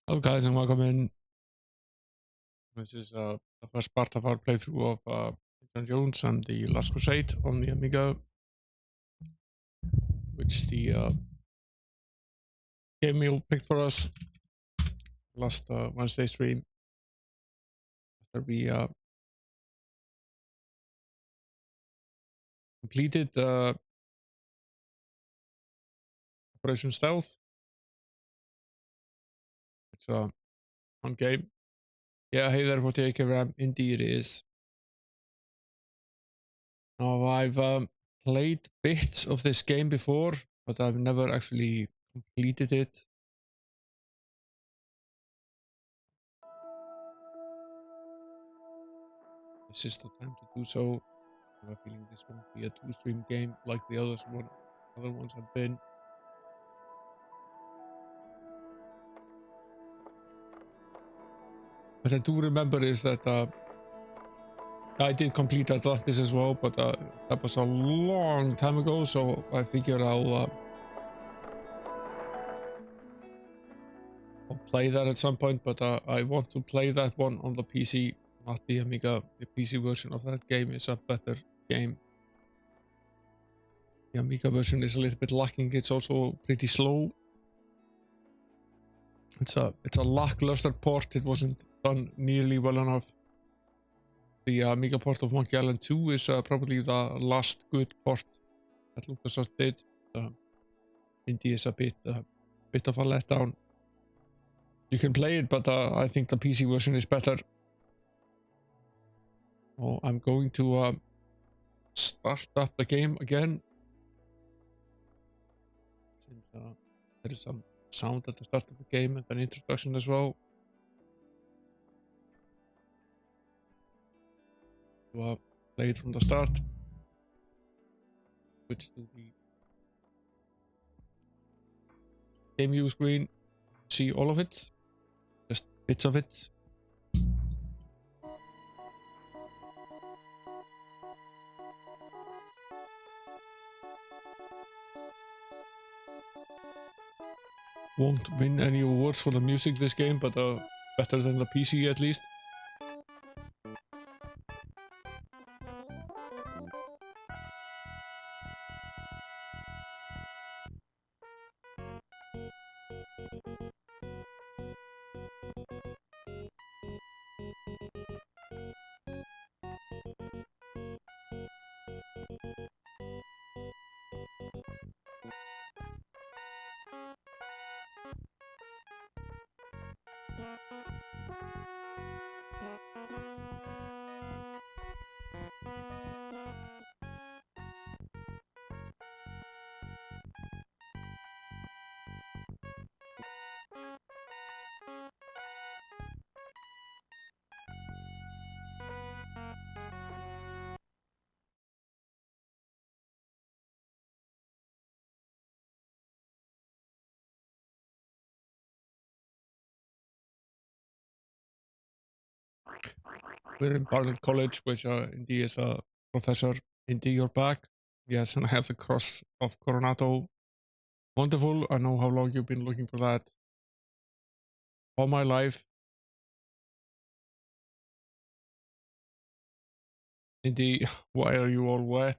Hello guys and welcome in. This is the first part of our playthrough of Indiana Jones and the Last Crusade on the Amiga, which the game meal picked for us last Wednesday stream after we completed Operation Stealth. It's a fun game. Yeah, hey there for taking RAM. Indeed it is. Now I've played bits of this game before, but I've never actually completed it. This is the time to do so. I have a feeling this won't be a two-stream game like the other ones have been. What I do remember is that I did complete Atlantis as well, but that was a long time ago, so I figure I'll play that at some point, but I want to play that one on the PC, not the Amiga. The PC version of that game is a better game. The Amiga version is a little bit lacking. It's also pretty slow. It's a lackluster port. It wasn't done nearly well enough. The Amiga port of Monkey Island 2 is probably the last good port that LucasArts did. Indie is a bit of a letdown. You can play it, but I think the PC version is better. Oh, I'm going to start up the game again. Since there is some sound at the start of the game and an introduction as well. To play it from the start. Switch to the game view screen. See all of it. Just bits of it. Won't win any awards for the music this game, but better than the PC at least. We're in Barnet College, which Indy is a professor. Indy, you're back. Yes, and I have the cross of Coronado. Wonderful. I know how long you've been looking for that. All my life. Indy, why are you all wet?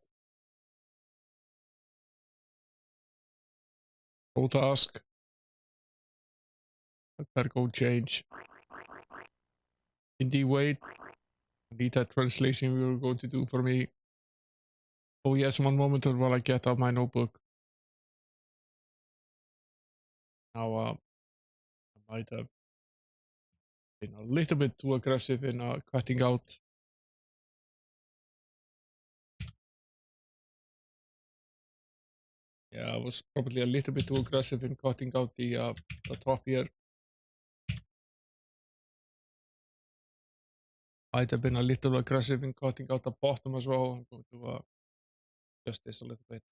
Go task. I better go change. Indy, wait. I need that translation you were going to do for me. Oh yes, one moment while I get out my notebook. Now, I might have been a little bit too aggressive in cutting out. Yeah, I was probably a little bit too aggressive in cutting out the top here. Might have been a little aggressive in cutting out the bottom as well. I'm going to adjust this a little bit.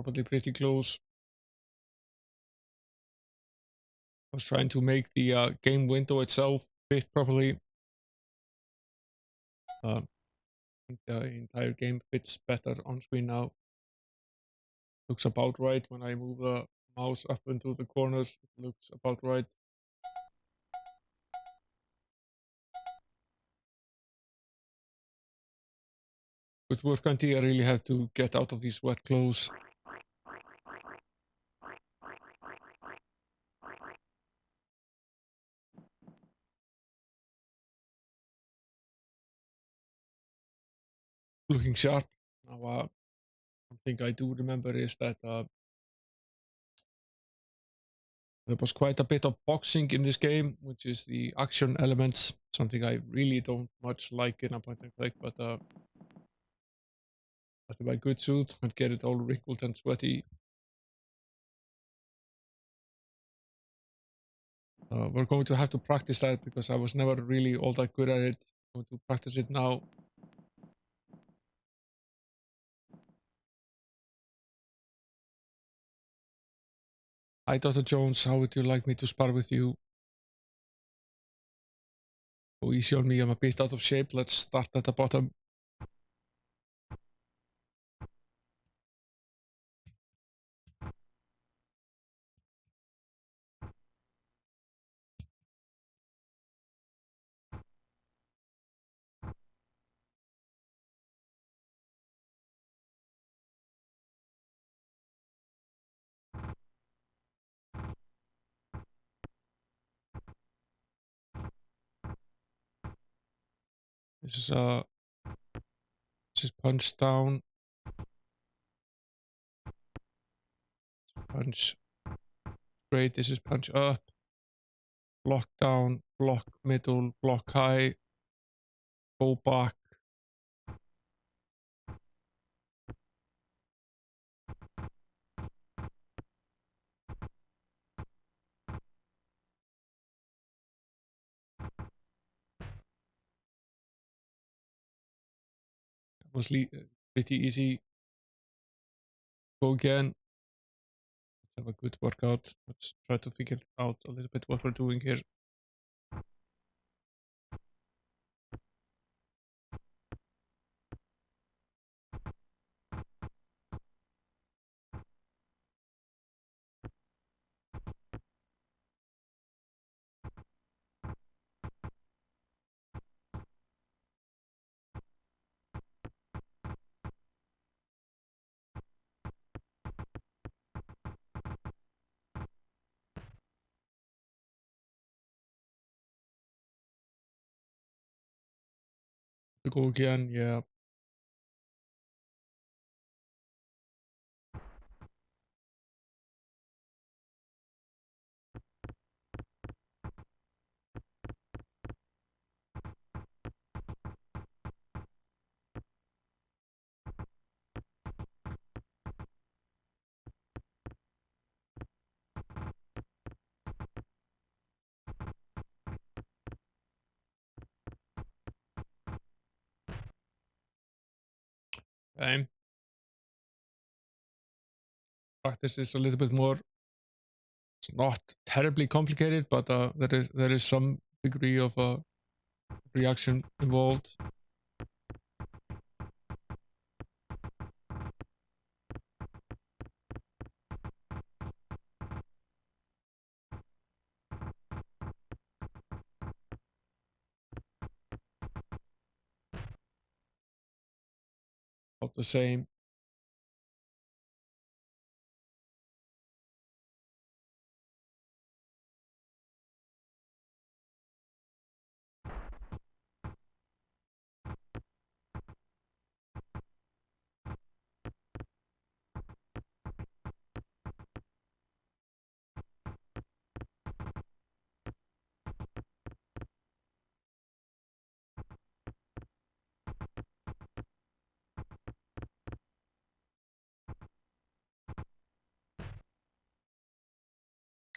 probably pretty close. I was trying to make the game window itself fit properly. I think the entire game fits better on screen now. Looks about right when I move the mouse up into the corners. It looks about right. Good work, Auntie. I really have to get out of these wet clothes. Looking sharp. Now, one thing I do remember is that there was quite a bit of boxing in this game, which is the action elements. Something I really don't much like in a point and click, but in my good suit and get it all wrinkled and sweaty. We're going to have to practice that because I was never really all that good at it. I'm going to practice it now. Hi, Dr. Jones. How would you like me to spar with you? Go easy on me. I'm a bit out of shape. Let's start at the bottom. This is punch down, punch straight. This is punch up, block down, block middle, block high, go back. That was pretty easy. Go again. Let's have a good workout. Let's try to figure out a little bit what we're doing here. To go again, yeah. Okay. Practice this a little bit more. It's not terribly complicated, but there is some degree of reaction involved. About the same.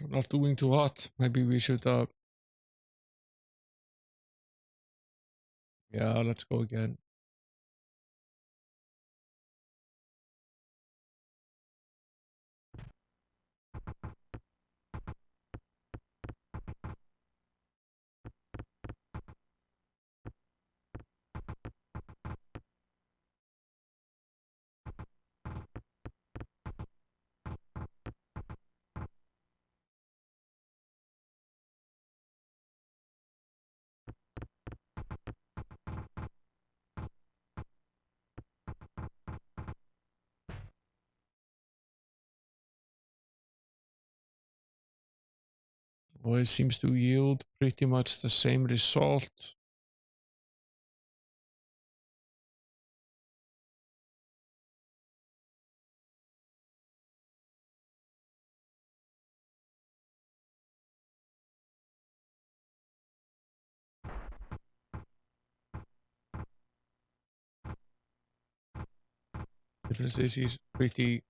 Not doing too hot. Maybe we should yeah, let's go again. Well, it seems to yield pretty much the same result. Difference is he's pretty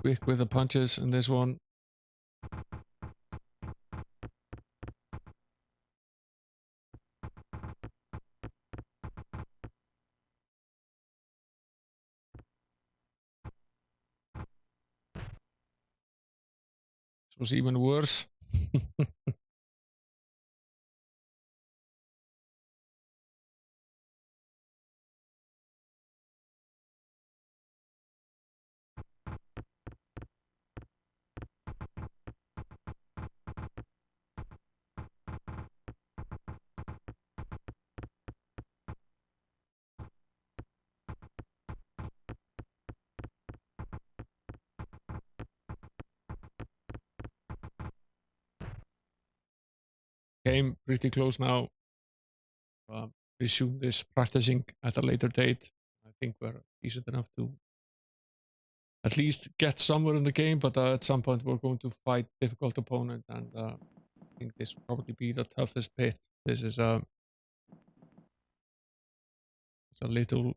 quick with the punches in this one. This was even worse. Came pretty close now. Resume this practicing at a later date. I think we're decent enough to at least get somewhere in the game, but at some point we're going to fight difficult opponent, and I think this will probably be the toughest bit. This is it's a little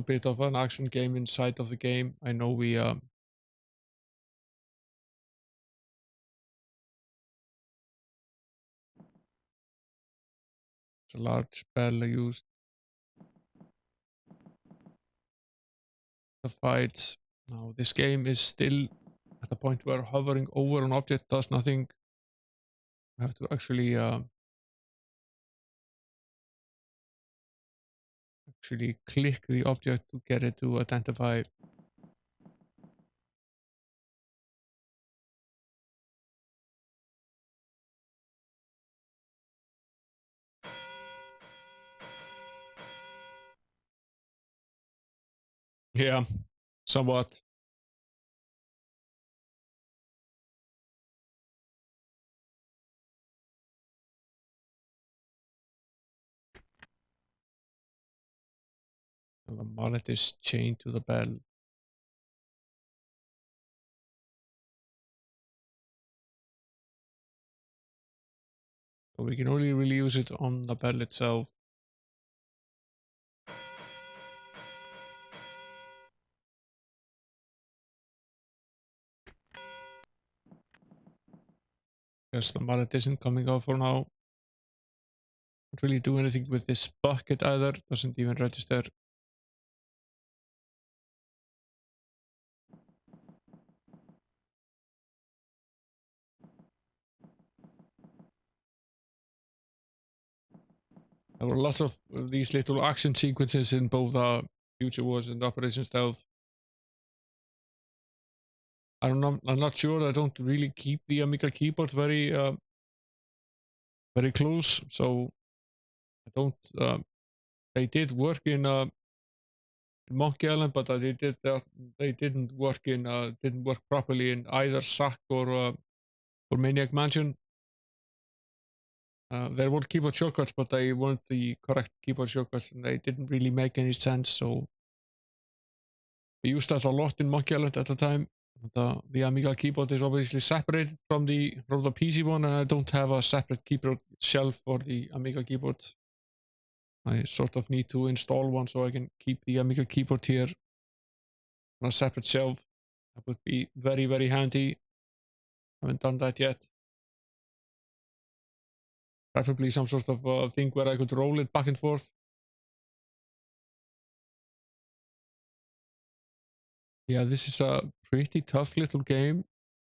bit of an action game inside of the game. I know we it's a large spell used. The fights. Now this game is still at the point where hovering over an object does nothing. You have to actually click the object to get it to identify. Yeah, somewhat. And the mallet is chained to the bell. So we can only really use it on the bell itself. Guess the mallet isn't coming out for now. Can't really do anything with this bucket either. Doesn't even register. There were lots of these little action sequences in both Future Wars and Operation Stealth. I'm not sure. I don't really keep the Amiga keyboard very close, so I don't. They did work in Monkey Island, but they didn't work properly in either Sack or Maniac Mansion. There were keyboard shortcuts, but they weren't the correct keyboard shortcuts, and they didn't really make any sense. So I used that a lot in Monkey Island at the time. The Amiga keyboard is obviously separated from the PC one, and I don't have a separate keyboard shelf for the Amiga keyboard. I sort of need to install one so I can keep the Amiga keyboard here on a separate shelf. That would be very handy. Haven't done that yet. Preferably some sort of thing where I could roll it back and forth. Yeah, this is a pretty tough little game.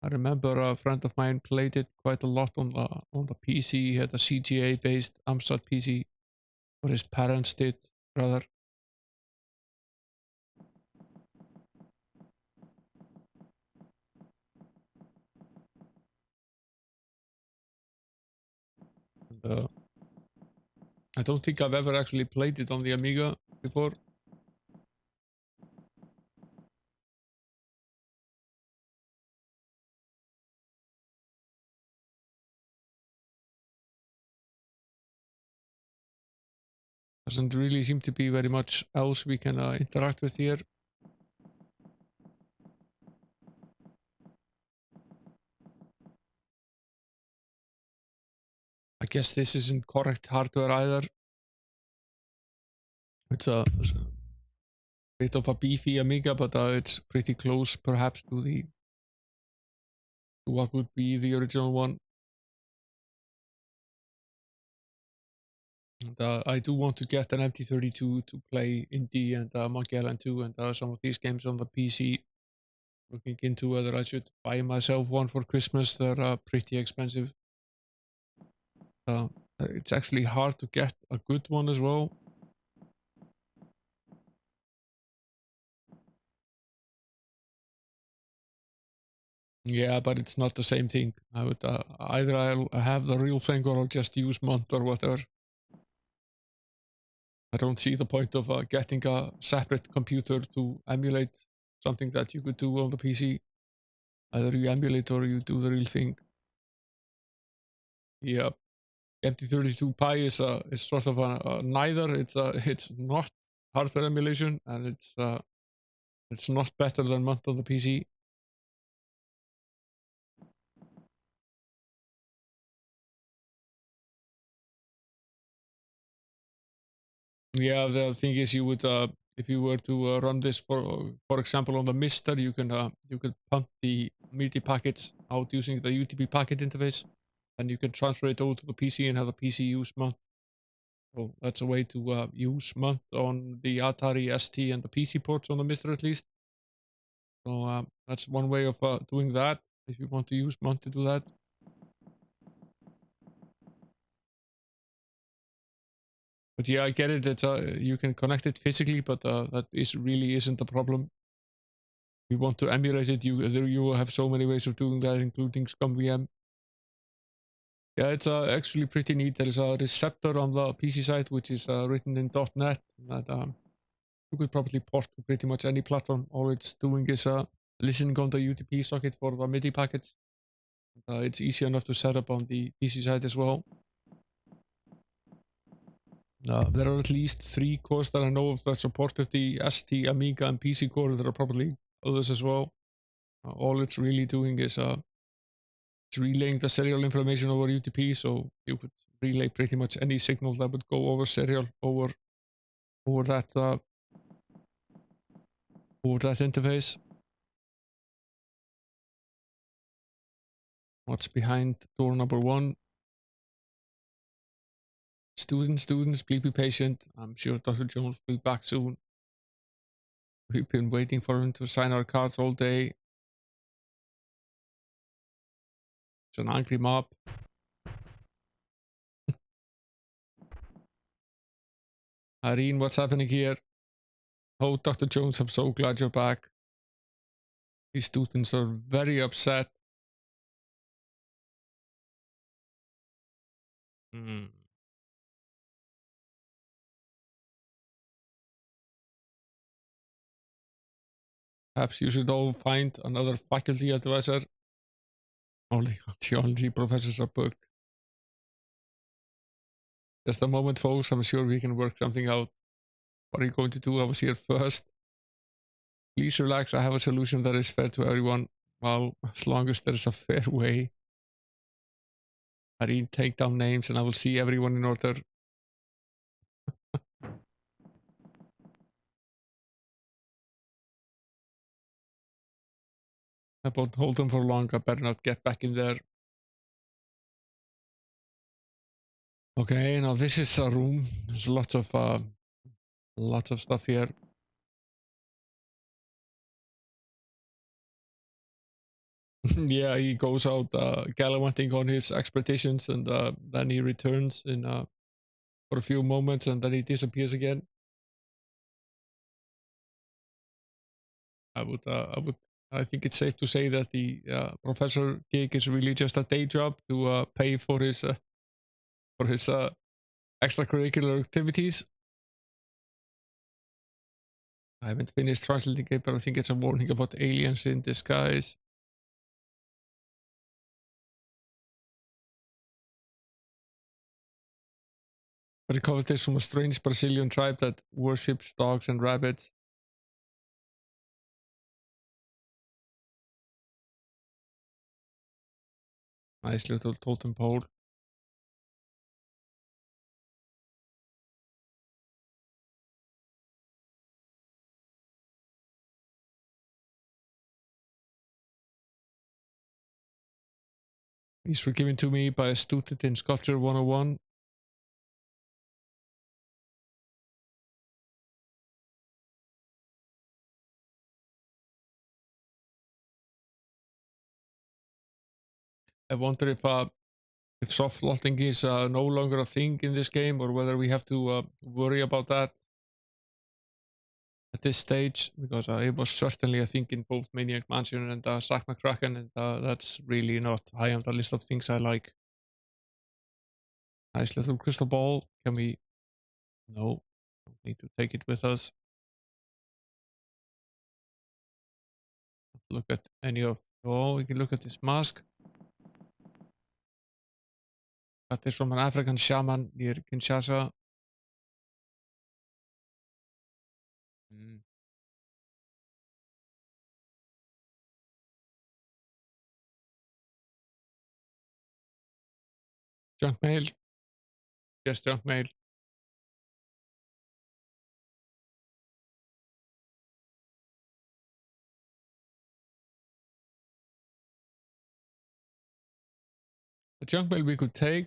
I remember a friend of mine played it quite a lot on the PC. He had a CGA based Amstrad PC, or his parents did rather. And, I don't think I've ever actually played it on the Amiga before. Doesn't really seem to be very much else we can interact with here. I guess this isn't correct hardware either. It's a bit of a beefy Amiga, but it's pretty close perhaps to what would be the original one. And I do want to get an MT32 to play Indie and Monkey Island 2 and some of these games on the PC. Looking into whether I should buy myself one for Christmas. They're pretty expensive. It's actually hard to get a good one as well. Yeah, but it's not the same thing. I would either I'll have the real thing or I'll just use Mont or whatever. I don't see the point of getting a separate computer to emulate something that you could do on the PC. Either you emulate or you do the real thing. Yeah, MT32 Pi is sort of a neither. It's not hardware emulation and it's not better than Mont on the PC. Yeah, the thing is, you would if you were to run this for example on the Mister, you could pump the MIDI packets out using the UTP packet interface, and you can transfer it over to the PC and have the PC use Mont. So that's a way to use Mont on the Atari ST and the PC ports on the Mister at least. So that's one way of doing that if you want to use Mont to do that. But yeah, I get it. It's you can connect it physically, but that really isn't the problem. If you want to emulate it, you have so many ways of doing that, including ScumVM. Yeah, it's actually pretty neat. There is a receptor on the PC side which is written in .NET that you could probably port to pretty much any platform. All it's doing is listening on the UTP socket for the MIDI packets. It's easy enough to set up on the PC side as well. There are at least 3 cores that I know of that supported the ST, Amiga, and PC core. There are probably others as well. All it's really doing is it's relaying the serial information over UTP, so you could relay pretty much any signal that would go over serial over that interface. What's behind door number 1? Students, please be patient. I'm sure Dr. Jones will be back soon. We've been waiting for him to sign our cards all day. It's an angry mob. Irene, what's happening here? Oh, Dr. Jones, I'm so glad you're back. These students are very upset. Perhaps you should all find another faculty advisor. All the geology professors are booked. Just a moment, folks. I'm sure we can work something out. What are you going to do? I was here first. Please relax. I have a solution that is fair to everyone. Well, as long as there is a fair way. I need take down names and I will see everyone in order. I won't hold them for long. I better not get back in there. Okay, now this is a room. There's lots of stuff here. Yeah, he goes out gallivanting on his expeditions and then he returns in for a few moments and then he disappears again. I think it's safe to say that the professor gig is really just a day job to pay for his extracurricular activities. I haven't finished translating it, but I think it's a warning about aliens in disguise. I recovered this from a strange Brazilian tribe that worships dogs and rabbits. Nice little totem pole. These were given to me by a student in Sculpture 101. I wonder if soft lotting is no longer a thing in this game, or whether we have to worry about that at this stage, because it was certainly a thing in both Maniac Mansion and Zack McCracken, and that's really not high on the list of things I like. Nice little crystal ball. Can we? No, don't need to take it with us. Look at any of. Oh, we can look at this mask. Got this from an African shaman near Kinshasa. Mm. Junk mail. Just junk mail. The junk mail we could take.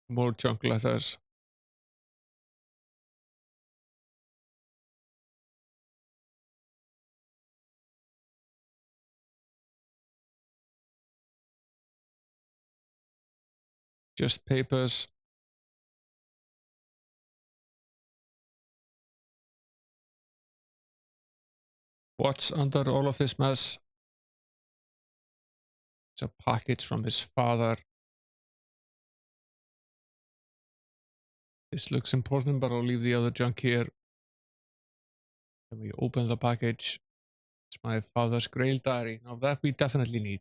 More junk letters. Just papers. What's under all of this mess? It's a package from his father. This looks important, but I'll leave the other junk here. Then we open the package. It's my father's Grail diary. Now that we definitely need.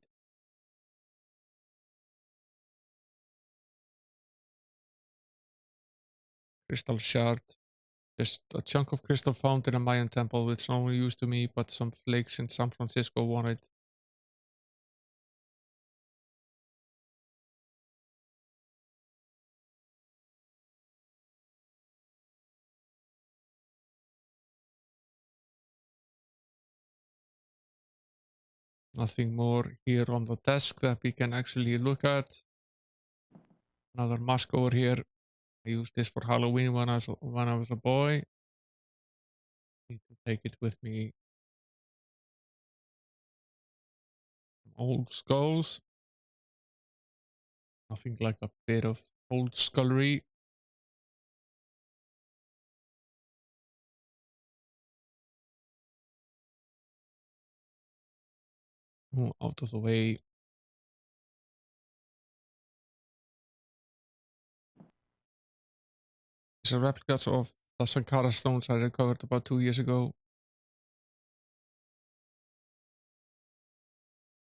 Crystal shard. Just a chunk of crystal found in a Mayan temple, which no one used to me, but some flakes in San Francisco wanted. Nothing more here on the desk that we can actually look at. Another mask over here. I used this for Halloween when I was a boy. Need to take it with me. Old skulls. Nothing like a bit of old scullery. Oh, out of the way. These are replicas of the Sankara stones I recovered about 2 years ago.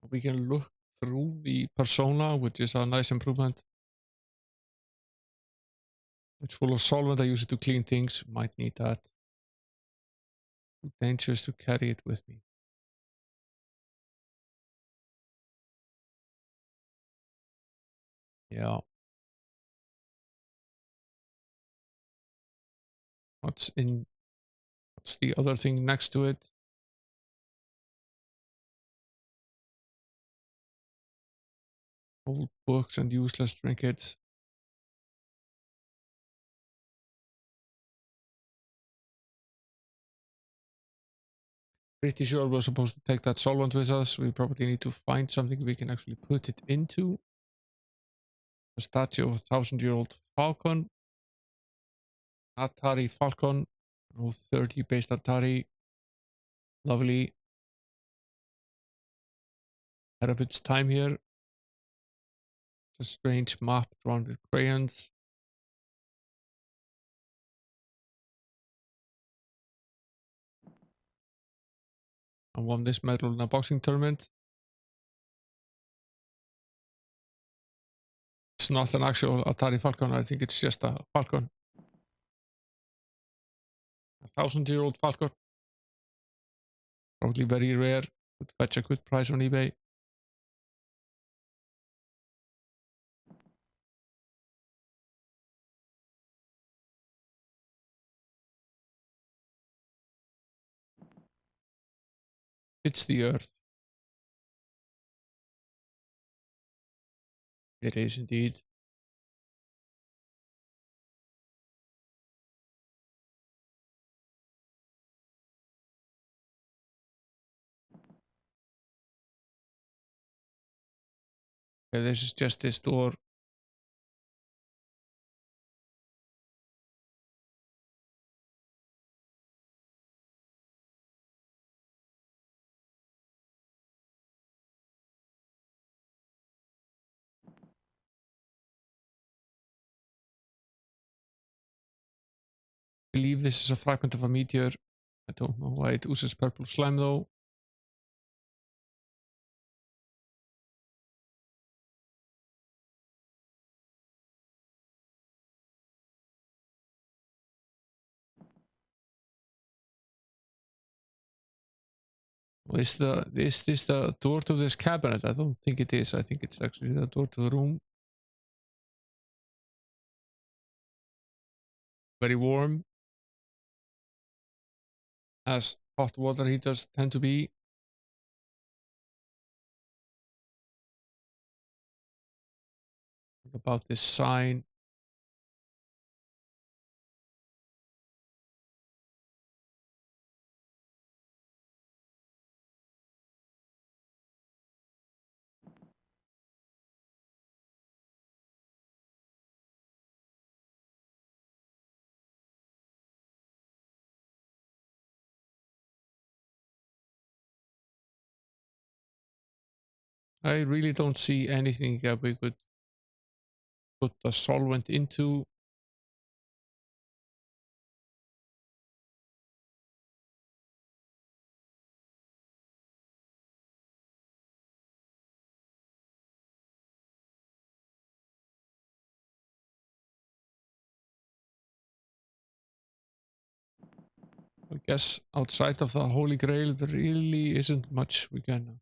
We can look through the persona, which is a nice improvement. It's full of solvent. I use it to clean things. Might need that. Too dangerous to carry it with me. Yeah. What's the other thing next to it? Old books and useless trinkets. Pretty sure we're supposed to take that solvent with us. We probably need to find something we can actually put it into. A statue of a 1,000-year-old falcon. Atari Falcon. 30 based Atari. Lovely. Ahead of its time here. It's a strange map drawn with crayons. I won this medal in a boxing tournament. it's not an actual Atari Falcon. I think it's just a Falcon. A 1,000-year-old Falcon. Probably very rare. Would fetch a good price on eBay. It's the Earth. It is indeed. Okay, this is just this door. I believe this is a fragment of a meteor. I don't know why it oozes purple slime though. Is this the door to this cabinet? I don't think it is. I think it's actually the door to the room. Very warm, as hot water heaters tend to be. Think about this sign. I really don't see anything that we could put the solvent into. I guess outside of the Holy Grail, there really isn't much we can do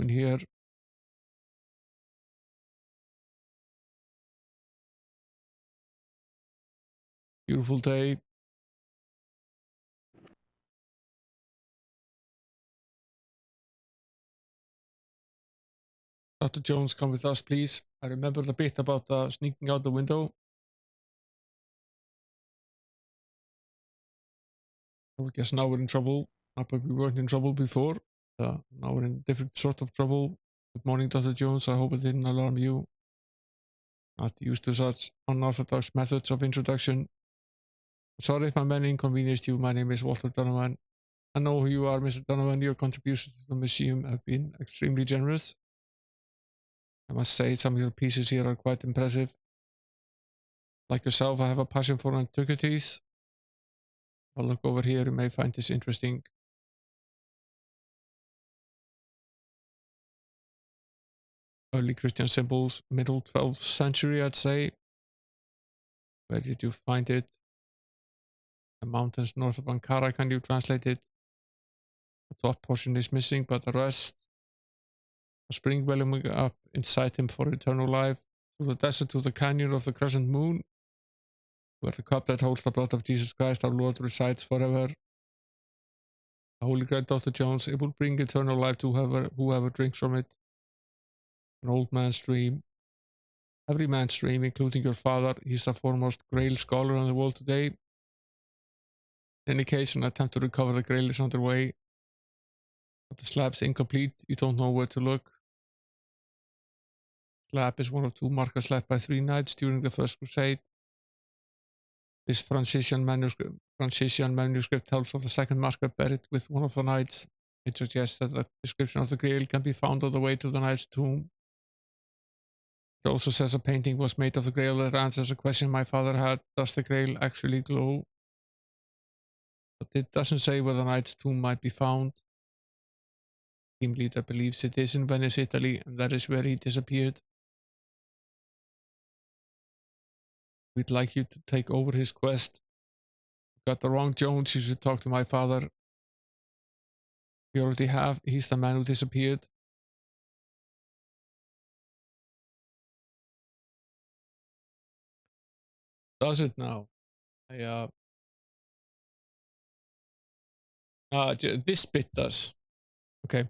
in here. Beautiful day. Dr. Jones, come with us, please. I remember the bit about sneaking out the window. I guess now we're in trouble. But we weren't in trouble before. Now we're in different sort of trouble. Good morning, Dr. Jones. I hope it didn't alarm you. Not used to such unorthodox methods of introduction. Sorry if my men inconvenienced you. My name is Walter Donovan. I know who you are, Mr. Donovan. Your contributions to the museum have been extremely generous. I must say, some of your pieces here are quite impressive. Like yourself, I have a passion for antiquities. I'll look over here. You may find this interesting. Early Christian symbols, middle 12th century, I'd say. Where did you find it? The mountains north of Ankara. Can you translate it? The top portion is missing, but the rest. A spring welling up inside him for eternal life. Through the desert to the canyon of the crescent moon, where the cup that holds the blood of Jesus Christ our Lord resides forever. The Holy Grail, Dr. Jones, it will bring eternal life to whoever drinks from it. An old man's dream. Every man's dream, including your father. He's the foremost Grail scholar in the world today. In any case, an attempt to recover the Grail is underway. But the slab's incomplete. You don't know where to look. Slab is one of two markers left by 3 knights during the First Crusade. This Franciscan manuscript tells of the second marker buried with one of the knights. It suggests that a description of the Grail can be found on the way to the knight's tomb. It also says a painting was made of the Grail that answers a question my father had. Does the Grail actually glow? But it doesn't say where the knight's tomb might be found. The team leader believes it is in Venice, Italy, and that is where he disappeared. We'd like you to take over his quest. Got the wrong Jones. You should talk to my father. You already have. He's the man who disappeared. Does it now? This bit does. Okay.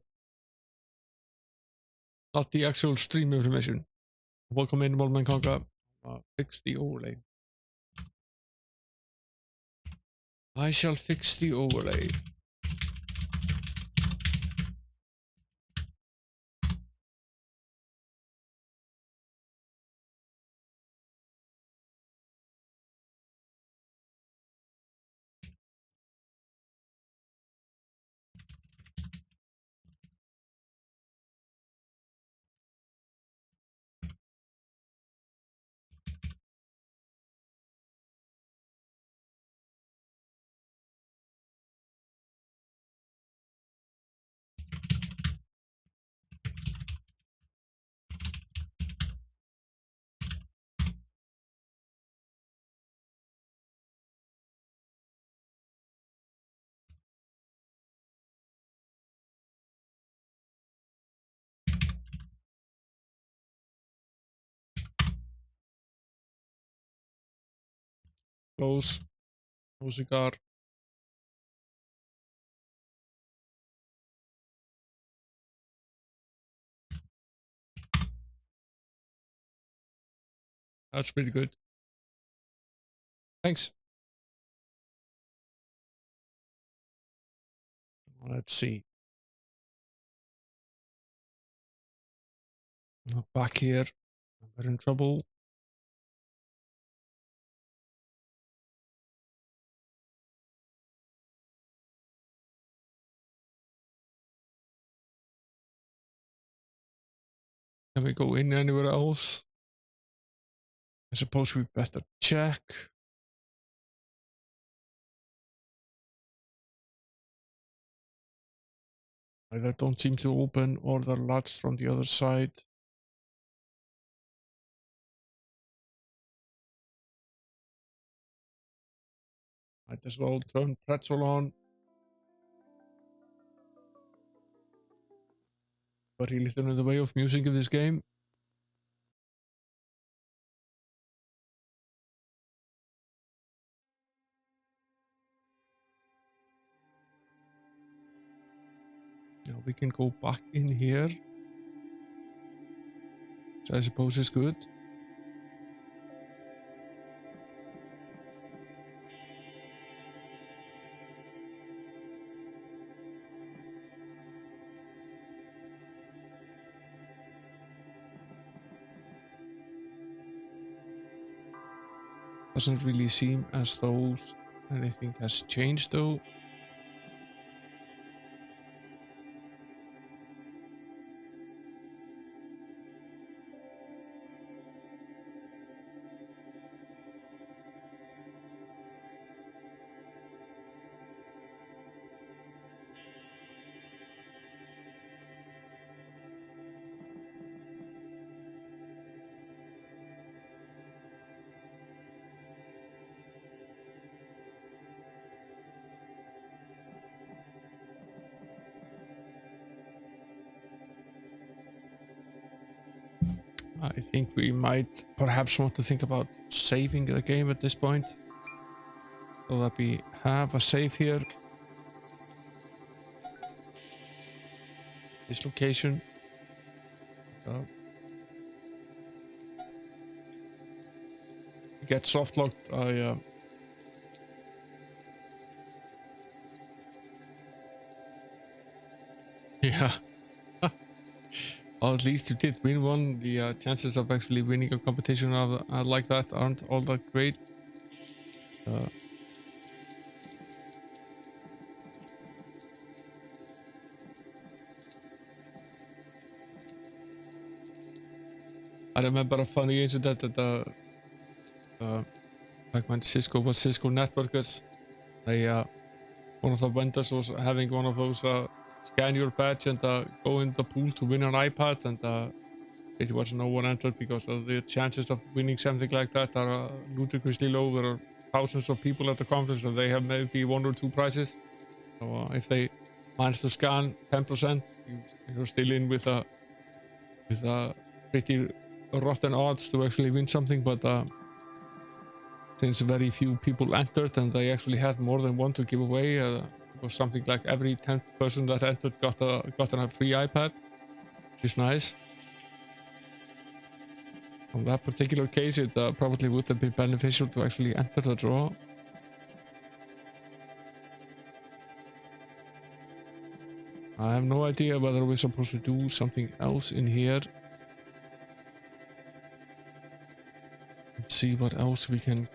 Not the actual stream information. Welcome in, Wolfman Conga. Fix the overlay. I shall fix the overlay. Close. Close the car. That's pretty good. Thanks. Let's see. Back here. We're in trouble. Can we go in anywhere else? I suppose we better check. Either don't seem to open or they're latched from the other side. Might as well turn pretzel on. Very little in the way of music in this game. Now we can go back in here, which I suppose is good. Doesn't really seem as though anything has changed though. I think we might perhaps want to think about saving the game at this point, so that we have a save here. This location. Get soft locked. Yeah. Or at least you did win one. The chances of actually winning a competition like that aren't all that great. I remember a funny incident at like when Cisco was Cisco Networkers. One of the vendors was having one of those scan your badge and go in the pool to win an iPad, and pretty much no one entered because the chances of winning something like that are ludicrously low. There are thousands of people at the conference and they have maybe 1 or 2 prizes. So if they manage to scan 10%, you're still in with a pretty rotten odds to actually win something. But since very few people entered and they actually had more than one to give away, it was something like every 10th person that entered got a free iPad, which is nice. On that particular case, it probably would have been beneficial to actually enter the draw. I have no idea whether we're supposed to do something else in here. Let's see what else we can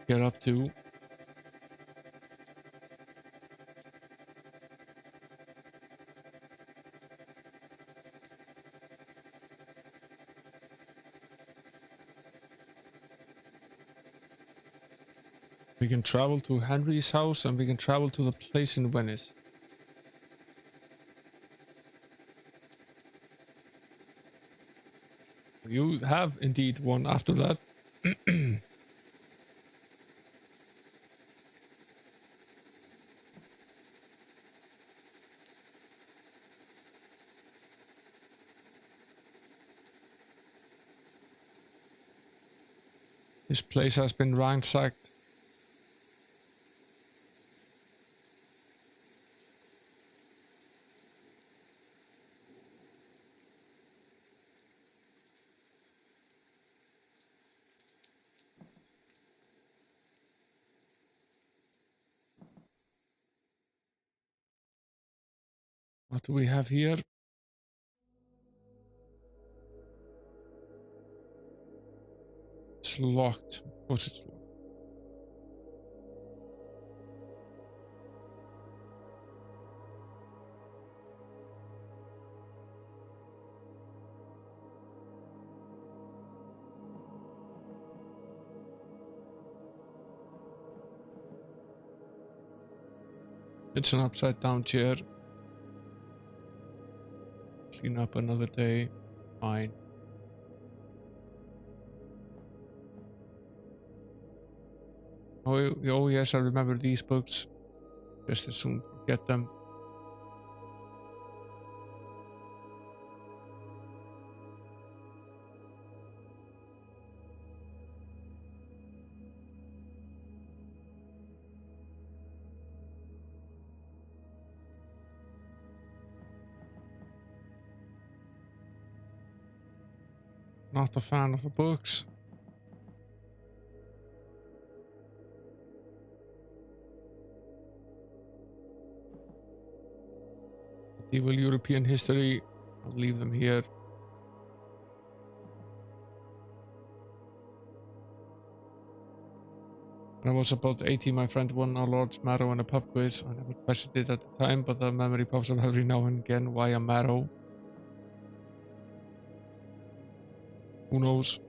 get up to. We can travel to Henry's house and we can travel to the place in Venice. You have indeed one after that. This place has been ransacked. What do we have here? It's locked. Of course it's locked. It's an upside down chair. Clean up another day. Fine. Oh yes, I remember these books. Just as soon forget them. Not a fan of the books. Medieval European history. I'll leave them here. When I was about 18, my friend won a large marrow in a pub quiz. I never questioned it at the time, but the memory pops up every now and again. Why a marrow? Who knows?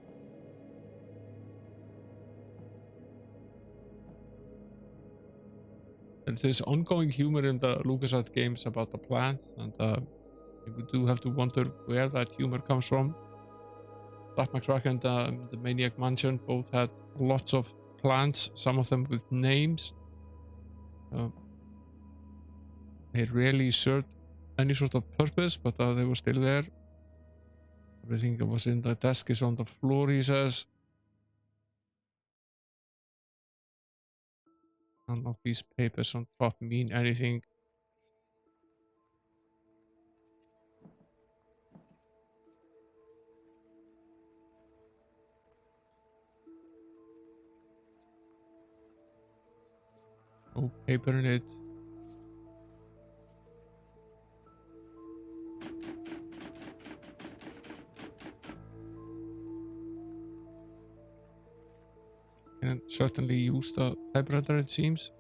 There's this ongoing humor in the LucasArts games about the plant, and you do have to wonder where that humor comes from. Black McCracken and the Maniac Mansion both had lots of plants, some of them with names. They rarely served any sort of purpose, but they were still there. Everything that was in the desk is on the floor, he says. None of these papers on top mean anything. No paper in it. Can certainly use the typewriter, it seems.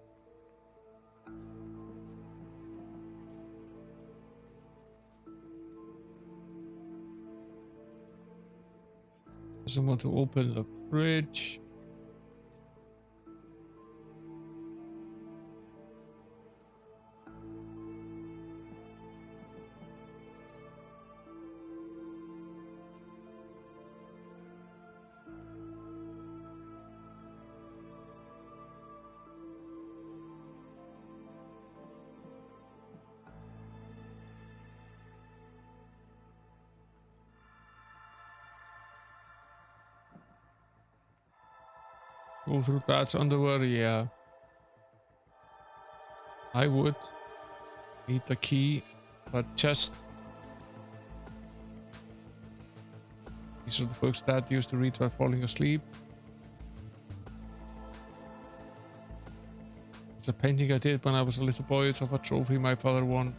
Doesn't want to open the fridge. Go through Dad's underwear, yeah. I would. Need the key. That chest. These are the books Dad used to read while falling asleep. It's a painting I did when I was a little boy. It's of a trophy my father won.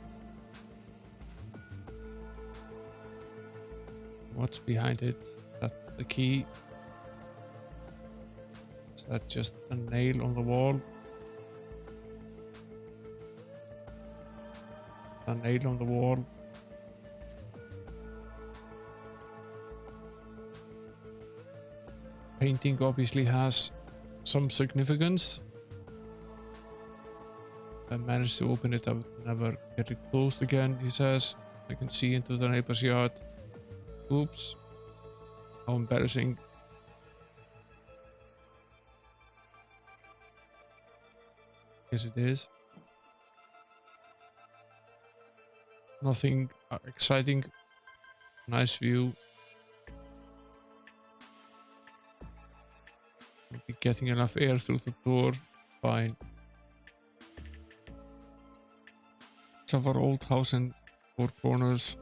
What's behind it? That's the key. Is that just a nail on the wall? A nail on the wall. Painting obviously has some significance. I managed to open it, I would never get it closed again, he says. I can see into the neighbor's yard. Oops. How embarrassing. Yes, it is. Nothing exciting. Nice view. I'll be getting enough air through the door. Fine. It's our old house in Four Corners.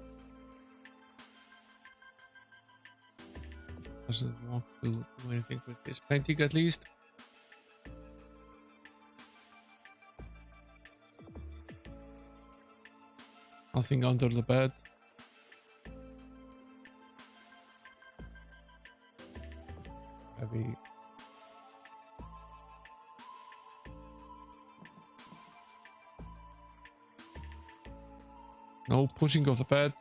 Doesn't want to do anything with this painting at least. Nothing under the bed. Heavy. No pushing of the bed.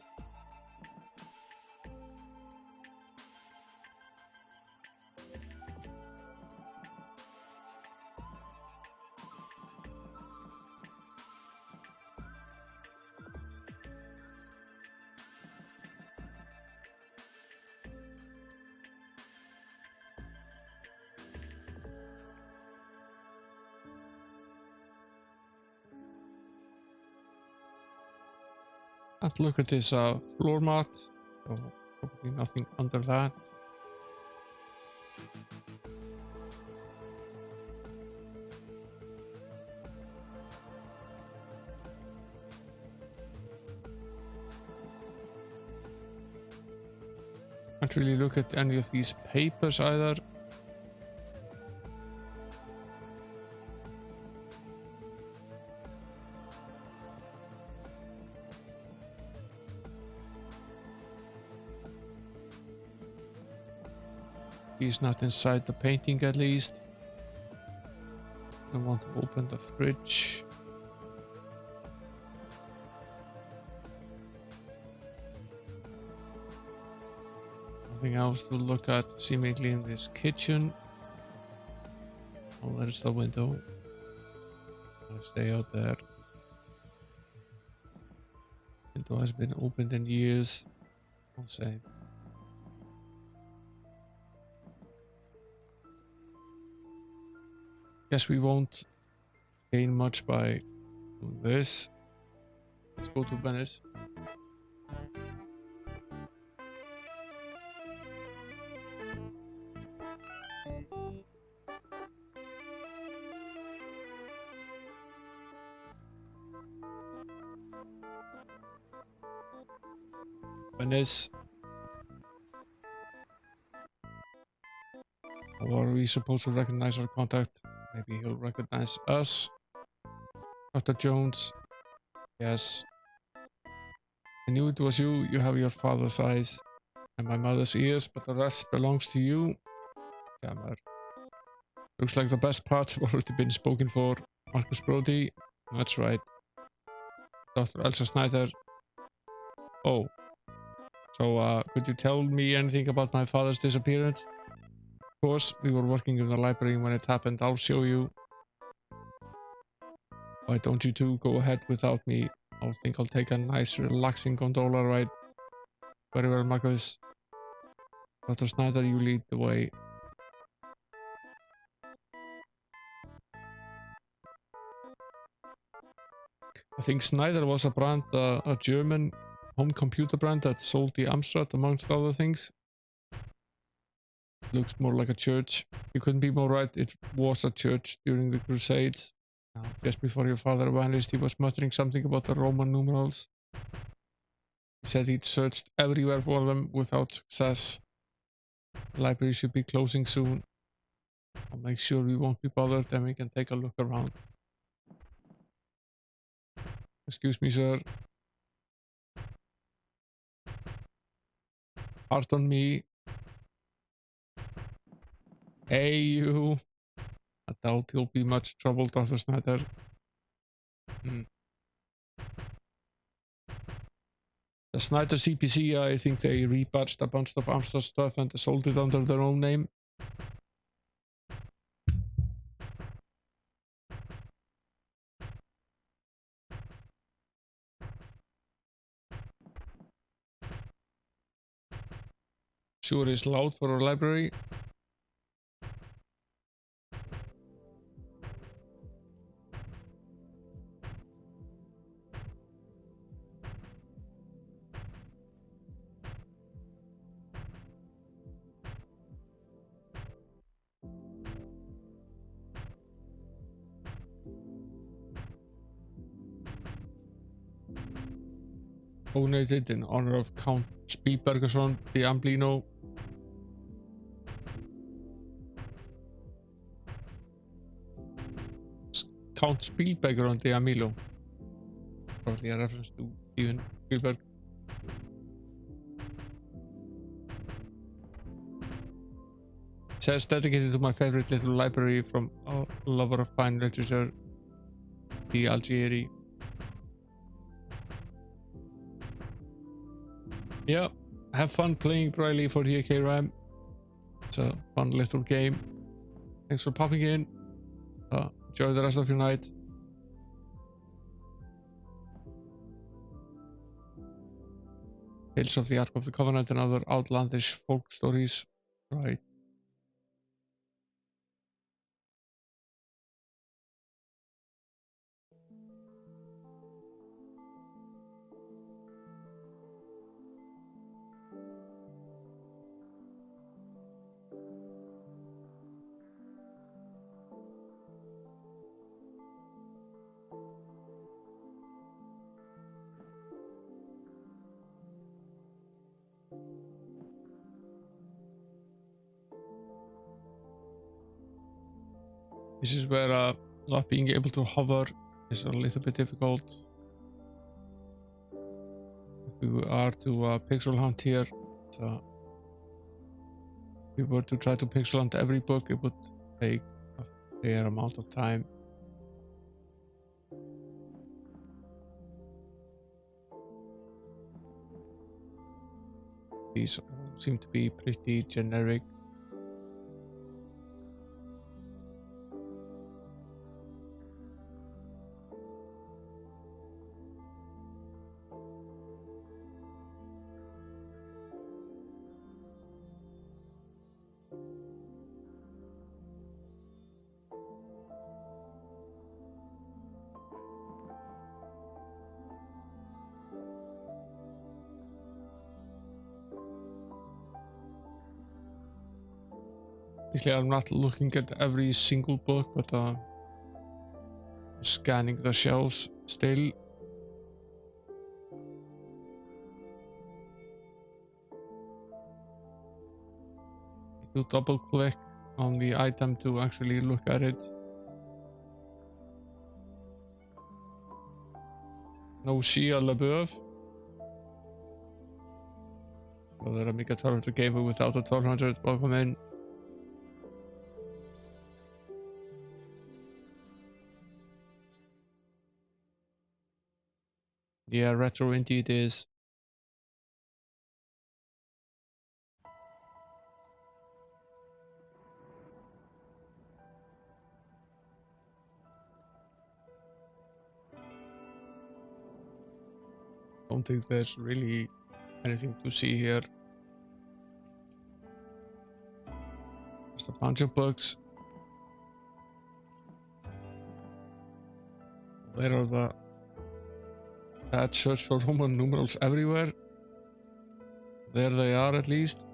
And look at this floor mat. So probably nothing under that. Can't really look at any of these papers either. He's not inside the painting at least. I want to open the fridge. Nothing else to look at seemingly in this kitchen. Oh, there's the window. I'll stay out there. Window has been opened in years. I'll say. Guess we won't gain much by doing this. Let's go to Venice. Venice. Or are we supposed to recognize our contact? Maybe he'll recognize us. Dr. Jones. Yes. I knew it was you. You have your father's eyes and my mother's ears, but the rest belongs to you. Jammer. Looks like the best parts have already been spoken for. Marcus Brody. That's right. Dr. Elsa Snyder. Oh. So, could you tell me anything about my father's disappearance? Of course, we were working in the library when it happened. I'll show you. Why don't you two go ahead without me? I think I'll take a nice relaxing gondola ride. Very well, Marcus. Dr. Snyder, you lead the way. I think Snyder was a brand, a German home computer brand that sold the Amstrad amongst other things. Looks more like a church. You couldn't be more right. It was a church during the Crusades. Now, just before your father vanished, he was muttering something about the Roman numerals. He said he'd searched everywhere for them without success. The library should be closing soon. I'll make sure we won't be bothered and we can take a look around. Excuse me, sir. Pardon me. Hey, you. I doubt he'll be much trouble, Dr. Snyder. The Snyder CPC, I think they rebadged a bunch of Amstrad stuff and sold it under their own name. Sure is loud for a library. Donated in honor of Count Spielbergerson the Amblino. Count Spielbergeron the Amilo. Probably a reference to Steven Spielberg. Says dedicated to my favorite little library from a lover of fine literature, the Algieri. Yeah, have fun playing Briley for the AK RAM. It's a fun little game. Thanks for popping in. Enjoy the rest of your night. Tales of the Ark of the Covenant and other outlandish folk stories. Right. This is where not being able to hover is a little bit difficult. If we are to pixel hunt here, so if we were to try to pixel hunt every book, it would take a fair amount of time. These all seem to be pretty generic. Basically, I'm not looking at every single book, but scanning the shelves still. You double click on the item to actually look at it. No Shia LaBeouf. Another Amiga 1200 gamer without a 1200. Welcome in. Yeah, retro indeed is. Don't think there's really anything to see here. Just a bunch of books. There are the bad search for Roman numerals everywhere. There they are, at least.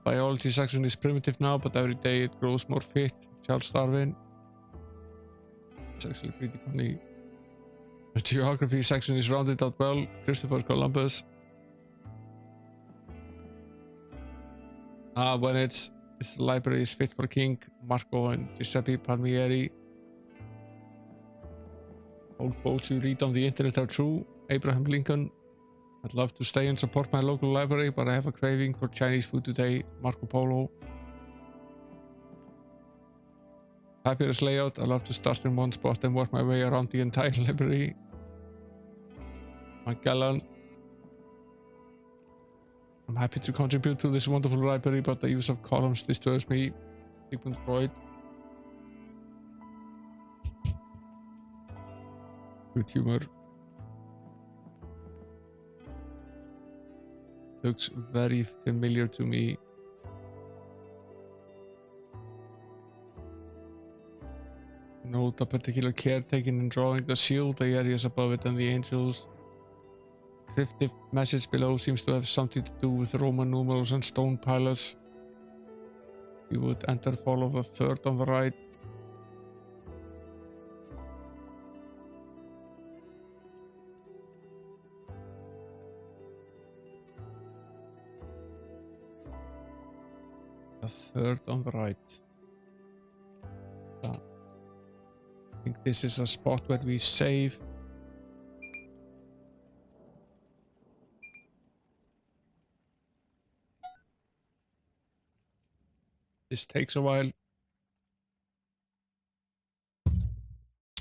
biology section is primitive now, but every day it grows more fit. Charles Darwin. It's actually pretty funny. The geography section is rounded out well. Christopher Columbus. When its library is fit for king. Marco and Giuseppe Palmieri. All quotes you read on the internet are true. Abraham Lincoln. I'd love to stay and support my local library, but I have a craving for Chinese food today. Marco Polo. Fabulous layout. I love to start in one spot and work my way around the entire library. Magellan. I'm happy to contribute to this wonderful library, but the use of columns disturbs me. Sigmund Freud. Good humor. Looks very familiar to me. Note a particular care taken in drawing the shield, the areas above it, and the angels. Cryptic message below seems to have something to do with Roman numerals and stone pillars. You would enter, follow the third on the right. The third on the right. I think this is a spot where we save. This takes a while.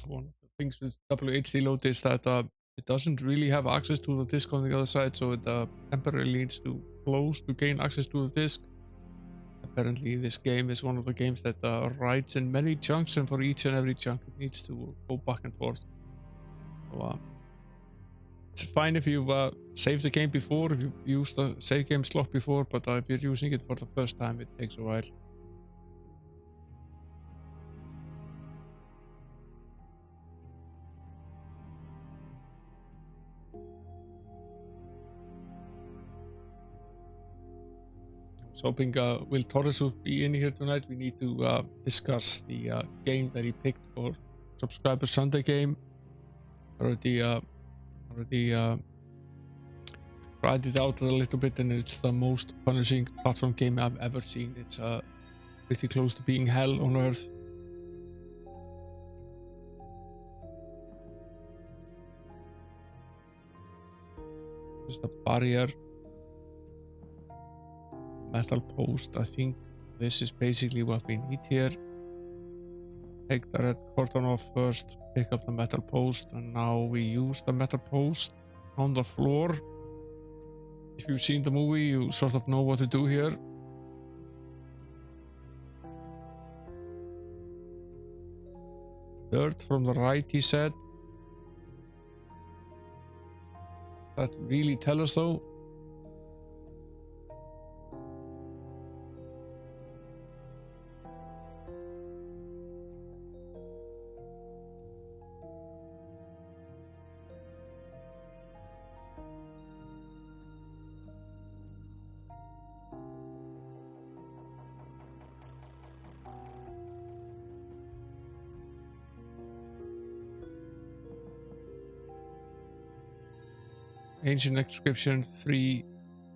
One of the things with WHD load is that it doesn't really have access to the disk on the other side, so it temporarily needs to close to gain access to the disk. Apparently this game is one of the games that writes in many chunks, and for each and every chunk it needs to go back and forth. So, it's fine if you've saved the game before, if you've used the save game slot before, but if you're using it for the first time, it takes a while. I was hoping Will Torres would be in here tonight. We need to discuss the game that he picked for Subscriber Sunday game. Already tried it out a little bit, and it's the most punishing platform game I've ever seen. It's pretty close to being hell on earth. There's the barrier. Metal post. I think this is basically what we need here. Take the red cordon off first, pick up the metal post, and now we use the metal post on the floor. If you've seen the movie, you sort of know what to do here. Third from the right, he said. That really tell us though? Ancient inscription 3,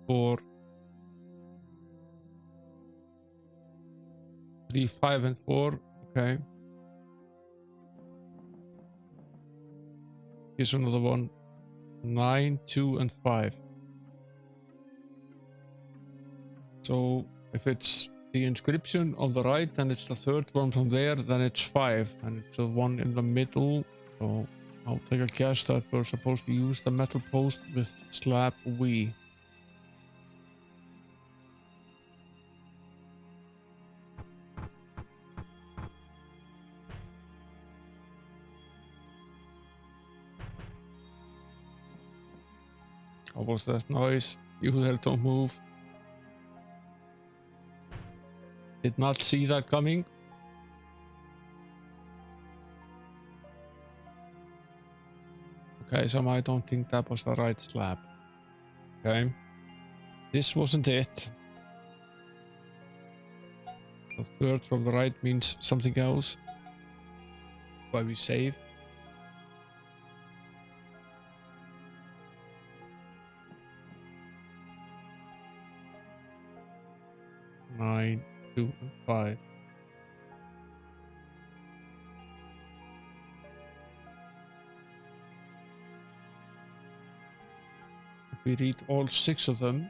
4, 3, 5, and 4. Okay. Here's another one. 9, 2, and 5. So if it's the inscription on the right, then it's the third one from there, then it's 5, and it's the one in the middle. So I'll take a guess that we're supposed to use the metal post with slab we. What was that noise? You there, don't move. Did not see that coming. Okay, so I don't think that was the right slab. Okay. This wasn't it. The third from the right means something else. Why we save. Nine, 2, and 5. If we read all 6 of them,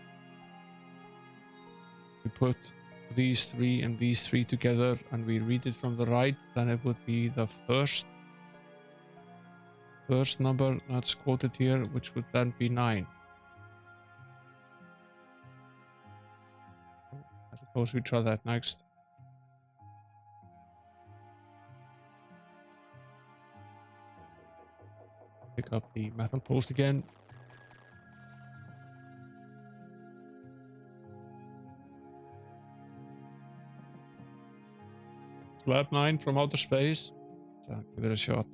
we put these 3 and these 3 together and we read it from the right, then it would be the first number that's quoted here, which would then be 9. I suppose we try that next. Pick up the metal post again. Slab 9 from outer space. So give it a shot.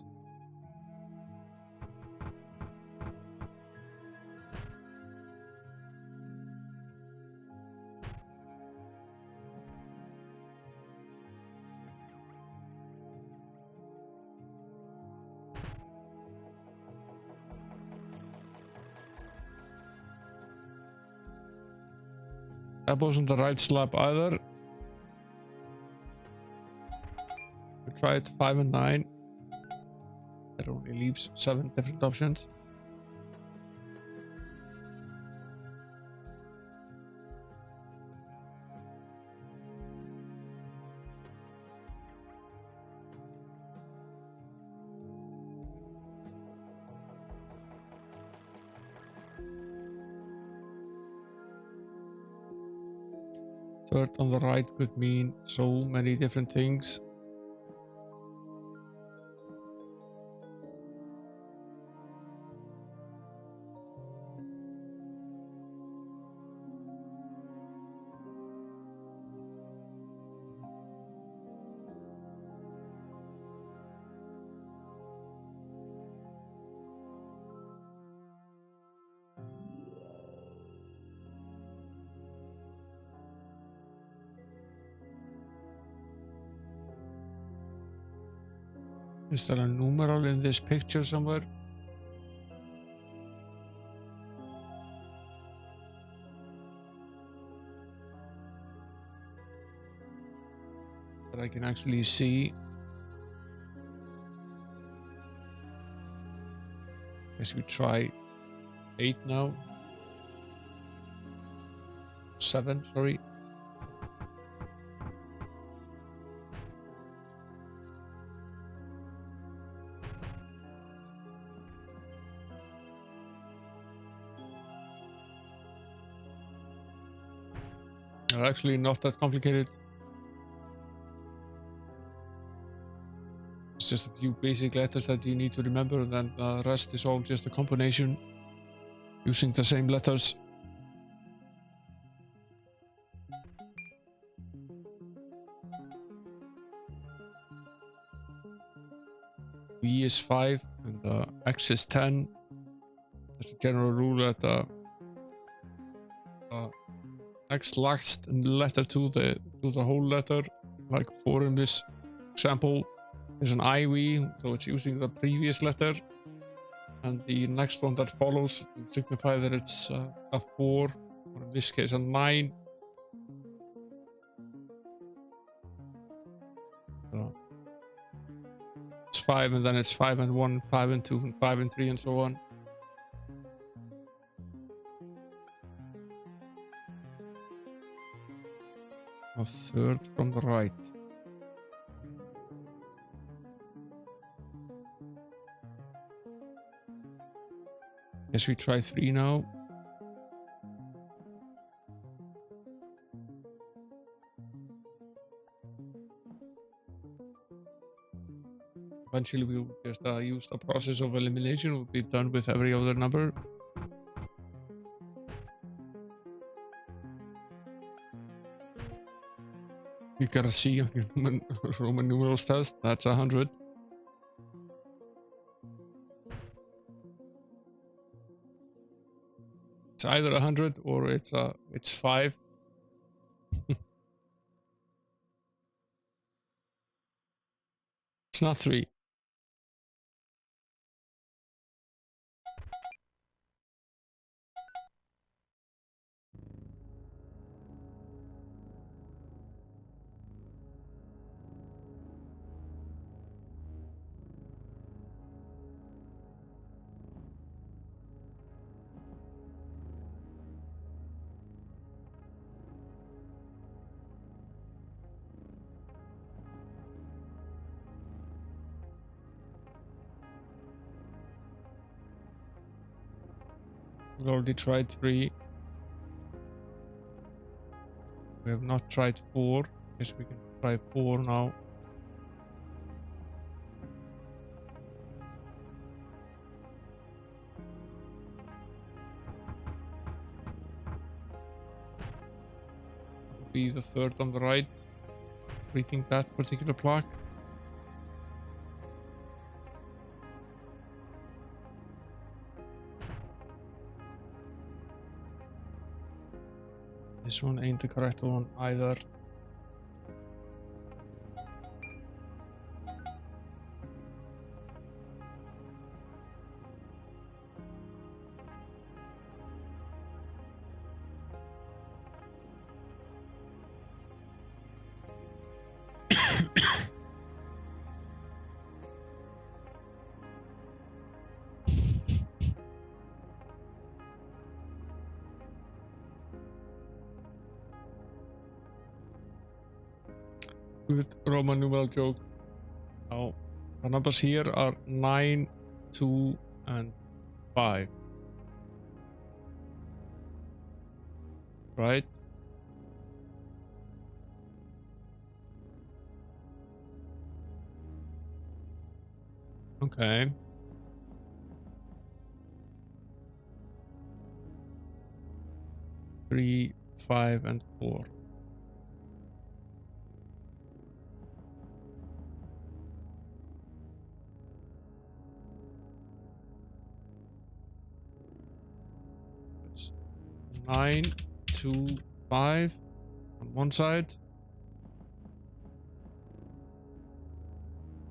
That wasn't the right slab either. We tried 5 and 9. That only leaves 7 different options. Third on the right could mean so many different things. Is there a numeral in this picture somewhere? That I can actually see. Guess we try 8 now. 7, sorry. Actually not that complicated. It's just a few basic letters that you need to remember, and then the rest is all just a combination using the same letters. V is 5 and X is 10. There's a general rule that next last letter to the whole letter, like 4 in this example, is an IV, so it's using the previous letter, and the next one that follows to signify that it's a 4, or in this case a 9. So it's 5 and then it's 5 and 1, 5 and 2, and 5 and 3, and so on. A third from the right. Guess we try 3 now. Eventually we'll just use the process of elimination. We'll be done with every other number. You gotta see on your Roman numerals test, that's 100. It's either 100 or it's 5. It's not 3. We already tried 3. We have not tried 4. Guess we can try 4 now. Be the third on the right, reading that particular plaque. This one ain't the correct one either. Good Roman numeral joke. Now, the numbers here are 9, 2, and 5. Right? Okay. Three, 5, and 4. It's 9, 2, 5 on one side.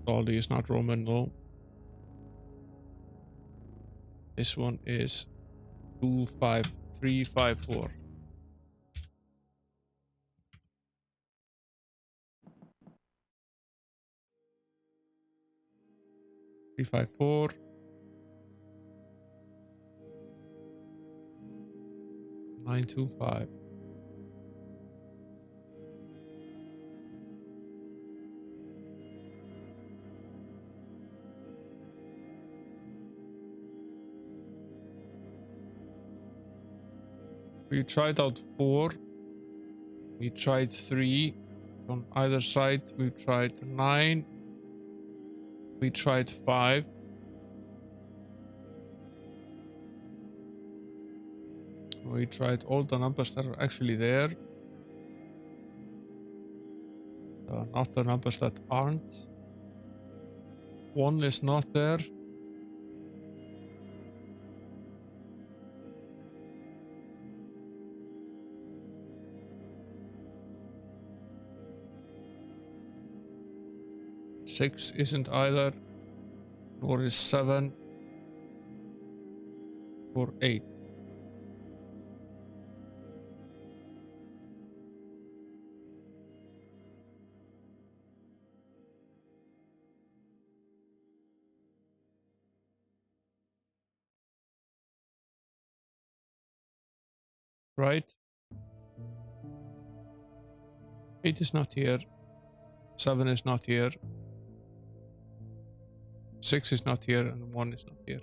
Dolly is not Roman, no. This one is 2, 5, 3, 5, 4. 3, 5, 4. 9, 2, 5. We tried out 4. We tried 3 on either side. We tried 9. We tried 5. We tried all the numbers that are actually there. Not the numbers that aren't. 1 is not there. Six isn't either, nor is 7 or 8. Right? 8 is not here. 7 is not here. 6 is not here, and 1 is not here.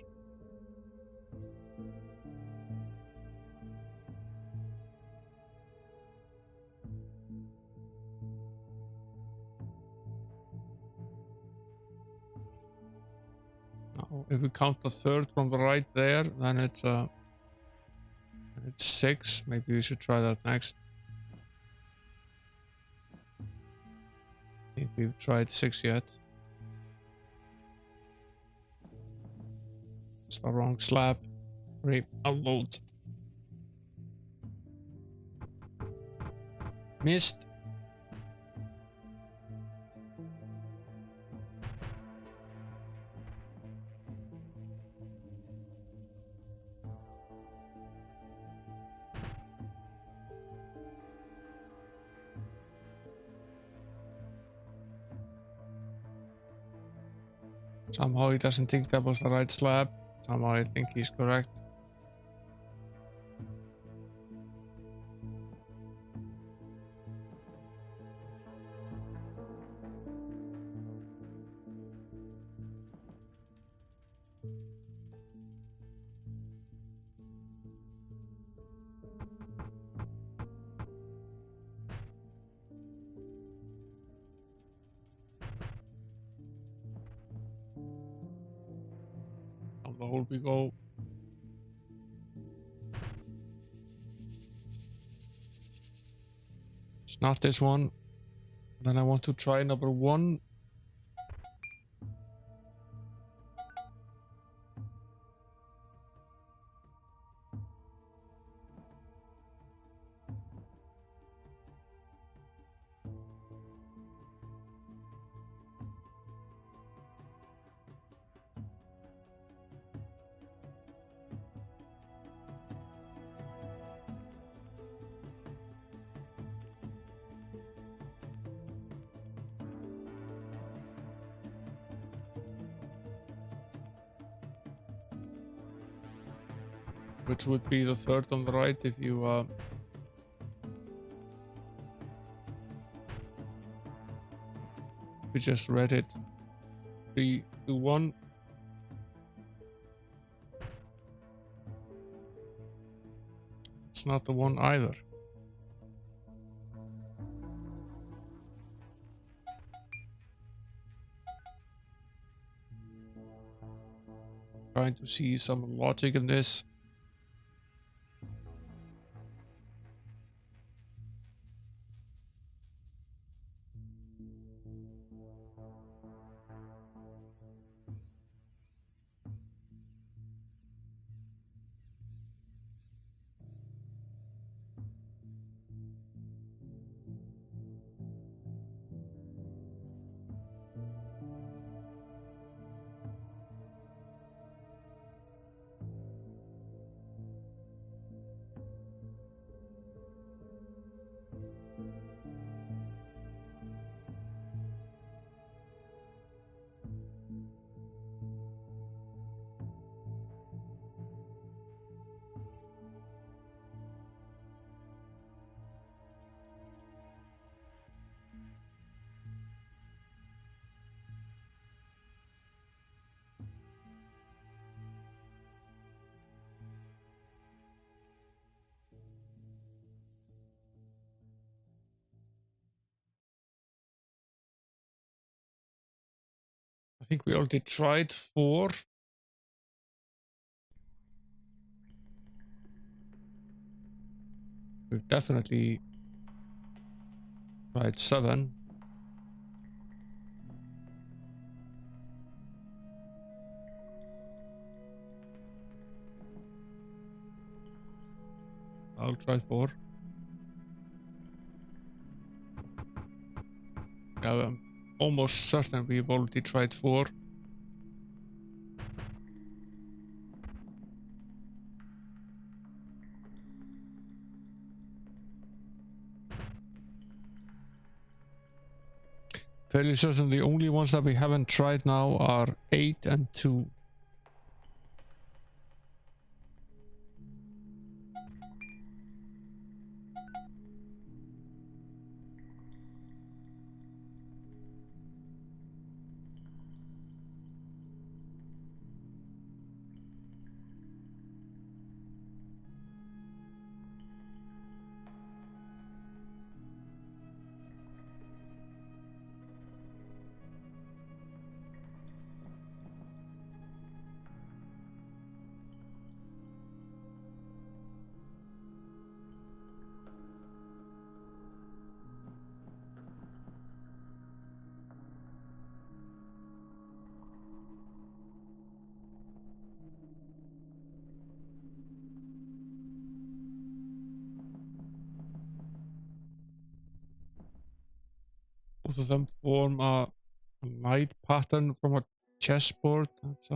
Now, if we count the third from the right there, then it's 6. Maybe we should try that next. I think we've tried 6 yet. It's the wrong slab. Re-upload. Missed. Somehow he doesn't think that was the right slab. Somehow I think he's correct. Down the hole we go. It's not this one. Then I want to try number 1. Which would be the third on the right if you we just read it. 3, 2, 1. It's not the one either. Trying to see some logic in this. I think we already tried 4. We've definitely tried 7. I'll try 4. Yeah, I'm almost certain we've already tried 4. Fairly certain the only ones that we haven't tried now are 8 and 2. Both of them form a light pattern from a chessboard. That's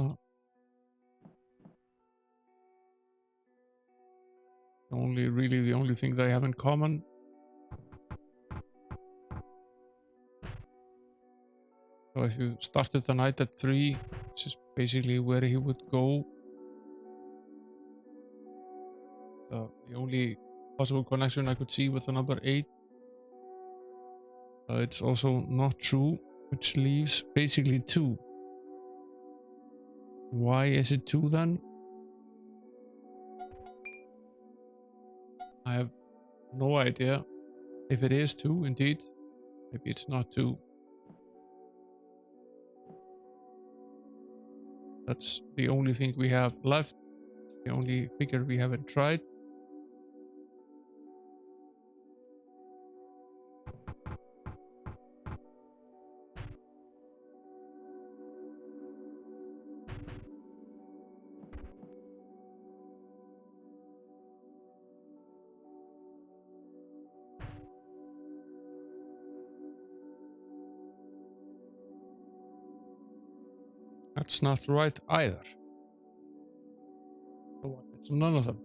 really the only thing they have in common. So if you started the night at 3, which is basically where he would go. The only possible connection I could see with the number 8. It's also not true, which leaves basically 2. Why is it 2 then? I have no idea. If it is 2 indeed, maybe it's not 2. That's the only thing we have left. The only figure we haven't tried. That's not right either. So what? It's none of them.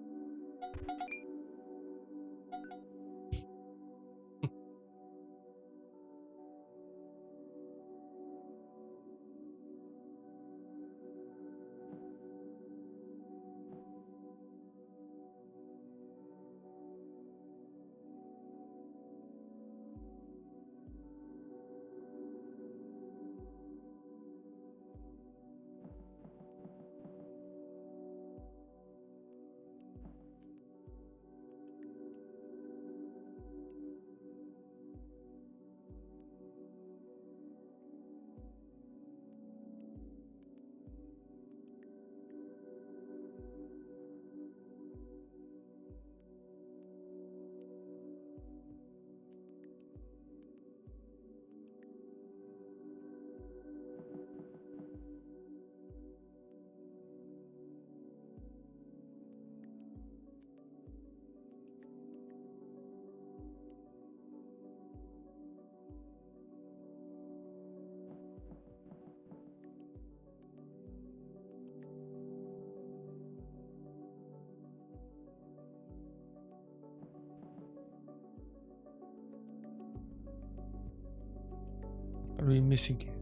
What are we missing here?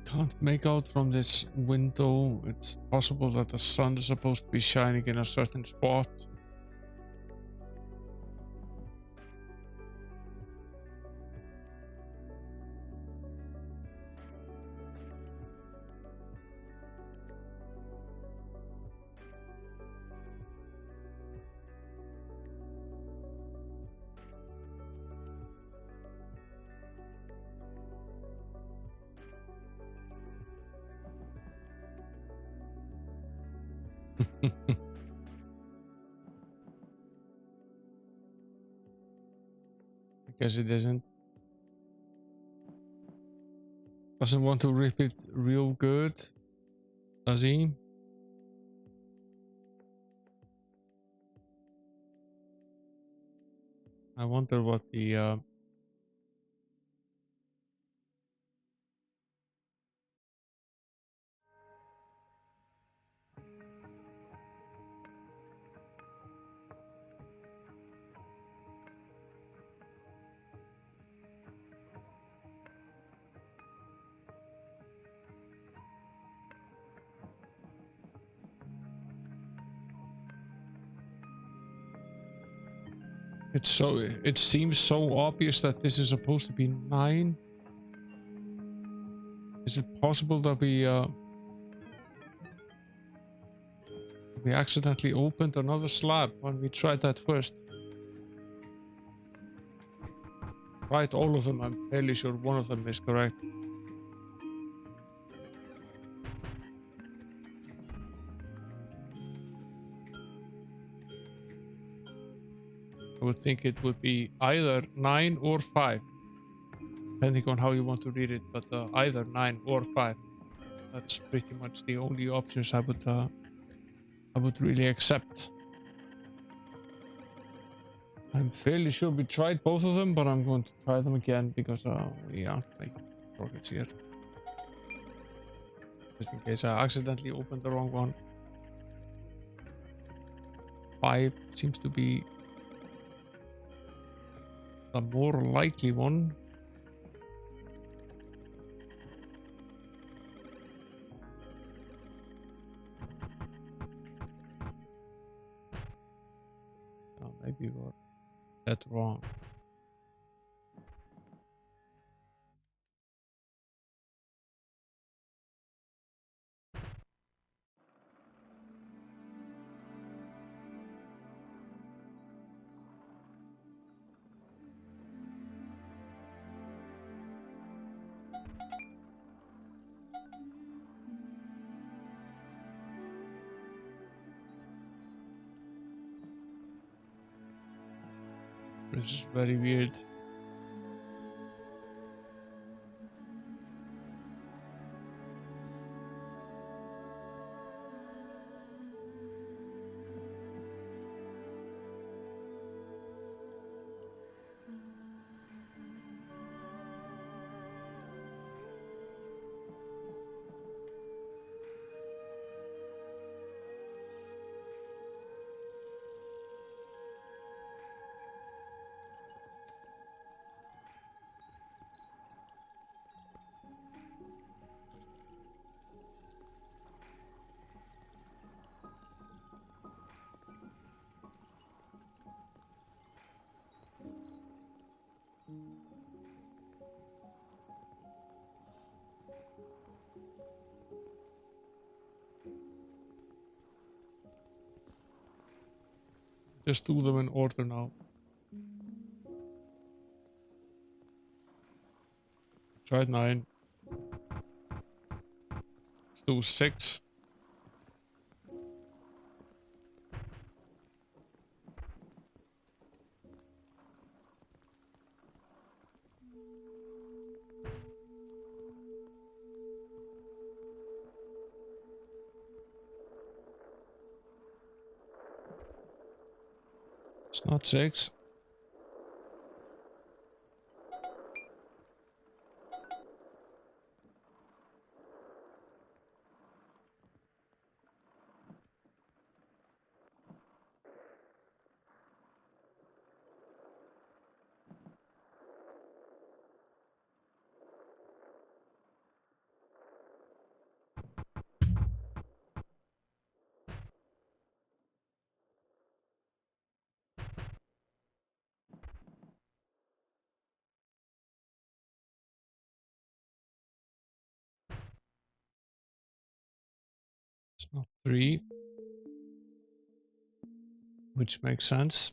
Can't make out from this window. It's possible that the sun is supposed to be shining in a certain spot. I guess it isn't. Doesn't want to rip it real good, does he? I wonder what the It seems so obvious that this is supposed to be 9. Is it possible that we accidentally opened another slab when we tried that first? Tried all of them. I'm fairly sure one of them is correct. I would think it would be either 9 or 5, depending on how you want to read it, but either 9 or 5. That's pretty much the only options I would really accept. I'm fairly sure we tried both of them, but I'm going to try them again because we aren't making progress here. Just in case I accidentally opened the wrong one. 5 seems to be the more likely one. Maybe we're that wrong. This is very weird. Just do them in order now. Tried 9. Let's do 6. It's not 6. It's not 3. Which makes sense.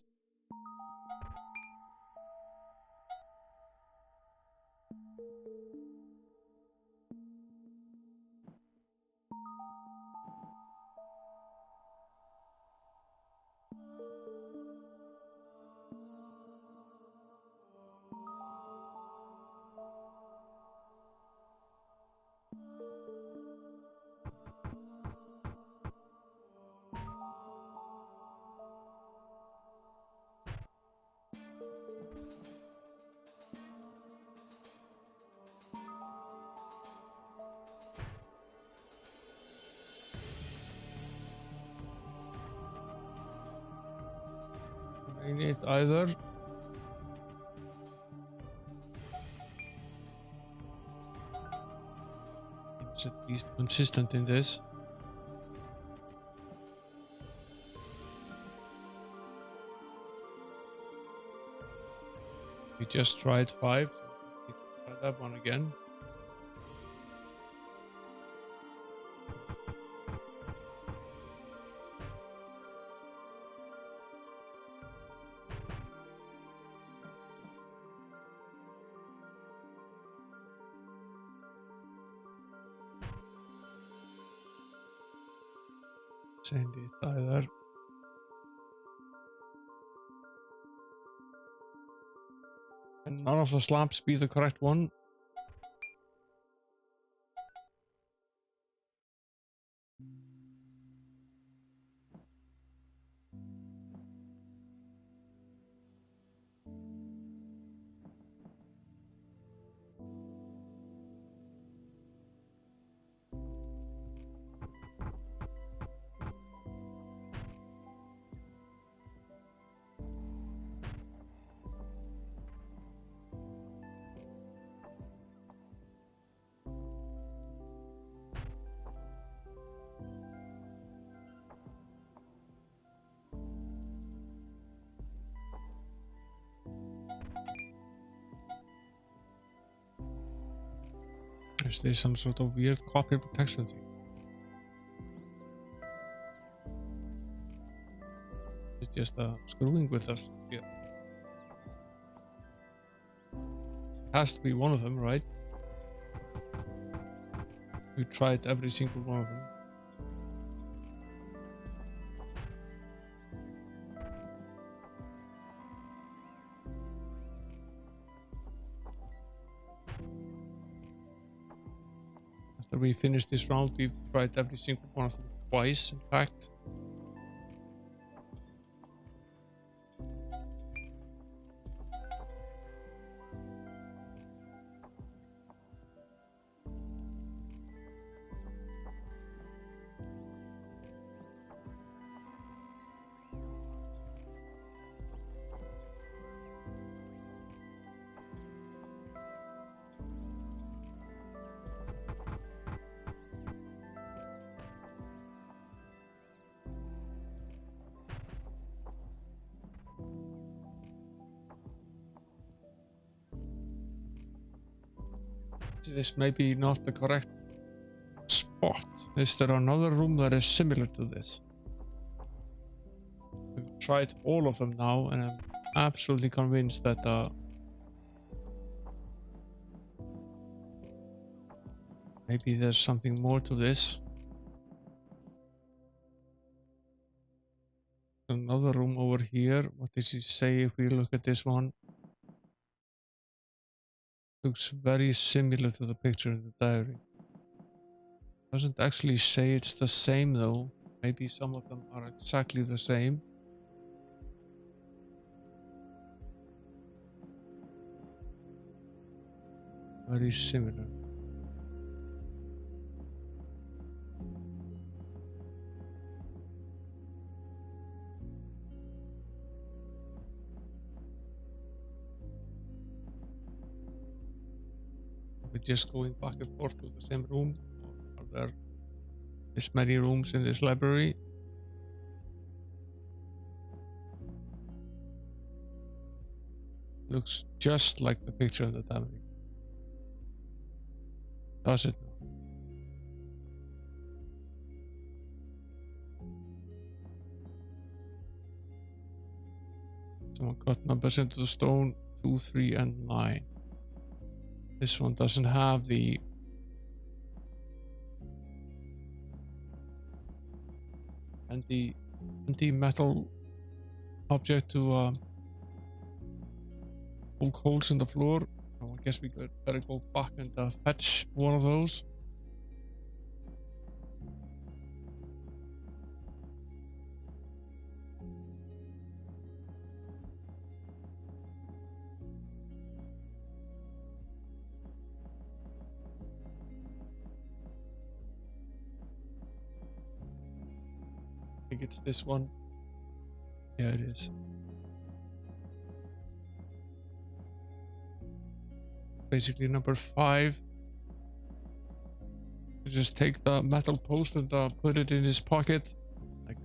Ain't it either. It's at least consistent in this. just tried 5. So try that one again. Send it either. And none of the slabs be the correct one. Is this some sort of weird copy protection thing? It's just screwing with us here. Has to be one of them, right? We tried every single one of them. After we finish this round, we've tried every single one of them twice, in fact. This may be not the correct spot. Is there another room that is similar to this? We've tried all of them now, and I'm absolutely convinced that maybe there's something more to this. Another room over here. What does he say if we look at this one? Looks very similar to the picture in the diary. Doesn't actually say it's the same though. Maybe some of them are exactly the same. Very similar. We're just going back and forth to the same room. Are there this many rooms in this library? Looks just like the picture in the diary. Does it? Someone got numbers into the stone 2, 3, and 9. This one doesn't have the anti-metal object to poke holes in the floor. Oh, I guess we could better go back and fetch one of those. I think it's this one. Yeah, it is. Basically number 5. You just take the metal post and put it in his pocket. Like,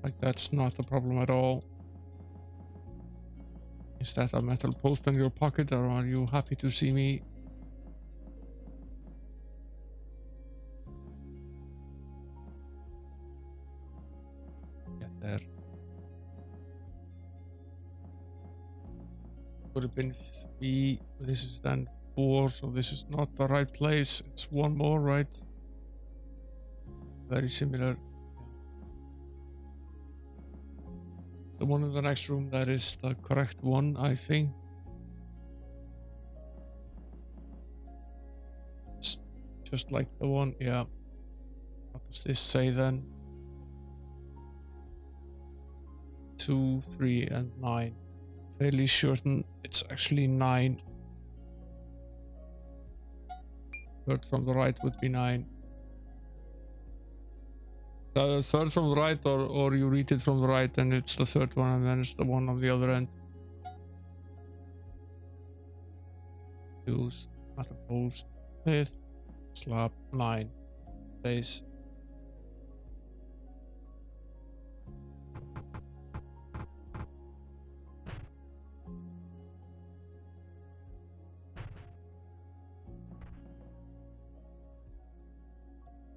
Like, that's not a problem at all. Is that a metal post in your pocket, or are you happy to see me? Get there. Would have been 3. This is then 4, so this is not the right place. It's one more, right? Very similar. The one in the next room, that is the correct one, I think. It's just like the one, yeah. What does this say then? 2, 3, and 9. Fairly certain it's actually 9. Third from the right would be 9. The third from the right, or you read it from the right and it's the third one, and then it's the one on the other end. Use metal post, 5th, slab, 9. Base.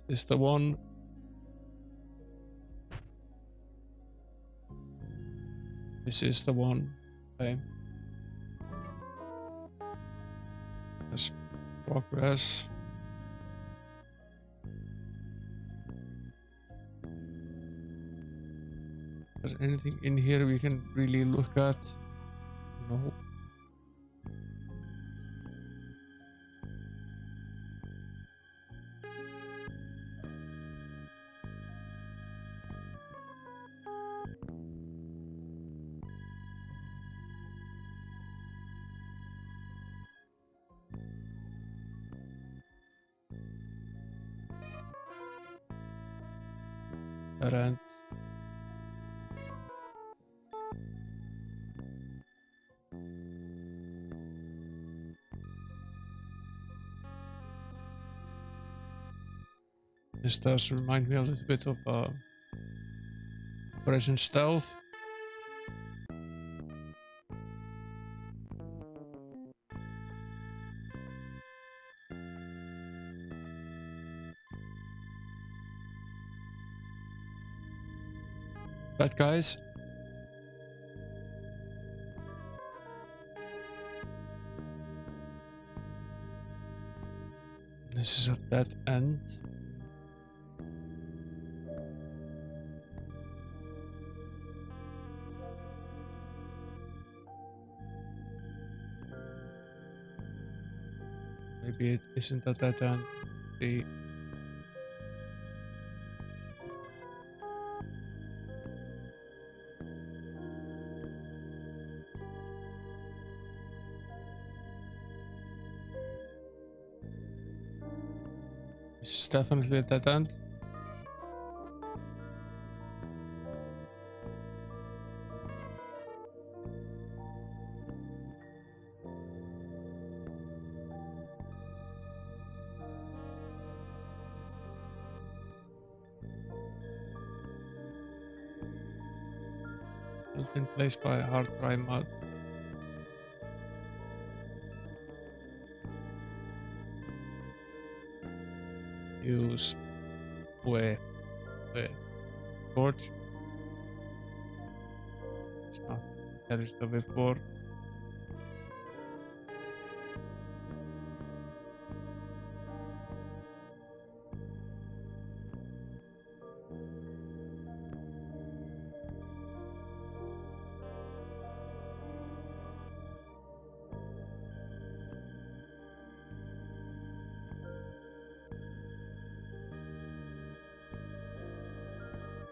Is the one. This is the one. Okay. Let's progress. Is there anything in here we can really look at? No. And this does remind me a little bit of Operation Stealth. Bad guys. This is at that end. Maybe it isn't at that end. The this is definitely at that end. Built in place by hard dry mud. Use way torch. It's not that is the before.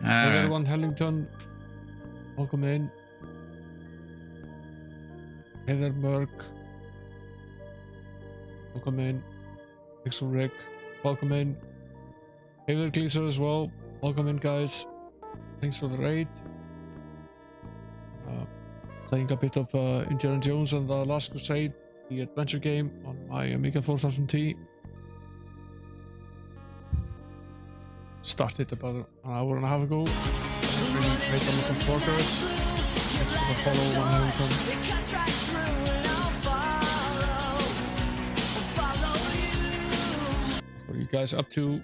Everyone, Hellington, welcome in. Heather Merck, welcome in. Pixel Rick, welcome in. Heather Gleaser as well, welcome in, guys. Thanks for the raid. Playing a bit of Indiana Jones and the Last Crusade, the adventure game on my Amiga 4000T. Started about an hour and a half ago. really made a lot of progress. Thanks for the follow, One Hamilton. What are you guys up to?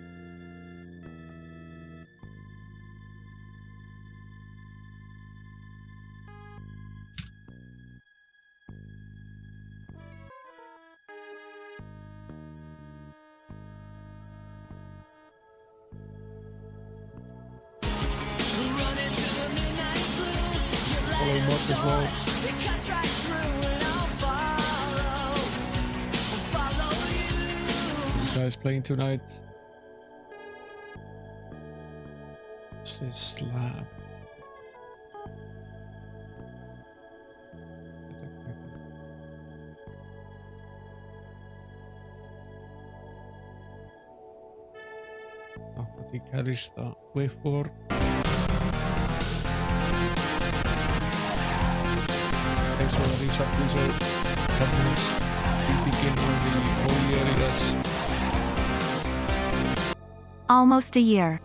Follow Mod as well. You guys playing tonight? What's this slab? Not that he carries the wayboard. Thanks for the reach up, Blizzard. Governments, we begin on the whole year, I guess. Almost a year.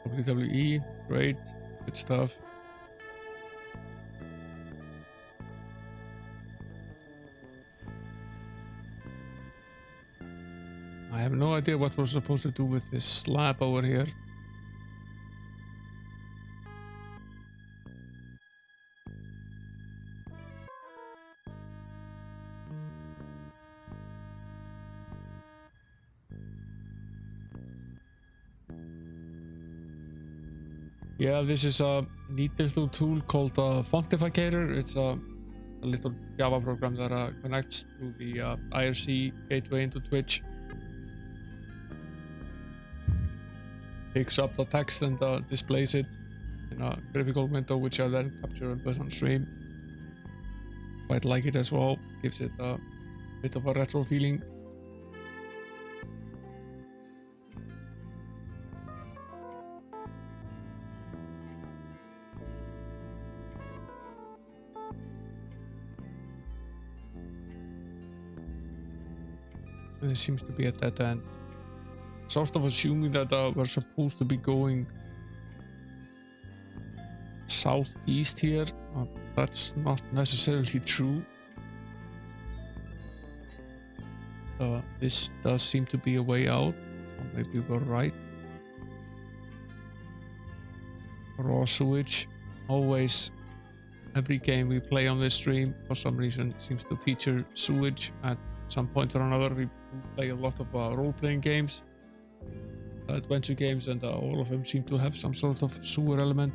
WWE, great, good stuff. I have no idea what we're supposed to do with this slab over here. Yeah, this is a neat little tool called a Fontificator. It's a little Java program that connects to the IRC gateway into Twitch. Picks up the text and displays it in a graphical window, which I then capture and put on stream. Quite like it as well. Gives it a bit of a retro feeling. There seems to be a dead end. Sort of assuming that we're supposed to be going southeast here. That's not necessarily true. This does seem to be a way out. Maybe we're right. Raw sewage. Always, every game we play on this stream, for some reason, seems to feature sewage at some point or another. We play a lot of role-playing games, adventure games, and all of them seem to have some sort of sewer element.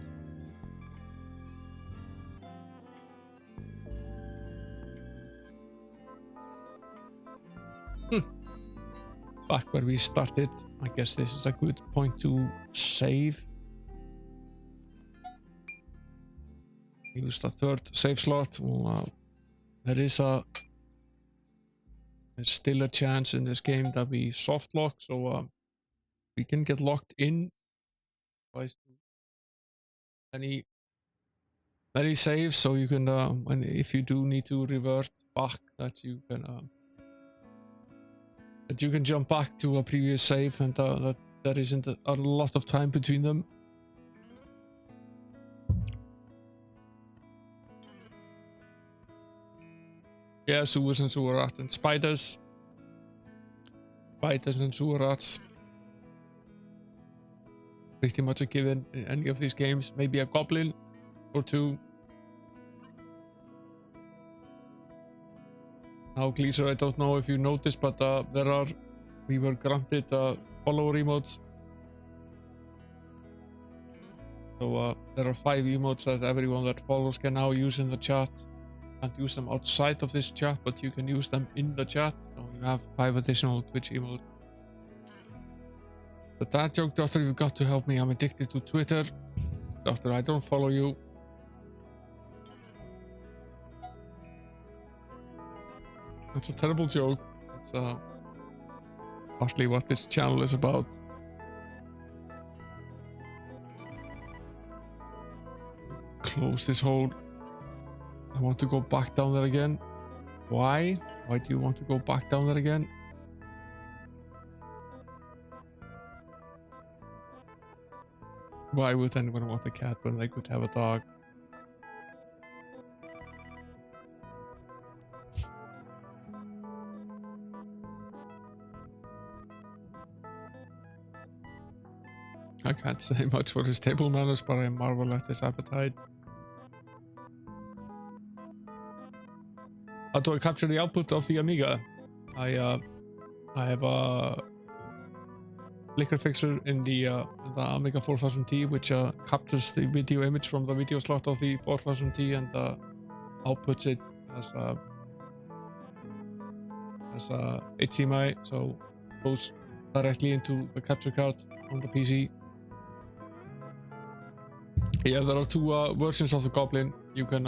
Back where we started. I guess this is a good point to save. Use the third save slot. Well, there's still a chance in this game that we soft lock, so we can get locked in. Any saves, so you can if you do need to revert back, that you can jump back to a previous save, and that there isn't a lot of time between them. Yeah, sewers and sewer rats and spiders. Spiders and sewer rats. Pretty much a given in any of these games. Maybe a goblin or two. Now, Gleeser, I don't know if you noticed, but we were granted follow emotes. So there are 5 emotes that everyone that follows can now use in the chat. Can't use them outside of this chat, but you can use them in the chat. So you have 5 additional Twitch emotes. But that joke, Doctor, you've got to help me. I'm addicted to Twitter. Doctor, I don't follow you. It's a terrible joke. It's partly what this channel is about. Close this hole. I want to go back down there again. Why? Why do you want to go back down there again? Why would anyone want a cat when they could have a dog? I can't say much for his table manners, but I marvel at his appetite. How do I capture the output of the Amiga? I have a flicker fixer in the Amiga 4000T, which captures the video image from the video slot of the 4000T and outputs it as a HDMI, so it goes directly into the capture card on the PC. Yeah, there are two versions of the Goblin. You can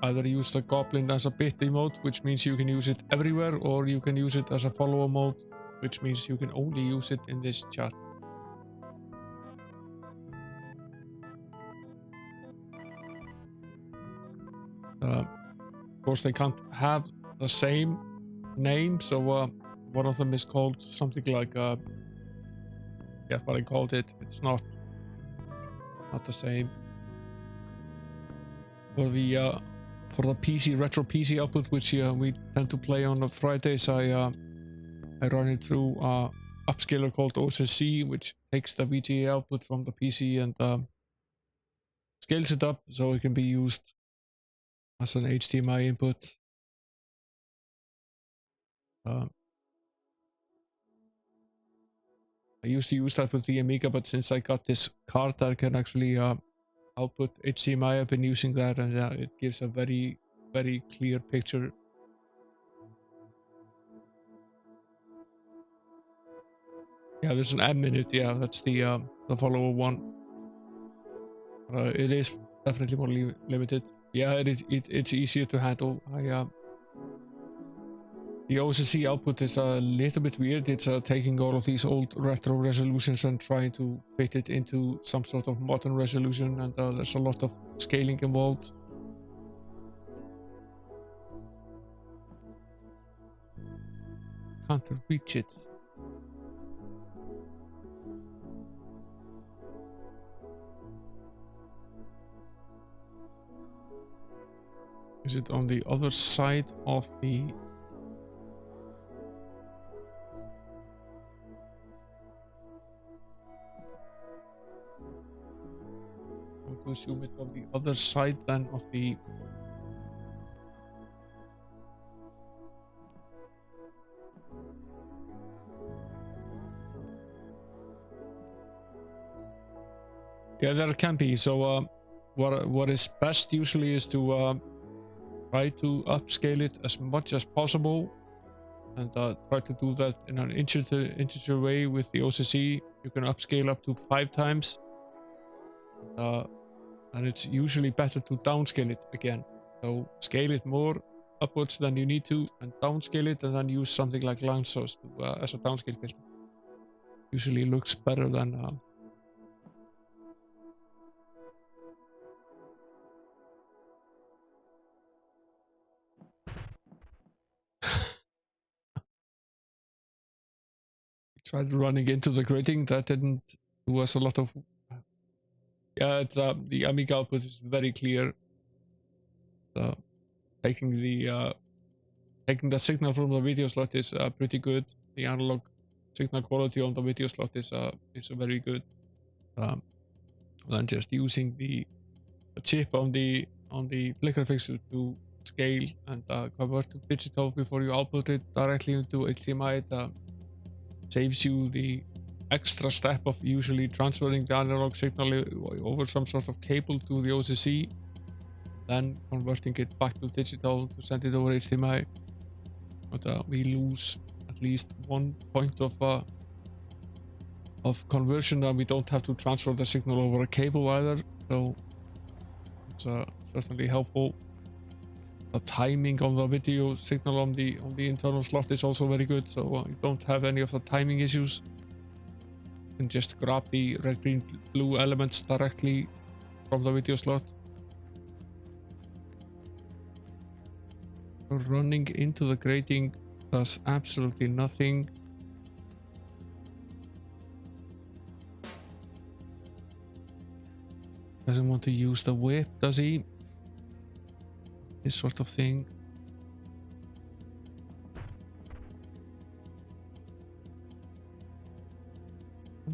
either use the Goblin as a bit emote, which means you can use it everywhere, or you can use it as a follower mode, which means you can only use it in this chat. Of course, they can't have the same name, so one of them is called something like yeah, what I called it. It's not the same. For the PC retro PC output, which we tend to play on Fridays, I run it through upscaler called OSSC, which takes the VGA output from the PC and scales it up so it can be used as an HDMI input. I used to use that with the Amiga, but since I got this card that can actually output HDMI, I've been using that, and it gives a very, very clear picture. Yeah, there's an M in it. Yeah, that's the follower one. It is definitely more limited. Yeah, it's easier to handle. The OSSC output is a little bit weird. It's taking all of these old retro resolutions and trying to fit it into some sort of modern resolution, and there's a lot of scaling involved. Can't reach it. Is it on the other side of the... to assume it's on the other side then of the... Yeah, there can be. So what is best usually is to try to upscale it as much as possible, and try to do that in an integer way with the OSSC. You can upscale up to 5 times. And it's usually better to downscale it again. So scale it more upwards than you need to, and downscale it, and then use something like line source to, as a downscale filter. Usually looks better than... Tried running into the grating. That didn't do us a lot of... Yeah, it's, the Amiga output is very clear. Taking the signal from the video slot is pretty good. The analog signal quality on the video slot is very good. Then just using the chip on the flicker fixer to scale and convert to digital before you output it directly into HDMI. It saves you the extra step of usually transferring the analog signal over some sort of cable to the OSSC, then converting it back to digital to send it over HDMI. But we lose at least one point of conversion, and we don't have to transfer the signal over a cable either, so it's certainly helpful. The timing on the video signal on the internal slot is also very good, so you don't have any of the timing issues. You can just grab the red, green, blue elements directly from the video slot. Running into the grating does absolutely nothing. doesn't want to use the whip, does he? This sort of thing.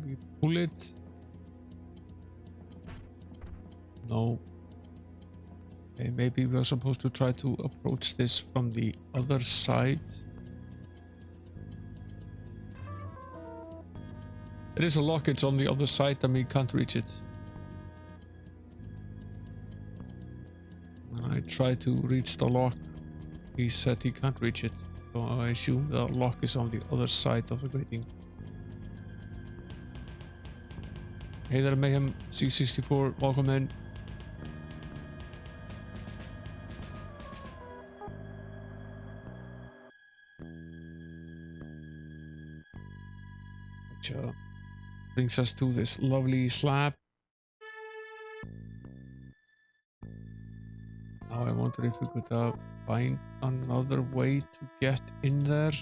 We pull it. No. Okay, maybe we're supposed to try to approach this from the other side. There is a lock, it's on the other side and we can't reach it. When I try to reach the lock, he said he can't reach it. So I assume the lock is on the other side of the grating. Hey there, Mayhem C64, welcome in. Which brings us to this lovely slab. Now I wonder if we could find another way to get in there.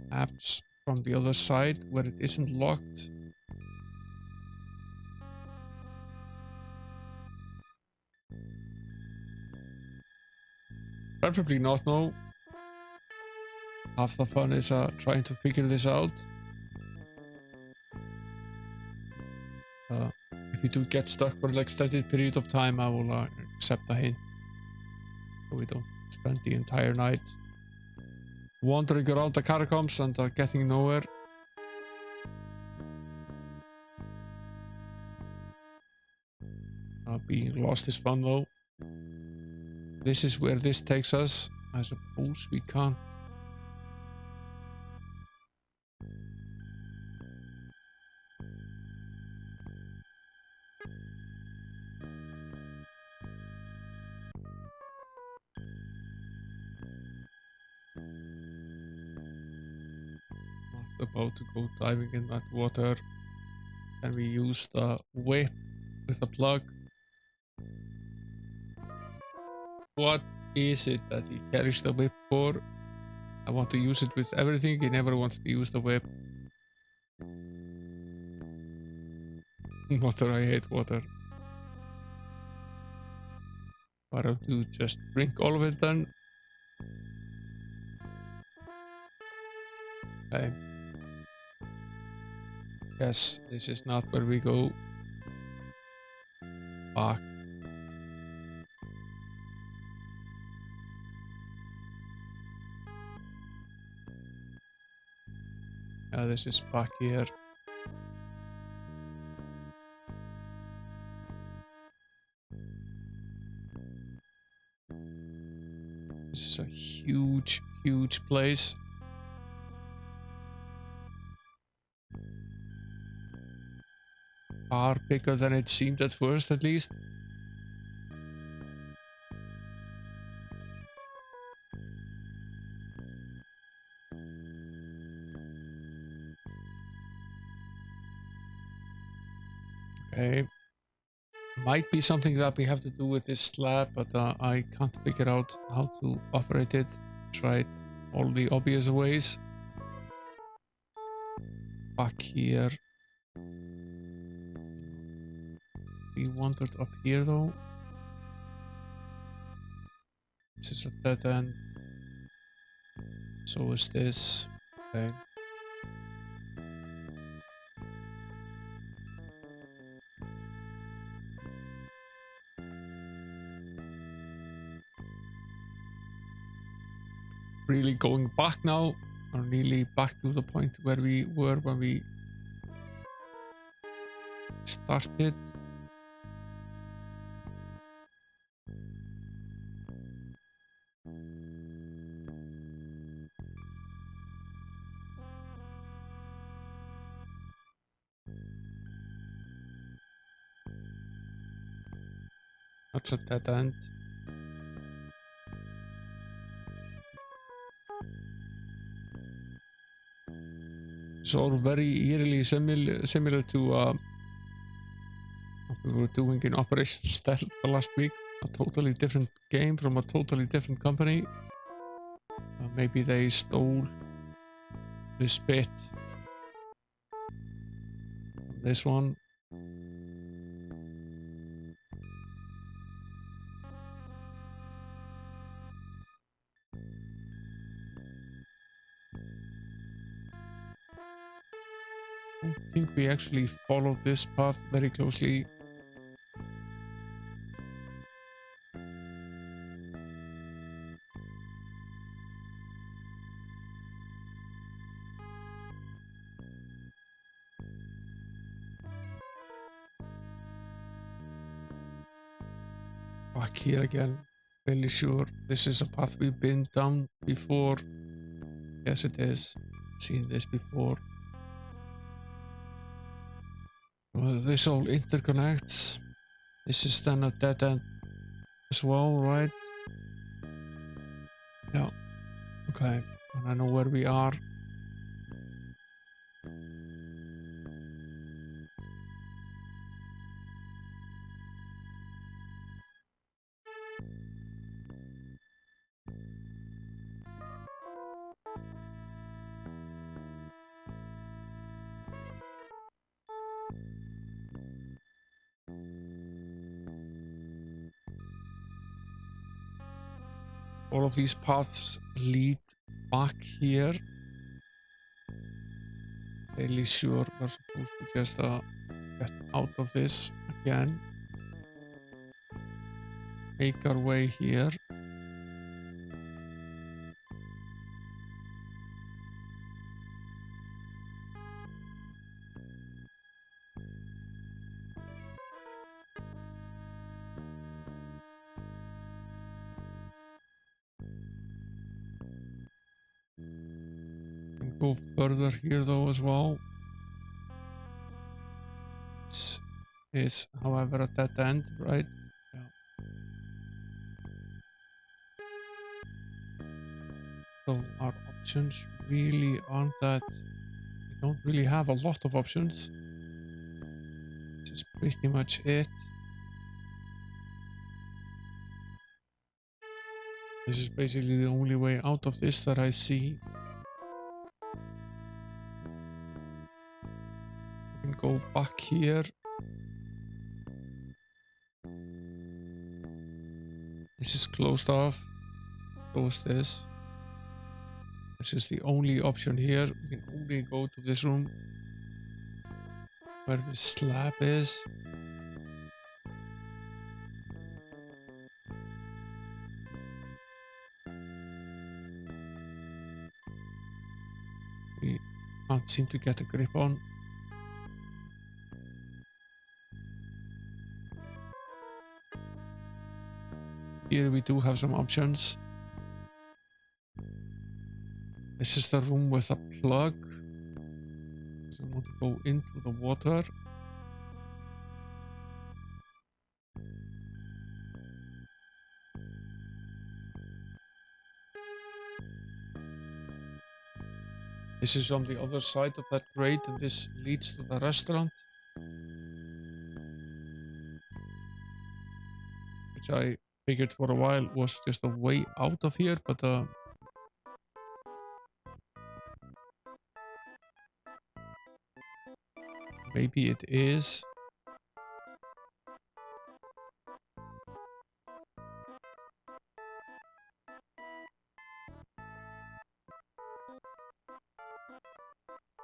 Perhaps from the other side where it isn't locked. Preferably not, no. Half the fun is trying to figure this out. If we do get stuck for an extended period of time, I will accept a hint. So we don't spend the entire night wandering around the catacombs and getting nowhere. Being lost is fun though. This is where this takes us. I suppose we can't. Not about to go diving in that water. Can we use the whip with the plug? What is it that he carries the whip for? I want to use it with everything. He never wants to use the whip. Water, I hate water. Why don't you just drink all of it then? Okay. Yes, this is not where we go. Back. This is back here. This is a huge, huge place. Far bigger than it seemed at first, at least. Okay. Might be something that we have to do with this slab, but I can't figure out how to operate it. Tried all the obvious ways. Back here. We wandered up here though. This is a dead end. So is this. Okay. Really going back now, or nearly back to the point where we were when we started. That's a dead end. It's all very eerily similar to what we were doing in Operation Stealth the last week. A totally different game from a totally different company. Maybe they stole this bit from this one. think we actually followed this path very closely. Back here again. Fairly sure this is a path we've been down before. Yes, it is. Seen this before. Well, this all interconnects. This is then a dead end as well, right? Yeah. Okay. And I know where we are. All of these paths lead back here. Fairly sure we're supposed to just get out of this again. Make our way here. Go further here though as well. This is, however, a dead end, right? Yeah. So our options really aren't that. We don't really have a lot of options. This is pretty much it. This is basically the only way out of this that I see. We can go back here. This is closed off. Close this. This is the only option here. We can only go to this room where the slab is. We can't seem to get a grip on. Here we do have some options. This is the room with a plug. So I want to go into the water. This is on the other side of that grate, and this leads to the restaurant, which I figured for a while was just a way out of here, but maybe it is.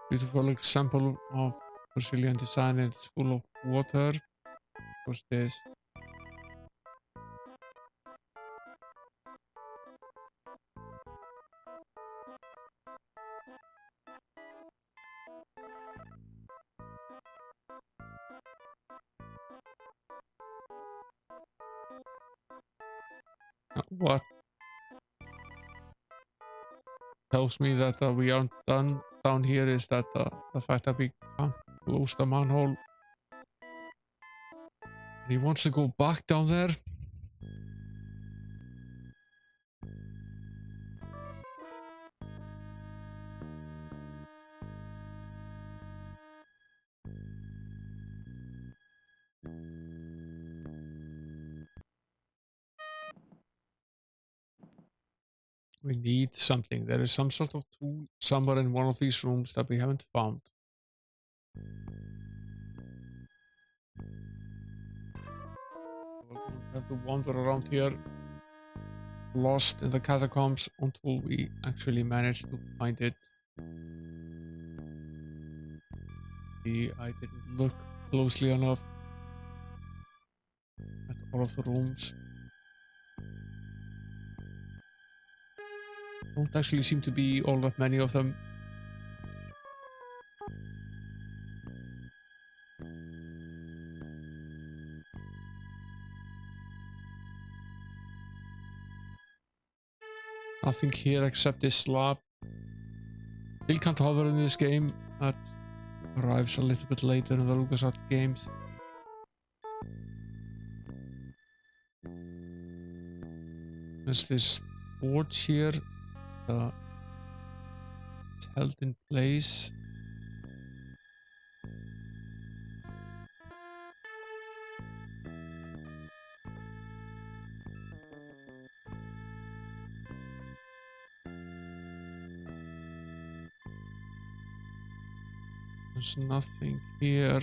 Beautiful example of Brazilian design. It's full of water. What's this? What tells me that we aren't done down here is that the fact that we can't close the manhole. He wants to go back down there. We need something. There is some sort of tool somewhere in one of these rooms that we haven't found. We're going to have to wander around here, lost in the catacombs, until we actually manage to find it. I didn't look closely enough at all of the rooms. Don't actually seem to be all that many of them. Nothing here except this slab. Still can't hover in this game. That arrives a little bit later in the LucasArts games. There's this board here. It's held in place. There's nothing here.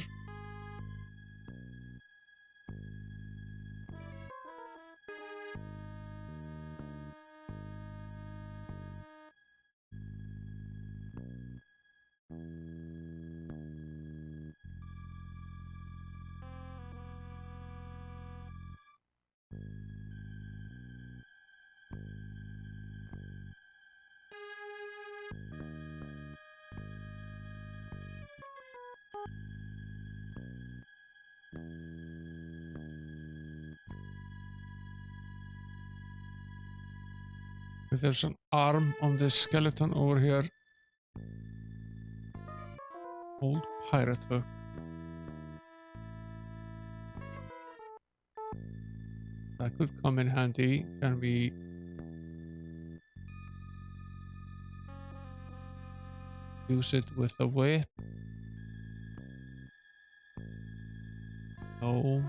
There's an arm on this skeleton over here. Old pirate hook. That could come in handy. Can we use it with a whip? No.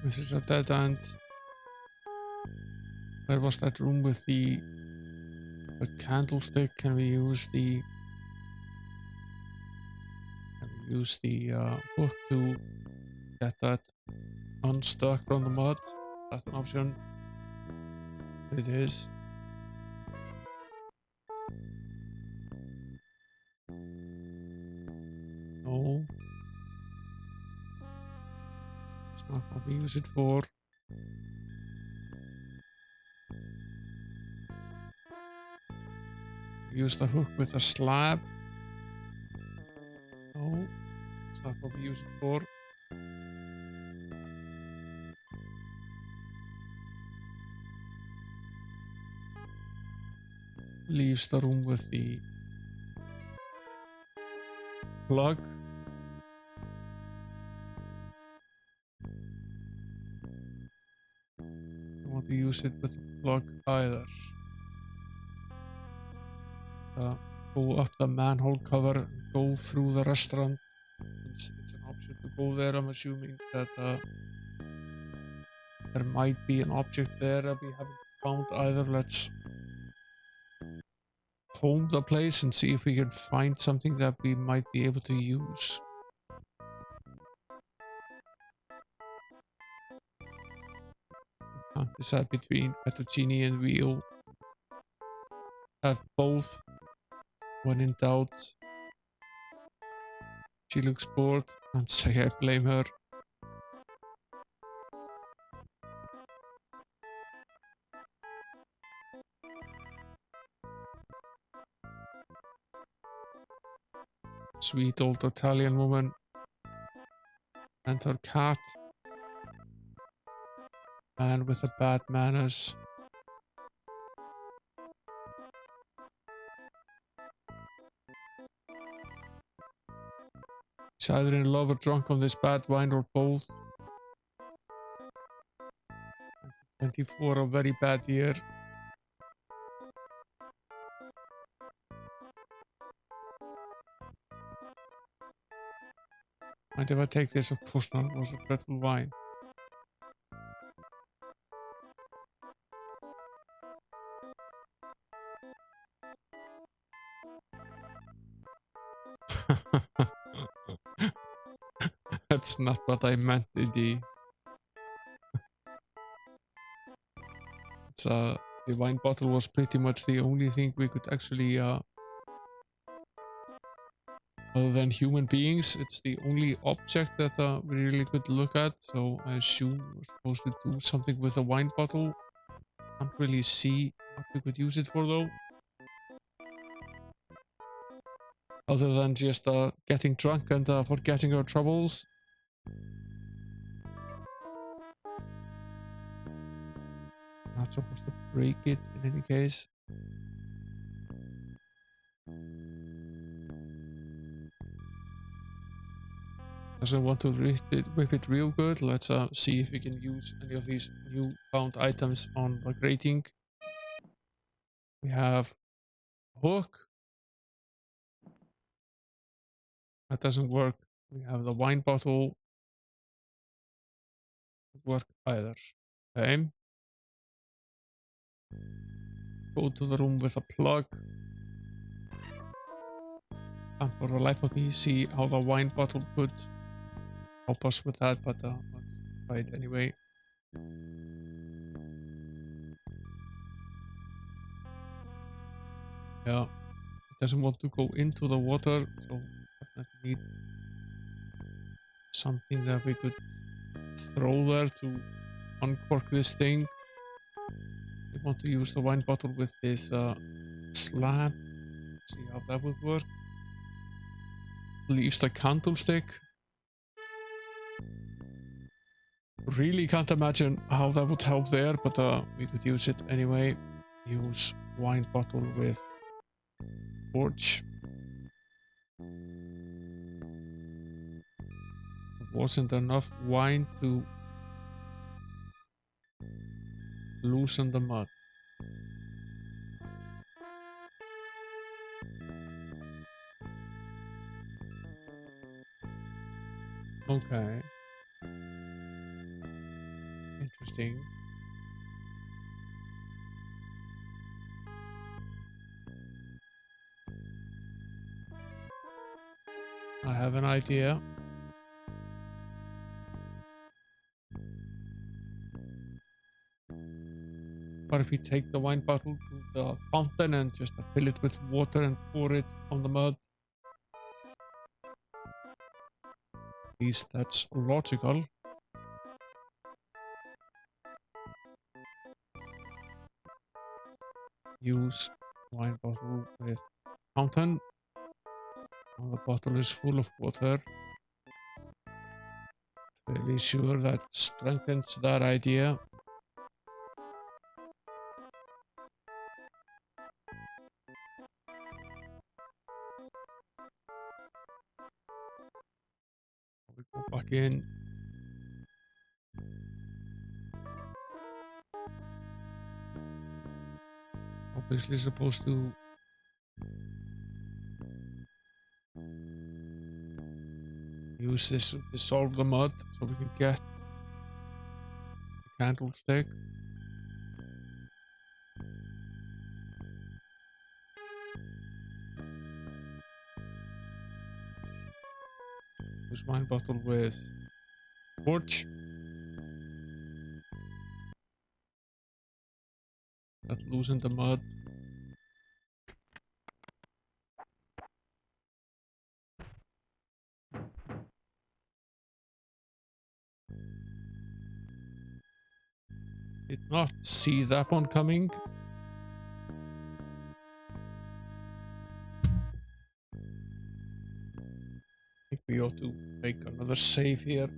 This is a dead end. Where was that room with the candlestick? Can we use the hook to get that unstuck from the mud? That's an option. It is. No. It's not what we use it for. Use the hook with a slab. No. It's not what we use it for. Leaves the room with the plug. Don't want to use it with the plug either. Go up the manhole cover and go through the restaurant. It's an option to go there. I'm assuming that there might be an object there that we haven't found either. Let's comb the place and see if we can find something that we might be able to use. Can't decide between fettuccine and veal. Have both. When in doubt, she looks bored. Can't say I blame her. Sweet old Italian woman and her cat. Man with a bad manners. He's either in love or drunk on this bad wine or both. 24, a very bad year. Mind if I take this? Of course not. It was a dreadful wine. That's not what I meant, indeed. The wine bottle was pretty much the only thing we could actually, other than human beings, it's the only object that we really could look at. So I assume we're supposed to do something with a wine bottle. Can't really see what we could use it for though. Other than just getting drunk and forgetting our troubles. Not supposed to break it in any case. Doesn't want to whip it real good. Let's see if we can use any of these new found items on the grating. We have a hook. That doesn't work. We have the wine bottle. Doesn't work either. Okay. Go to the room with a plug. And for the life of me, see how the wine bottle could help us with that, but let's try it anyway. Yeah, it doesn't want to go into the water, so definitely need something that we could throw there to uncork this thing. We want to use the wine bottle with this slab. See how that would work. Leaves the candlestick. Really can't imagine how that would help there, but we could use it anyway. Use wine bottle with torch. Wasn't enough wine to loosen the mud. Okay. Interesting. I have an idea. What if we take the wine bottle to the fountain and just fill it with water and pour it on the mud? At least that's logical. Use wine bottle with fountain. Now the bottle is full of water. Fairly sure that strengthens that idea. We go back in. Obviously supposed to use this to dissolve the mud so we can get the candlestick. Use wine bottle with torch. That loosened the mud. Did not see that one coming. I think we ought to make another save here.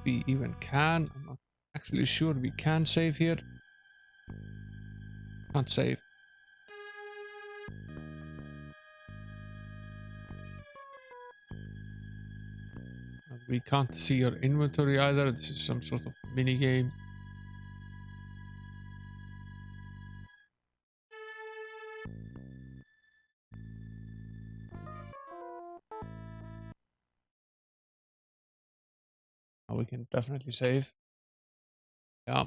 We even can. I'm not actually sure we can save here. Can't save. we can't see your inventory either. This is some sort of mini game. Now we can definitely save. Yeah.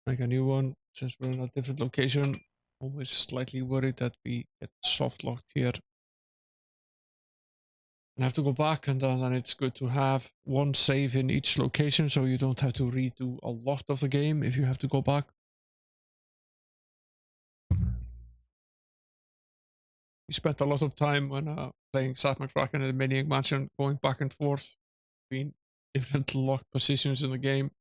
Make a new one since we're in a different location. Always slightly worried that we get soft locked here. And have to go back, and then it's good to have one save in each location so you don't have to redo a lot of the game if you have to go back. We spent a lot of time when playing Sat McCracken in the Maniac Mansion, going back and forth between different locked positions in the game.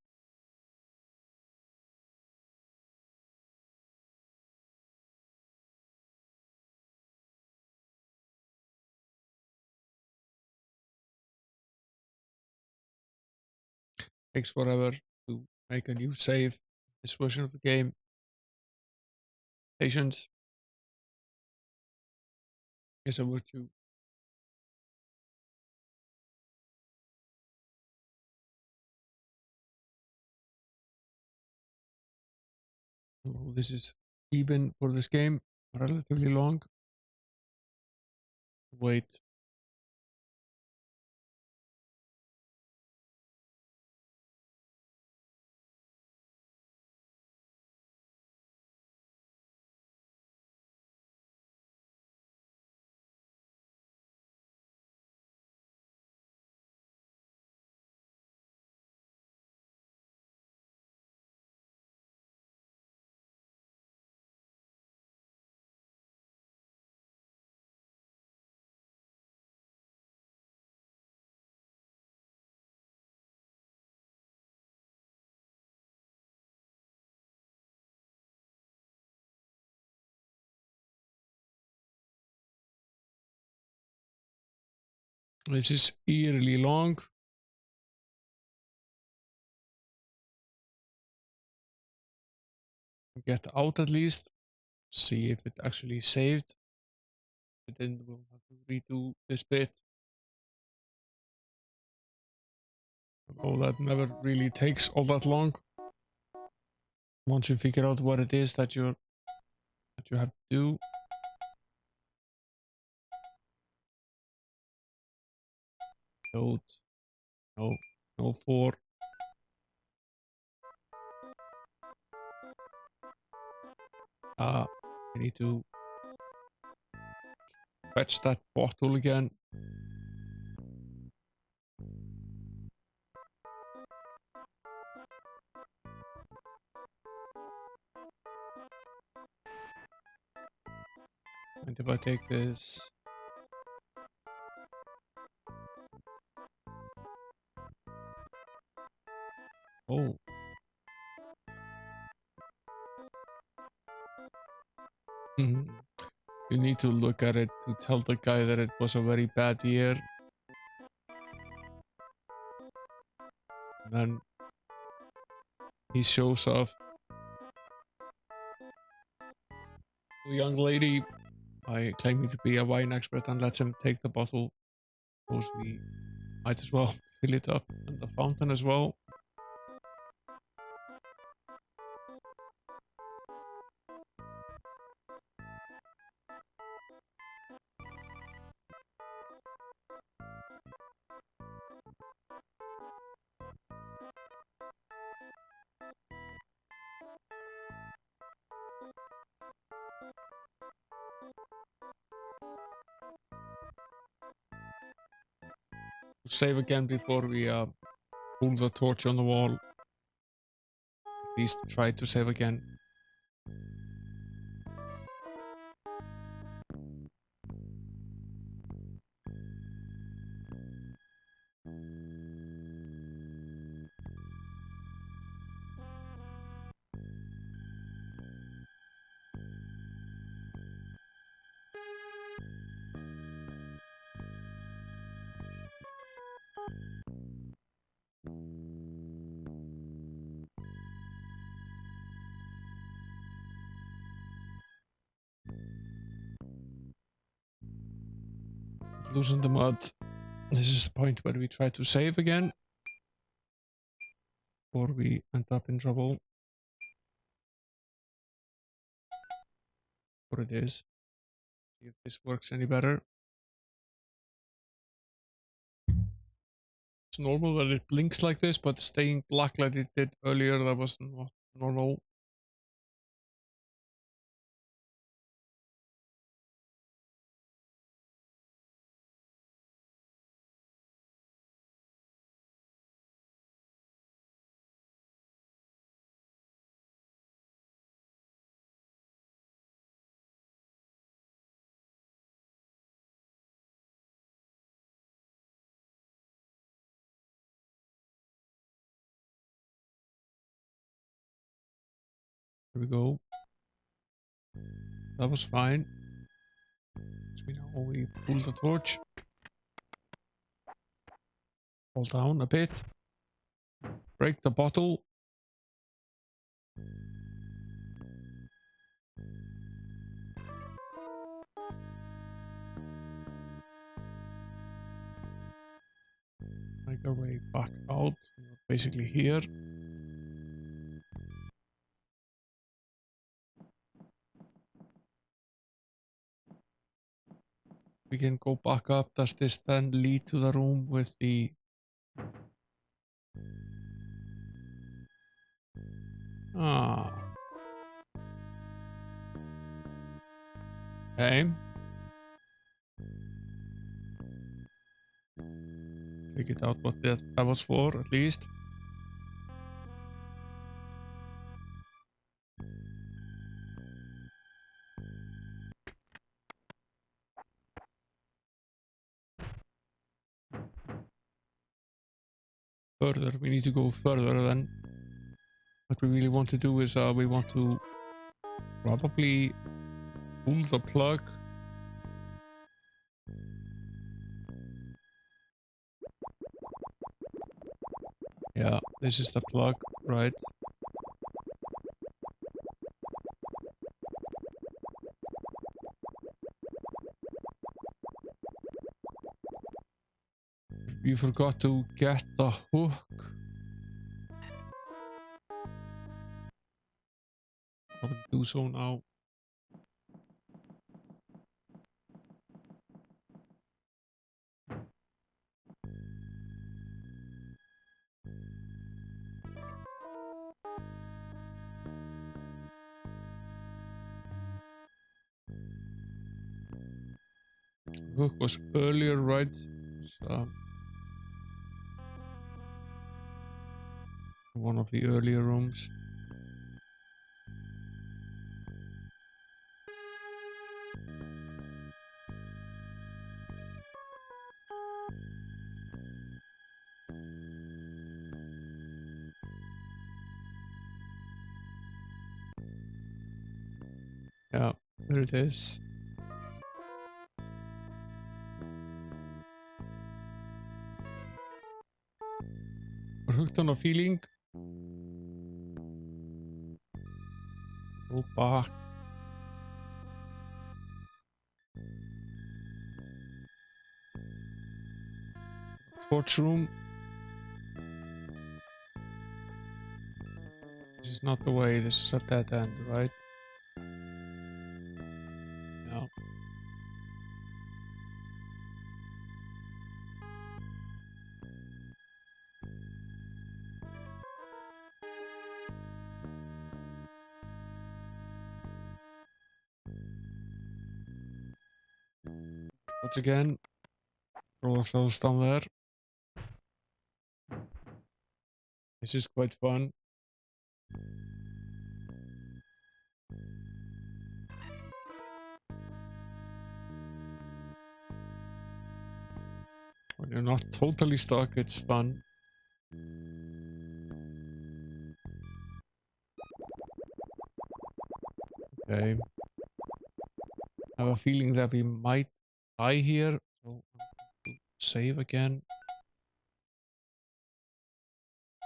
Takes forever to make a new save. This version of the game. Patience is a virtue. Oh, this is even for this game, relatively long. Wait. This is eerily long. Get out at least. See if it actually saved. But then we'll have to redo this bit. Oh, that never really takes all that long. Once you figure out what it is that you have to do. Load. No. No 4. I need to fetch that bottle again. And if I take this... Oh. You need to look at it to tell the guy that it was a very bad year. And then he shows off the young lady by claiming to be a wine expert and lets him take the bottle. Suppose we might as well fill it up in the fountain as well. Save again before we pull the torch on the wall. At least try to save again. loosen the mud. This is the point where we try to save again. Or we end up in trouble. Or it is. See if this works any better. It's normal that it blinks like this, but staying black like it did earlier, that was not normal. Here we go. That was fine. So we pull the torch. Hold down a bit. Break the bottle. Make our way back out. We're basically here. We can go back up. Does this then lead to the room with the... Ah. Okay. Figured out what that was for, at least. Further. We need to go further then. What we really want to do is we want to probably pull the plug. Yeah, this is the plug, right? We forgot to get the hook. I will do so now. The hook was earlier, right? So, one of the earlier rooms. Yeah, there it is. We're hooked on a feeling. Go back. Torch room. This is not the way, this is a dead end, right? No. Once again, throw ourselves down there. This is quite fun. When you're not totally stuck, it's fun. Okay. I have a feeling that we might die here. So I'm going to save again.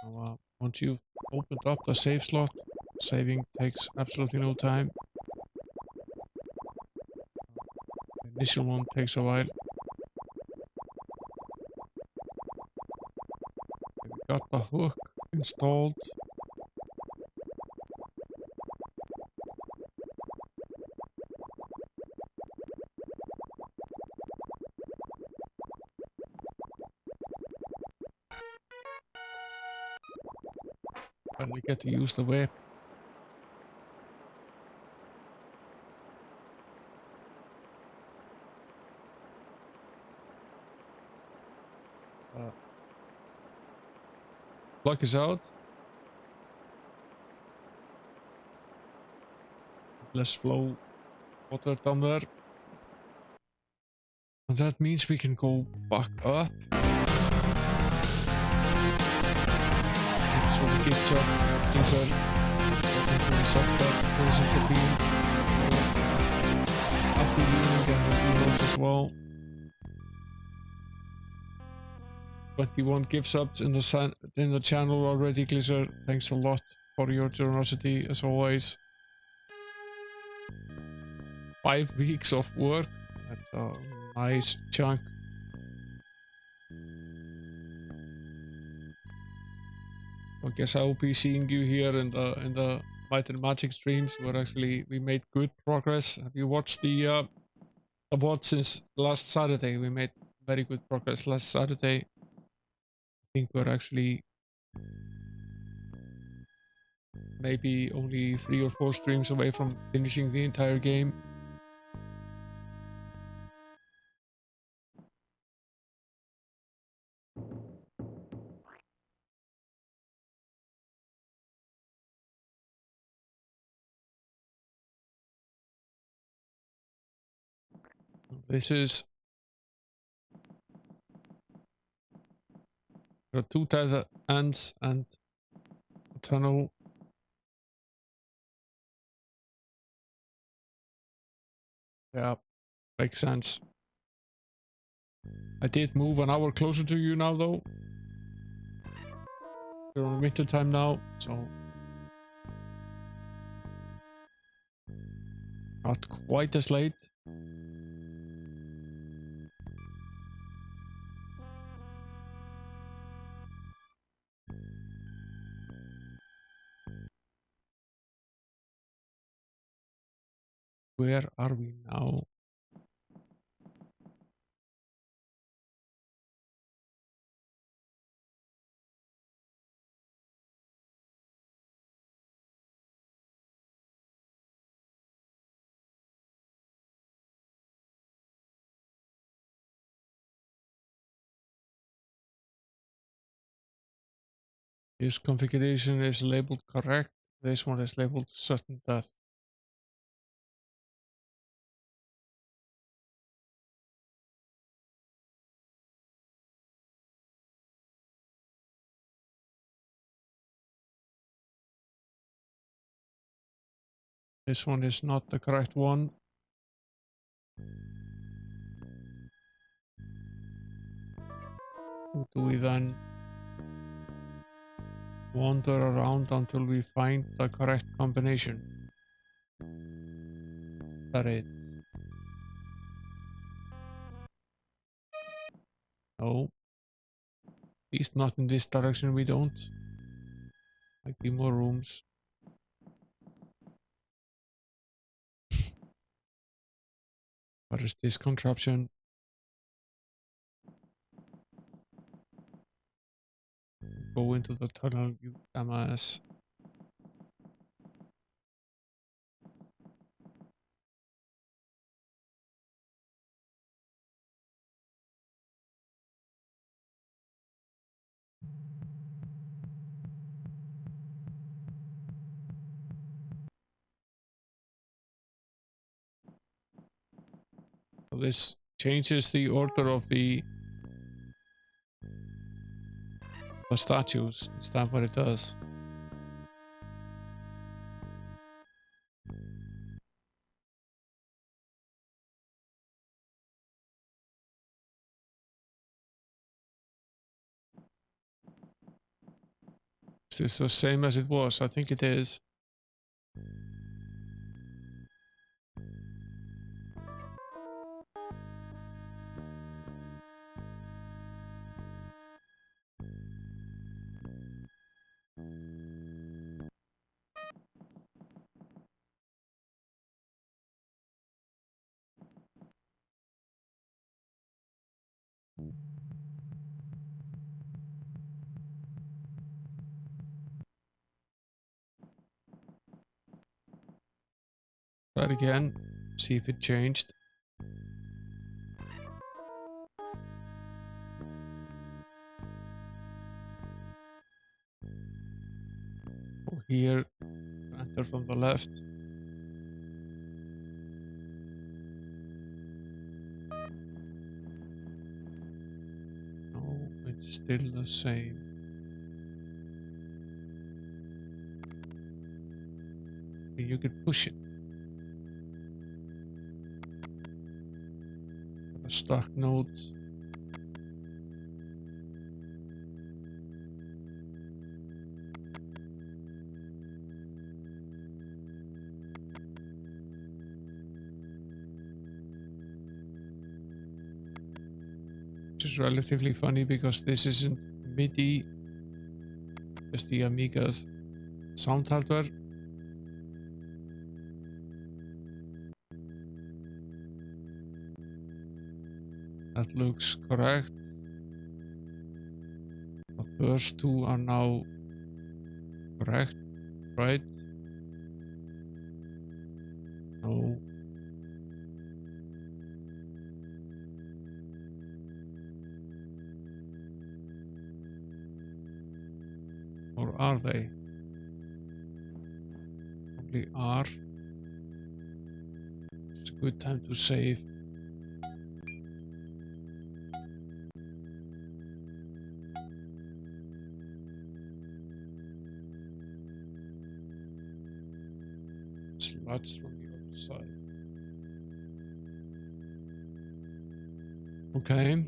Now, once you've opened up the save slot, saving takes absolutely no time. The initial one takes a while. got the hook installed. And we get to use the whip. Plug is out. Less flow water down there. And that means we can go back up. So the gift shop is our after viewing and reloads as well. 21 gift subs in the channel already, Glizzard. Thanks a lot for your generosity as always. 5 weeks of work. That's a nice chunk. I guess I will be seeing you here in the Might and Magic streams where actually we made good progress. Have you watched the VOD since last Saturday? We made very good progress last Saturday. I think we're actually maybe only 3 or 4 streams away from finishing the entire game. This is there are 2 tether ends and a tunnel. Yeah, makes sense. I did move an hour closer to you now though. You're on winter time now, so not quite as late. Where are we now? This configuration is labeled correct. This one is labeled certain death. This one is not the correct one. What do we then wander around until we find the correct combination? That it? No. At least not in this direction we don't. Might be more rooms. What is this contraption? Go into the tunnel, you dumbass. So this changes the order of the statues. Is that what it does? Is this the same as it was? I think it is. Try it again. See if it changed. Go here. Enter from the left. No, it's still the same. You could push it. A stuck note. Which is relatively funny because this isn't MIDI, just the Amiga's sound hardware. That looks correct. The first two are now correct, right? No. Or are they? Probably are. It's a good time to save. Slots from the other side. Okay.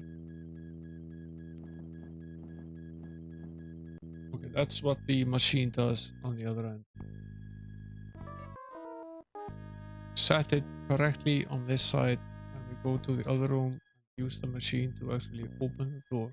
Okay, that's what the machine does on the other end. Set it correctly on this side and we go to the other room and use the machine to actually open the door.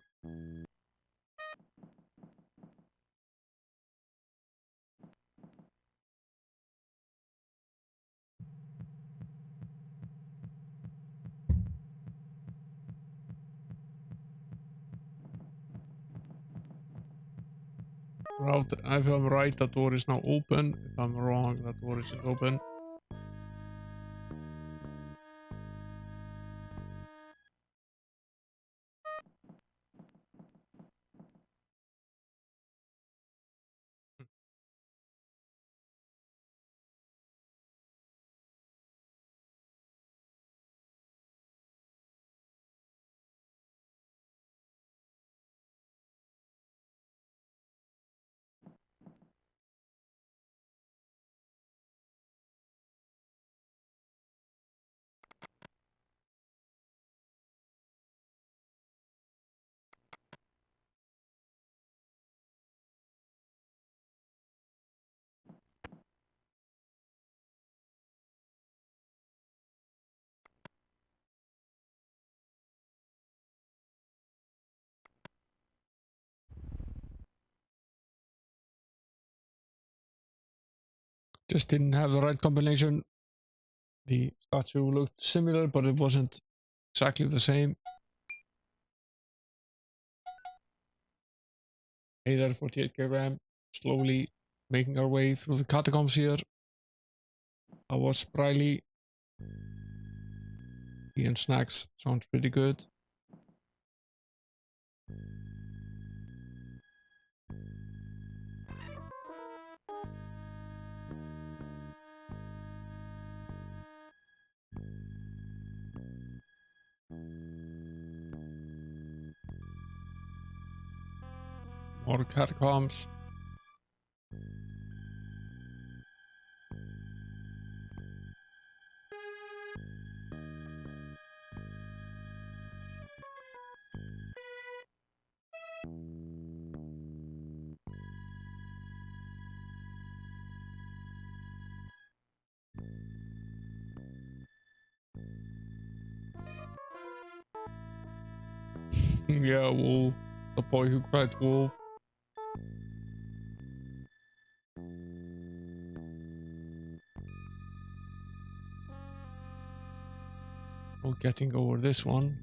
Route, if I'm right, that door is now open. If I'm wrong, that door isn't open. Just didn't have the right combination. The statue looked similar, but it wasn't exactly the same. Hey there, 48k RAM. Slowly making our way through the catacombs here. That was spryly. Tea and snacks sounds pretty good. More catacombs. Yeah, wolf. The boy who cried wolf. Oh, getting over this one.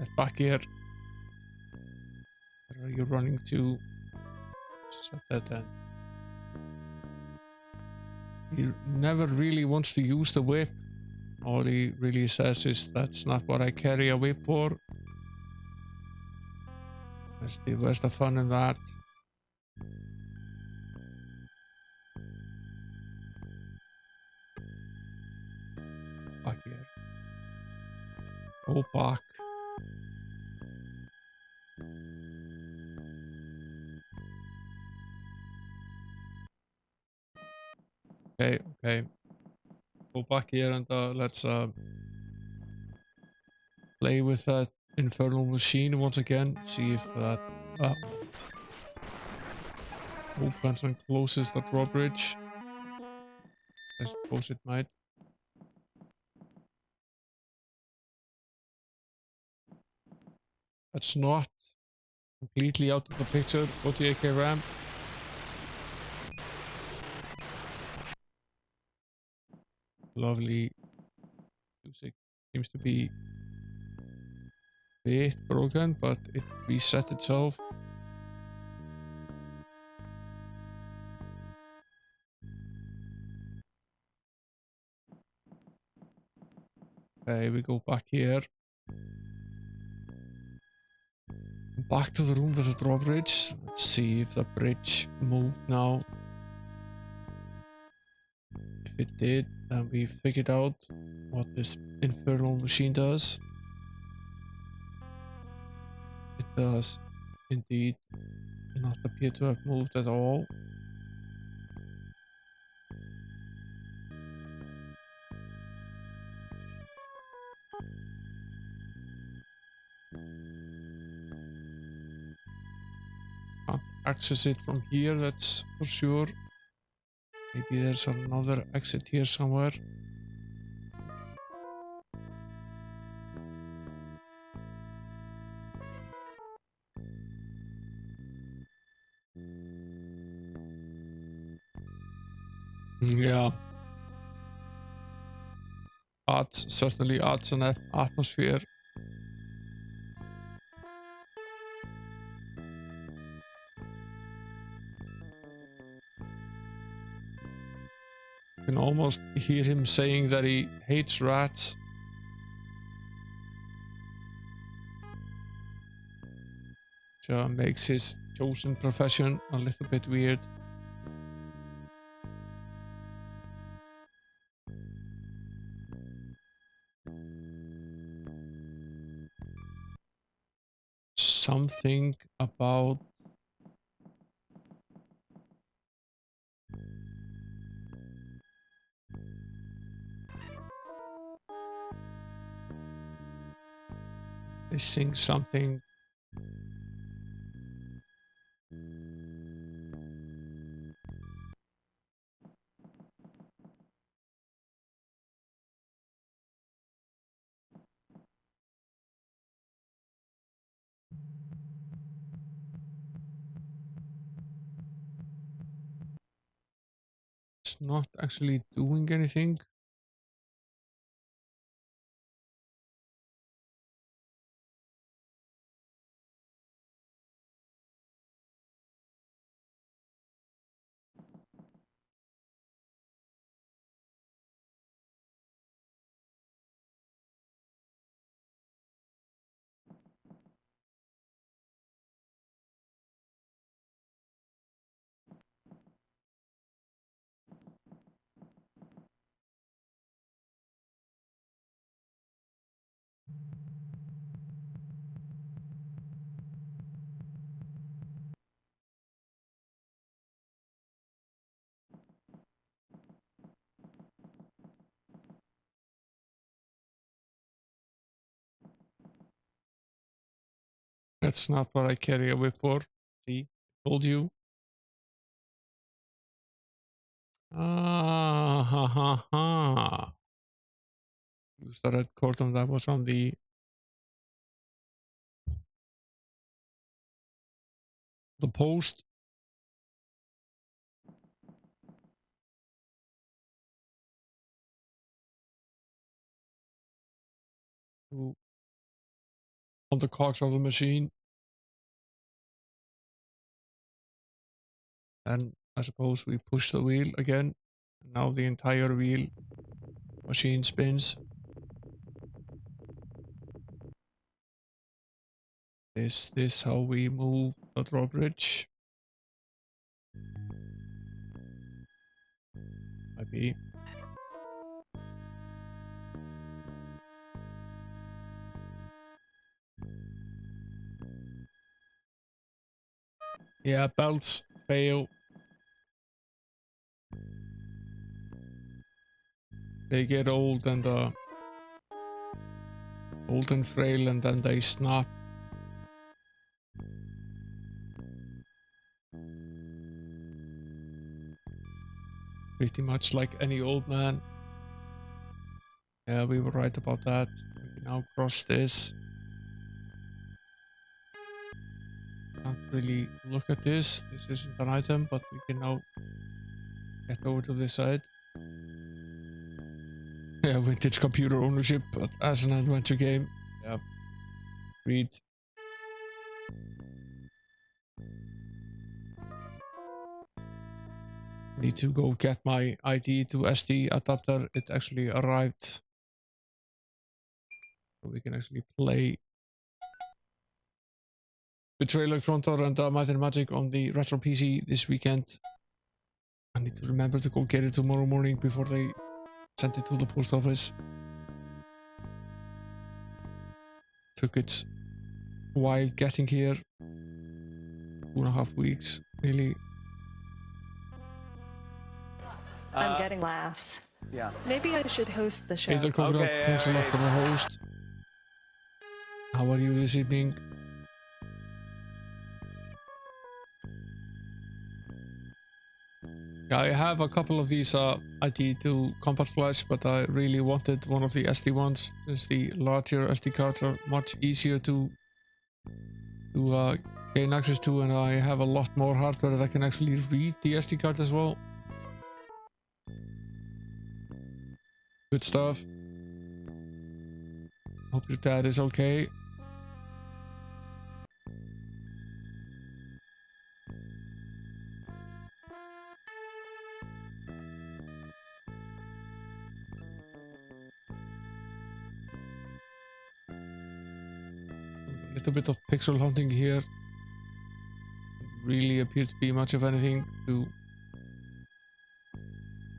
Get back here. Where are you running to? Set that then. He never really wants to use the whip. All he really says is, that's not what I carry a whip for. Where's the fun in that? Back here. Go back. Okay, okay. Go back here and let's play with that infernal machine once again. See if that opens and closes the drawbridge. I suppose it might. That's not completely out of the picture. 48k RAM. Lovely music. Seems to be a bit broken, but it reset itself. Okay, we go back here. Back to the room with the drawbridge. Let's see if the bridge moved now. If it did, then we figured out what this infernal machine does. It does indeed not appear to have moved at all. Can't access it from here, that's for sure. Maybe there's another exit here somewhere. Yeah. Certainly adds an atmosphere. You can almost hear him saying that he hates rats. So makes his chosen profession a little bit weird. Something about they sing something. It's not actually doing anything. That's not what I carry a whip for. See, told you. Ah, ha, ha, ha. Use the red cordon that was on the post. To on the cogs of the machine. And I suppose we push the wheel again. Now the entire wheel machine spins. Is this how we move the drawbridge? Maybe. Yeah, belts fail. They get old and frail, and then they snap. Pretty much like any old man. Yeah, we were right about that. We can now cross this. Can't really look at this. This isn't an item, but we can now get over to this side. Yeah, vintage computer ownership, but as an adventure game. Yeah. Read. Need to go get my ID to SD adapter. It actually arrived. So we can actually play Betrayal at Frontier and Might and Magic on the Retro PC this weekend. I need to remember to go get it tomorrow morning before they send it to the post office. Took it a while getting here. 2.5 weeks, really. I'm getting laughs. Yeah. Maybe I should host the show. Hey there, Coconut. Okay, Thanks a lot for the alright. host. How are you this evening? Yeah, I have a couple of these ID2 combat flights, but I really wanted one of the SD ones, since the larger SD cards are much easier to gain access to, and I have a lot more hardware that can actually read the SD card as well. Good stuff. Hope your dad is okay. A little bit of pixel hunting here. Really appear to be much of anything to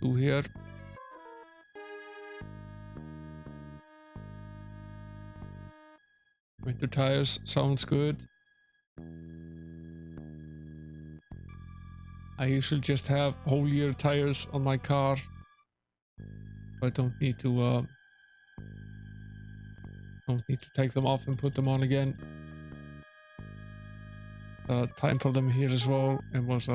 do here. Winter tires sounds good. I usually just have whole year tires on my car. I don't need to take them off and put them on again. Time for them here as well. It was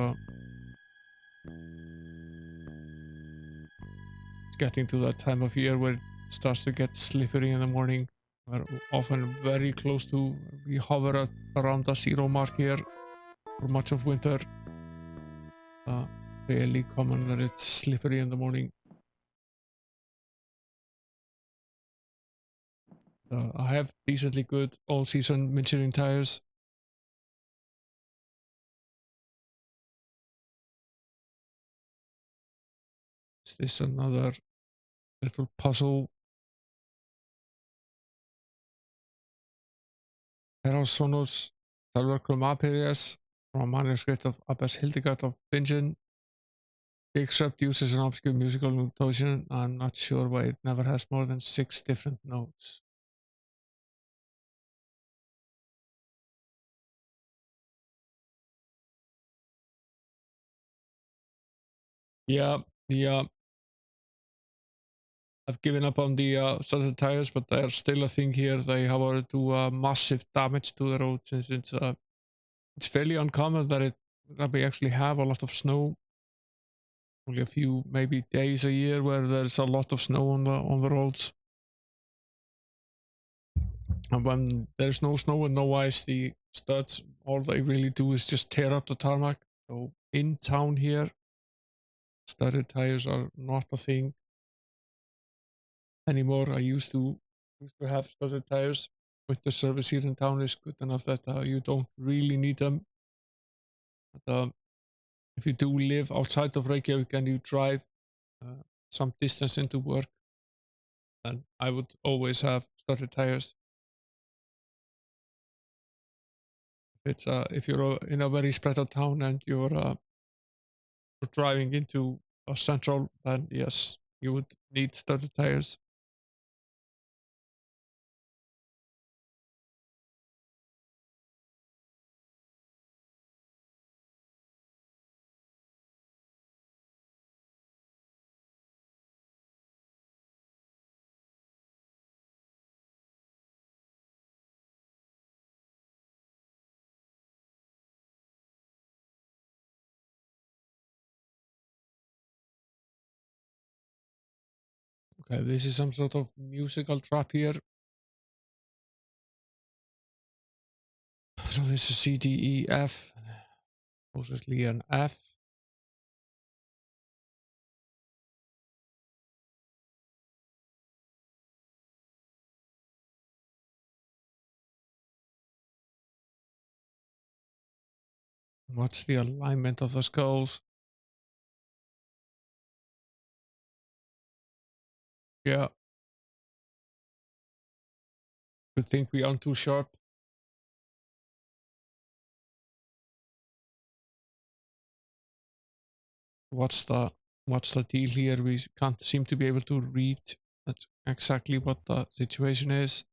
getting to that time of year where it starts to get slippery in the morning. We're often very close to, we hover at around the 0 mark here for much of winter. Fairly common that it's slippery in the morning. I have decently good all-season Michelin tires. Is this another little puzzle? Sonus Salvacrum Aperius from a manuscript of Abbas Hildegard of Bingen. The excerpt uses an obscure musical notation. I'm not sure why it never has more than 6 different notes. Yeah, I've given up on the studded tires, but they're still a thing here. They, however, do massive damage to the road, since it's fairly uncommon that we actually have a lot of snow. Only a few, maybe days a year where there's a lot of snow on the roads. And when there's no snow and no ice, the studs, all they really do is just tear up the tarmac. So in town here, studded tires are not a thing anymore. I used to have studded tires. winter service here in town is good enough that you don't really need them. But, if you do live outside of Reykjavik and you drive some distance into work, then I would always have studded tires. If you're in a very spread out town and you're driving into a central, then yes, you would need studded tires. Okay, this is some sort of musical trap here. So this is C, D, E, F. Possibly an F. What's the alignment of the skulls? Yeah. Good thing we aren't too sharp. What's the deal here? We can't seem to be able to read that's exactly what the situation is.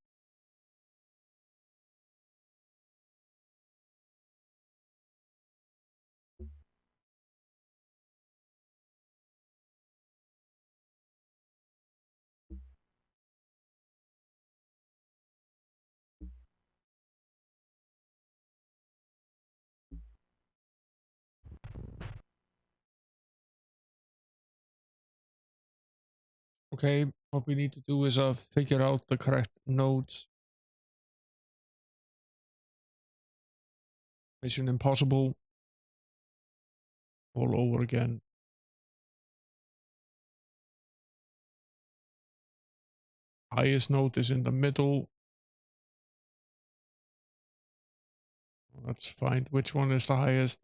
Okay, what we need to do is figure out the correct nodes. Mission Impossible all over again. Highest node is in the middle. Let's find which one is the highest.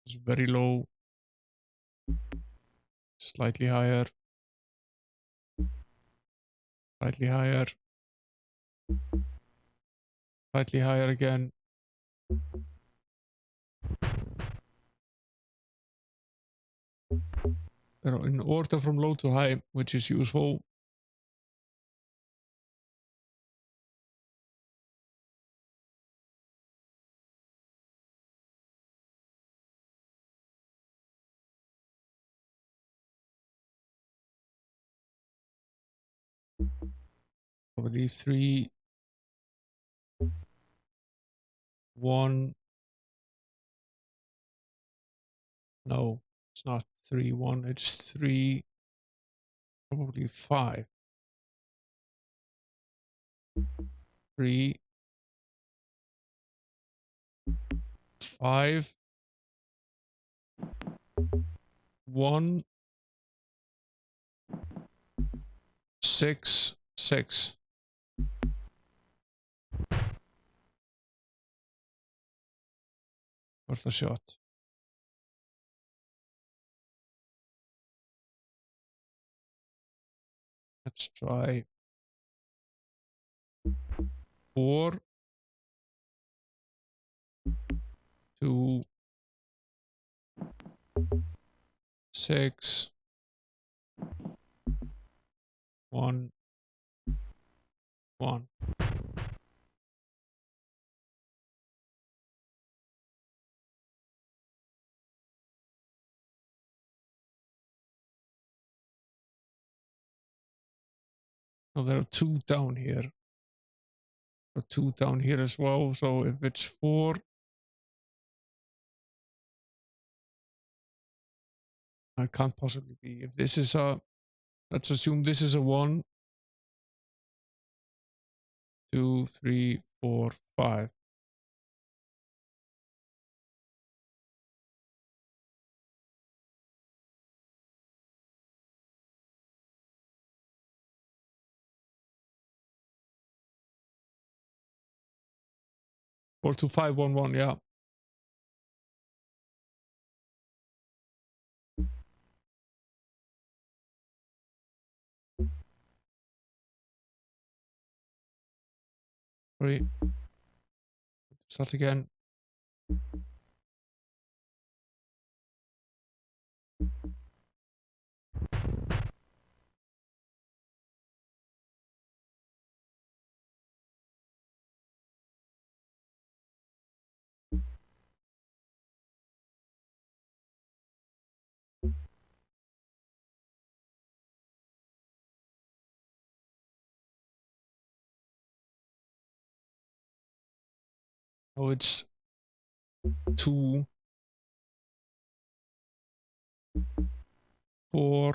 It's very low. Slightly higher. Slightly higher. Slightly higher again. They're in order from low to high, which is useful. Probably 3, 1. No, it's not 3, 1. It's 3, probably 5. 3, 5, 1, 6, 6. Worth a shot. Let's try 4, 2, 6, 1, 1. So there are 2 down here. There are 2 down here as well. So if it's 4, it can't possibly be. If this is let's assume this is a 1, 2, 3, 4, 5. 42511, yeah. Sorry. Start again. Oh, it's 2, 4.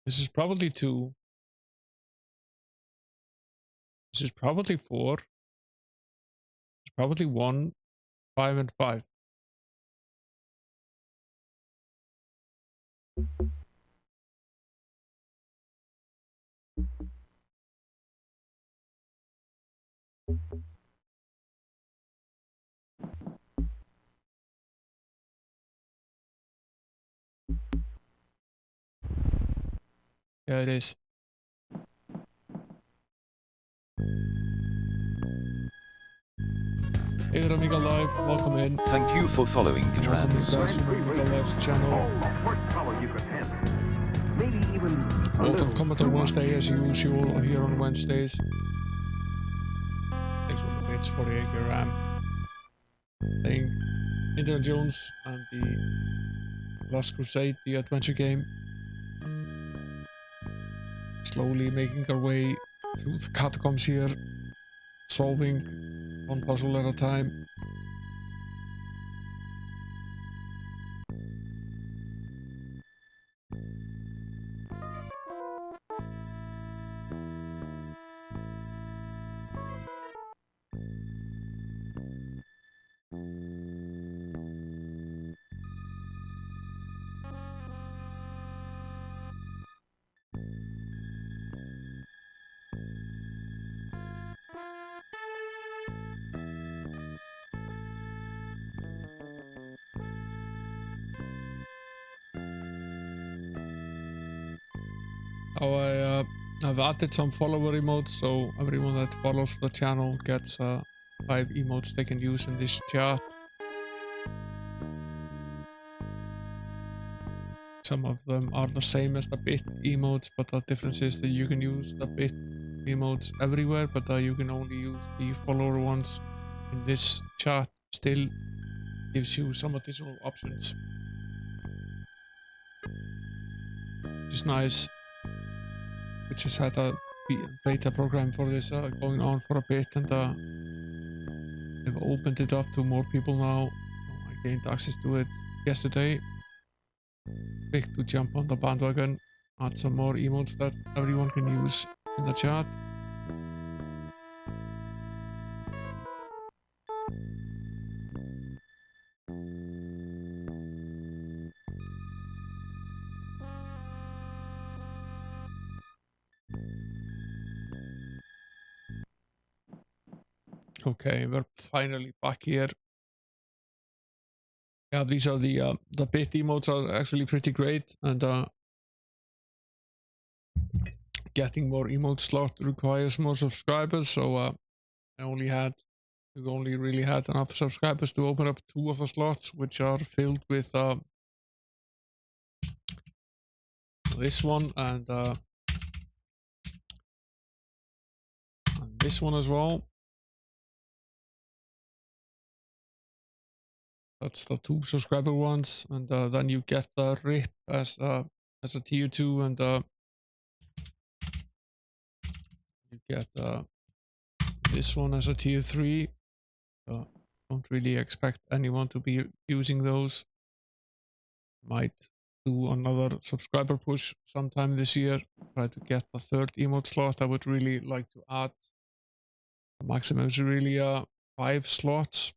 This is probably 2. This is probably 4. It's probably 1, 5, and 5. Yeah, it is. Hey there, Amiga Live, welcome in. Thank you for following Welcome Catrans. to Amiga Live's channel. Welcome comment on Wednesday as usual here on Wednesdays. Thanks for the bits for the 8 RAM. Playing Indiana Jones and the Last Crusade, the adventure game. Slowly making our way through the catacombs here, solving one puzzle at a time. I've added some follower emotes, so everyone that follows the channel gets 5 emotes they can use in this chat. Some of them are the same as the bit emotes, but the difference is that you can use the bit emotes everywhere, but you can only use the follower ones in this chat. Still gives you some additional options, which is nice. We just had a beta program for this going on for a bit, and they've opened it up to more people now. I gained access to it yesterday. Quick to jump on the bandwagon, add some more emotes that everyone can use in the chat. Okay, we're finally back here. Yeah, these are the bit emotes are actually pretty great, and getting more emote slot requires more subscribers. So we only really had enough subscribers to open up 2 of the slots, which are filled with this one and this one as well. That's the 2 subscriber ones, and then you get the RIP as a tier 2, and you get this one as a tier 3. Don't really expect anyone to be using those. Might do another subscriber push sometime this year. Try to get the 3rd emote slot. I would really like to add. The maximum is really 5 slots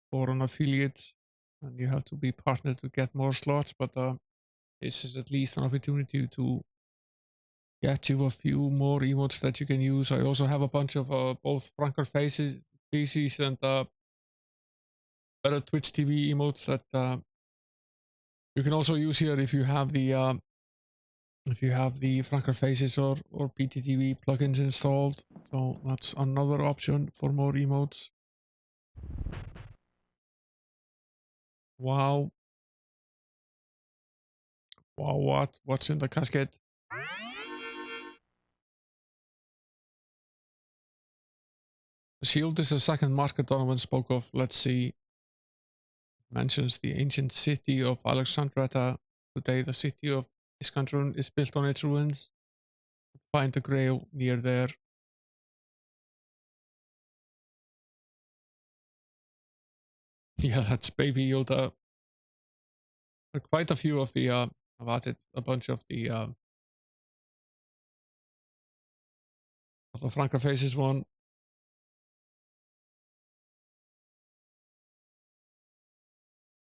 for an affiliate, and you have to be partnered to get more slots, but this is at least an opportunity to get you a few more emotes that you can use. I also have a bunch of both Franker faces, faces and better Twitch TV emotes that you can also use here if you have the Franker faces or PTTV plugins installed. So that's another option for more emotes. Wow. Wow, what's in the casket? The shield is the second market Donovan spoke of. Let's see. Mentions the ancient city of Alexandretta. Today the city of Iskandrun is built on its ruins. Find the grail near there. Yeah, that's Baby Yoda. There are quite a few of the I've added a bunch of the Franker Faces one.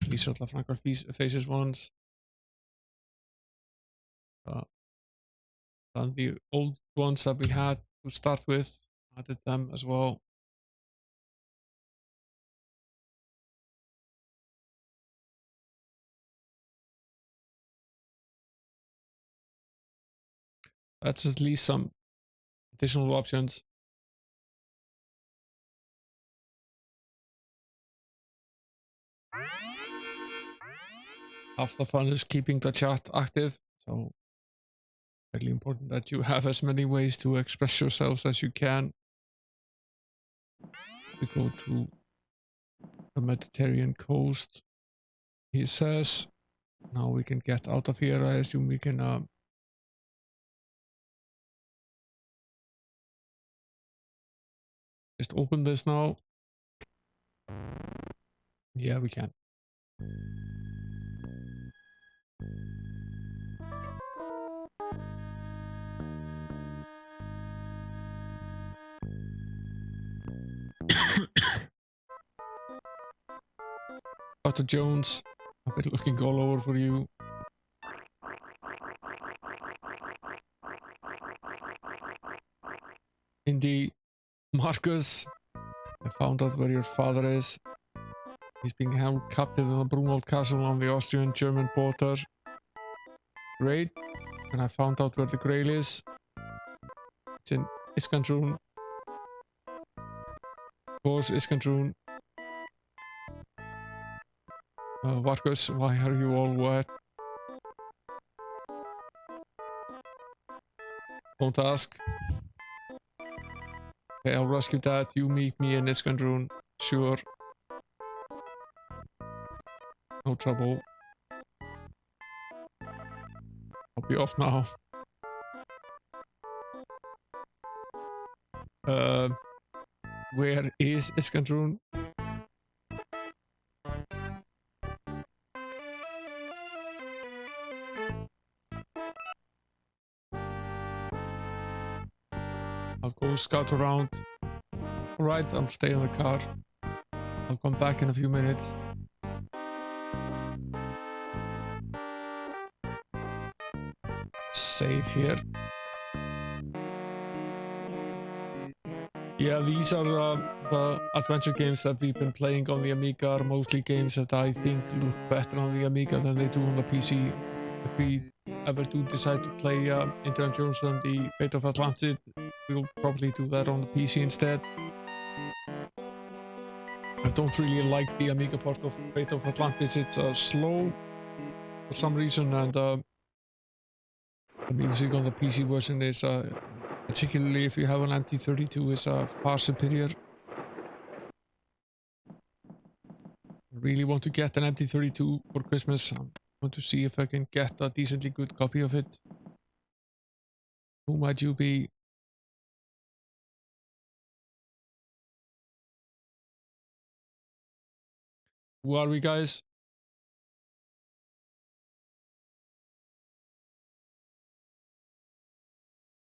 These are the Franker Faces ones. And the old ones that we had to start with, added them as well. That's at least some additional options. Half the fun is keeping the chat active, so really important that you have as many ways to express yourselves as you can. We go to the Mediterranean coast, he says. Now we can get out of here. I assume we can just open this now. Yeah, we can. Dr. Jones, I've been looking all over for you. Indeed, Marcus, I found out where your father is. He's being held captive in the Brunwald Castle on the Austrian-German border. Great. And I found out where the Grail is. It's in Iskandrun. Of course, Iskandrun. Marcus, why are you all wet? Don't ask. Okay, I'll rescue Dad. You meet me in Iskandrun. Sure. No trouble. I'll be off now. Where is Iskandrun? I'll go scout around. Alright, I'll stay in the car. I'll come back in a few minutes. Save here. Yeah, these are the adventure games that we've been playing on the Amiga, are mostly games that I think look better on the Amiga than they do on the PC. If we ever do decide to play Indiana Jones and the Fate of Atlantis, we'll probably do that on the PC instead. I don't really like the Amiga part of Fate of Atlantis. It's slow for some reason, and the music on the PC version is, particularly if you have an MT32, is far superior. I really want to get an MT32 for Christmas. I want to see if I can get a decently good copy of it. Who might you be? Who are we, guys?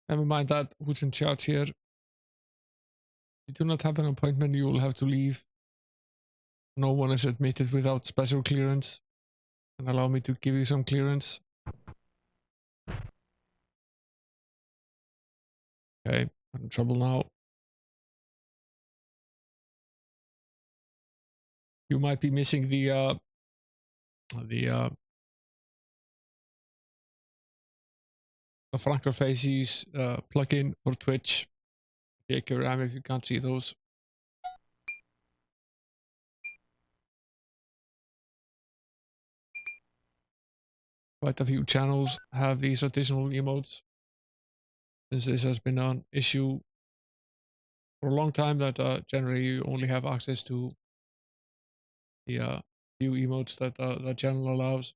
Never mind that. Who's in charge here? You do not have an appointment. You will have to leave. No one is admitted without special clearance. And allow me to give you some clearance. Okay, I'm in trouble now. You might be missing the Franco Faces plugin for Twitch. Take your RAM if you can't see those. Quite a few channels have these additional emotes. Since this has been an issue for a long time, that generally you only have access to the few emotes that the channel allows.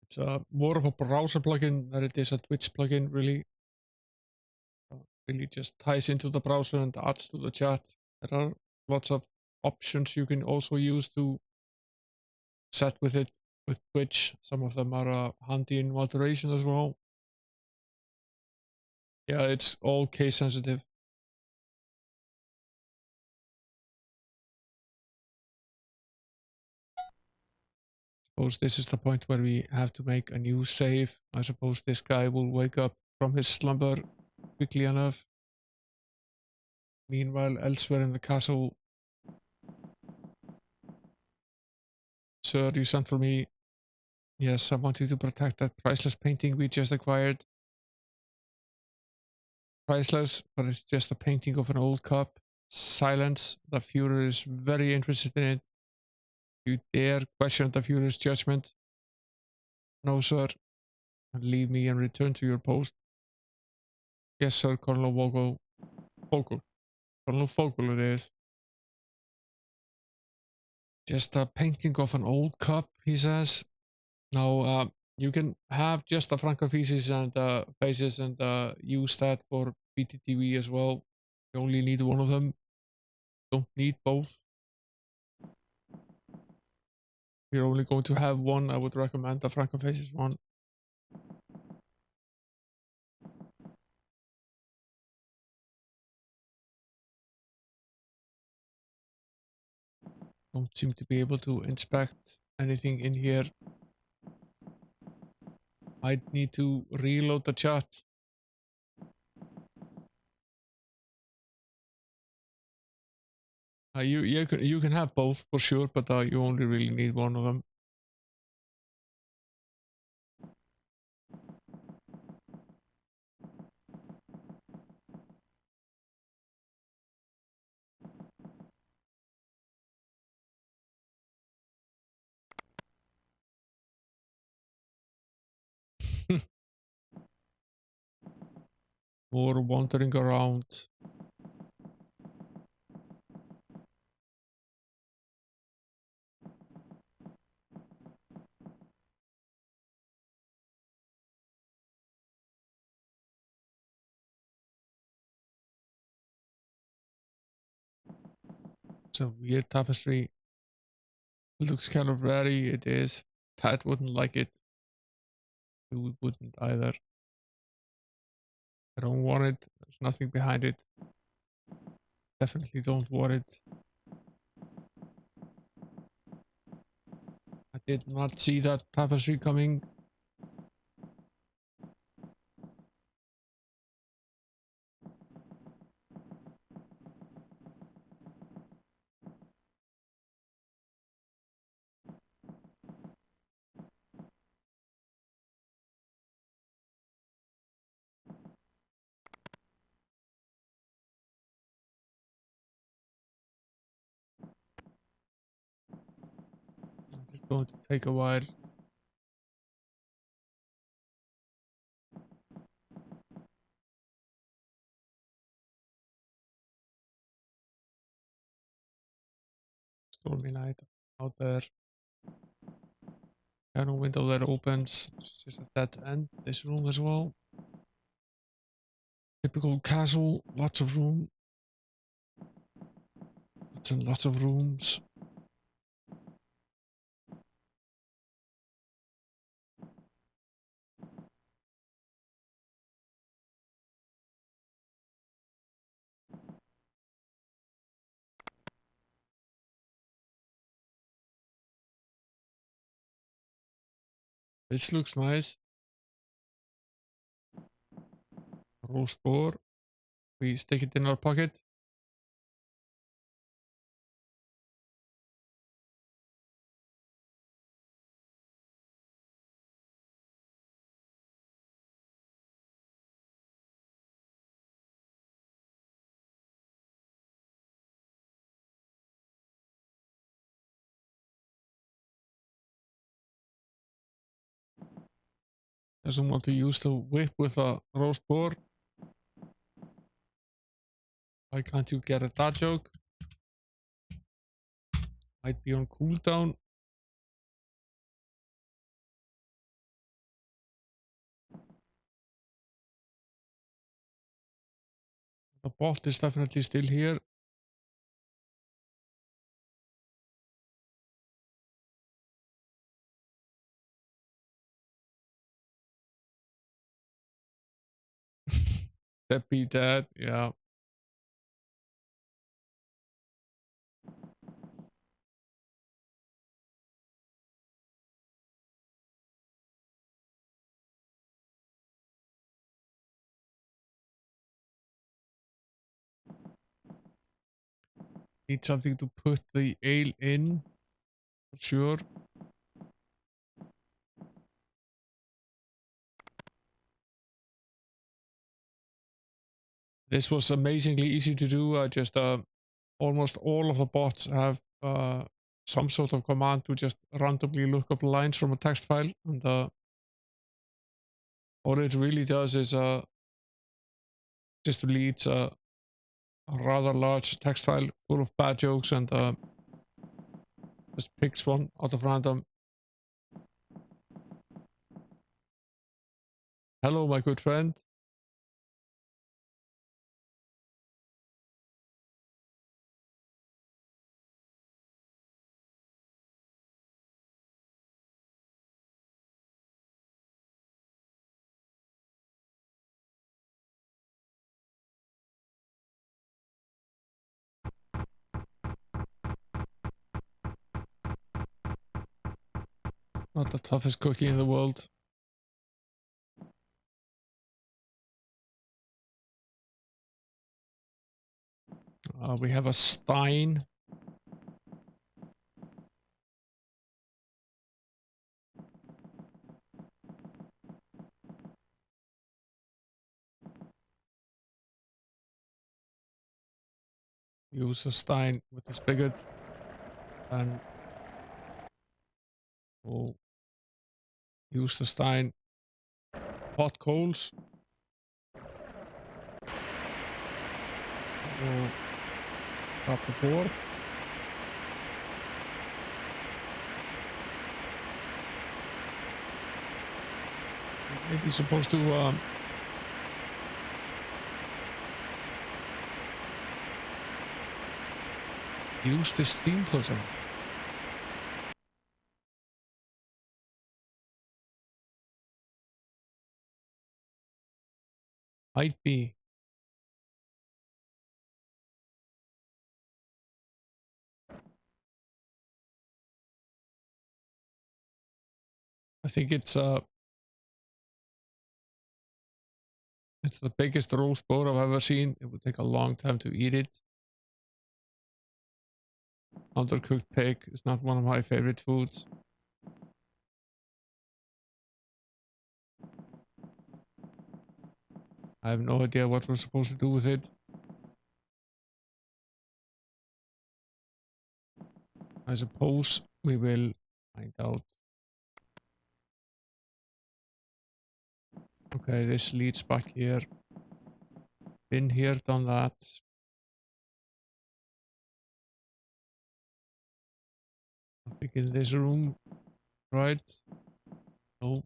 It's more of a browser plugin than it is a Twitch plugin, really. Really just ties into the browser and adds to the chat. There are lots of options you can also use to set with it with Twitch. Some of them are handy in moderation as well. Yeah, it's all case sensitive. Suppose this is the point where we have to make a new save. I suppose this guy will wake up from his slumber quickly enough. Meanwhile, elsewhere in the castle. Sir, you sent for me. Yes, I want you to protect that priceless painting we just acquired. Priceless, but it's just a painting of an old cup. Silence. The Führer is very interested in it. You dare question the Führer's judgment? No, sir. Leave me and return to your post. Yes, sir, Colonel Vogel. Vogel. Colonel Vogel it is. Just a painting of an old cup, he says. Now, you can have just the Franco faces and use that for BTTV as well. You only need one of them. Don't need both. If you're only going to have one, I would recommend the Franco faces one. Don't seem to be able to inspect anything in here. Might need to reload the chat. You can have both for sure, but you only really need one of them. More wandering around. It's a weird tapestry. It looks kind of ratty. It is. Pat wouldn't like it. You wouldn't either. I don't want it. There's nothing behind it. Definitely don't want it. I did not see that tapestry coming. It's going to take a while. Stormy night out there. Piano window that opens. It's just a dead end. This room as well. Typical castle. Lots of room. Lots and lots of rooms. This looks nice. Roast boar. We stick it in our pocket. Doesn't want to use the whip with a roast boar. Why can't you get at that joke? Might be on cooldown. The bot is definitely still here. That be dead, yeah. Need something to put the ale in, for sure. This was amazingly easy to do. I just almost all of the bots have some sort of command to just randomly look up lines from a text file, and all it really does is just leads a rather large text file full of bad jokes and just picks one out of random. Hello, my good friend. Not the toughest cookie in the world. We have a stein. Use a stein with the spigot and we'll use the stein hot coals. We'll grab the board. Maybe supposed to use this theme for some. Might be. I think it's the biggest roast boar I've ever seen. It would take a long time to eat it. Undercooked pig is not one of my favorite foods. I have no idea what we're supposed to do with it. I suppose we will find out. Okay, this leads back here. Been here, done that. I think in this room, right? Oh.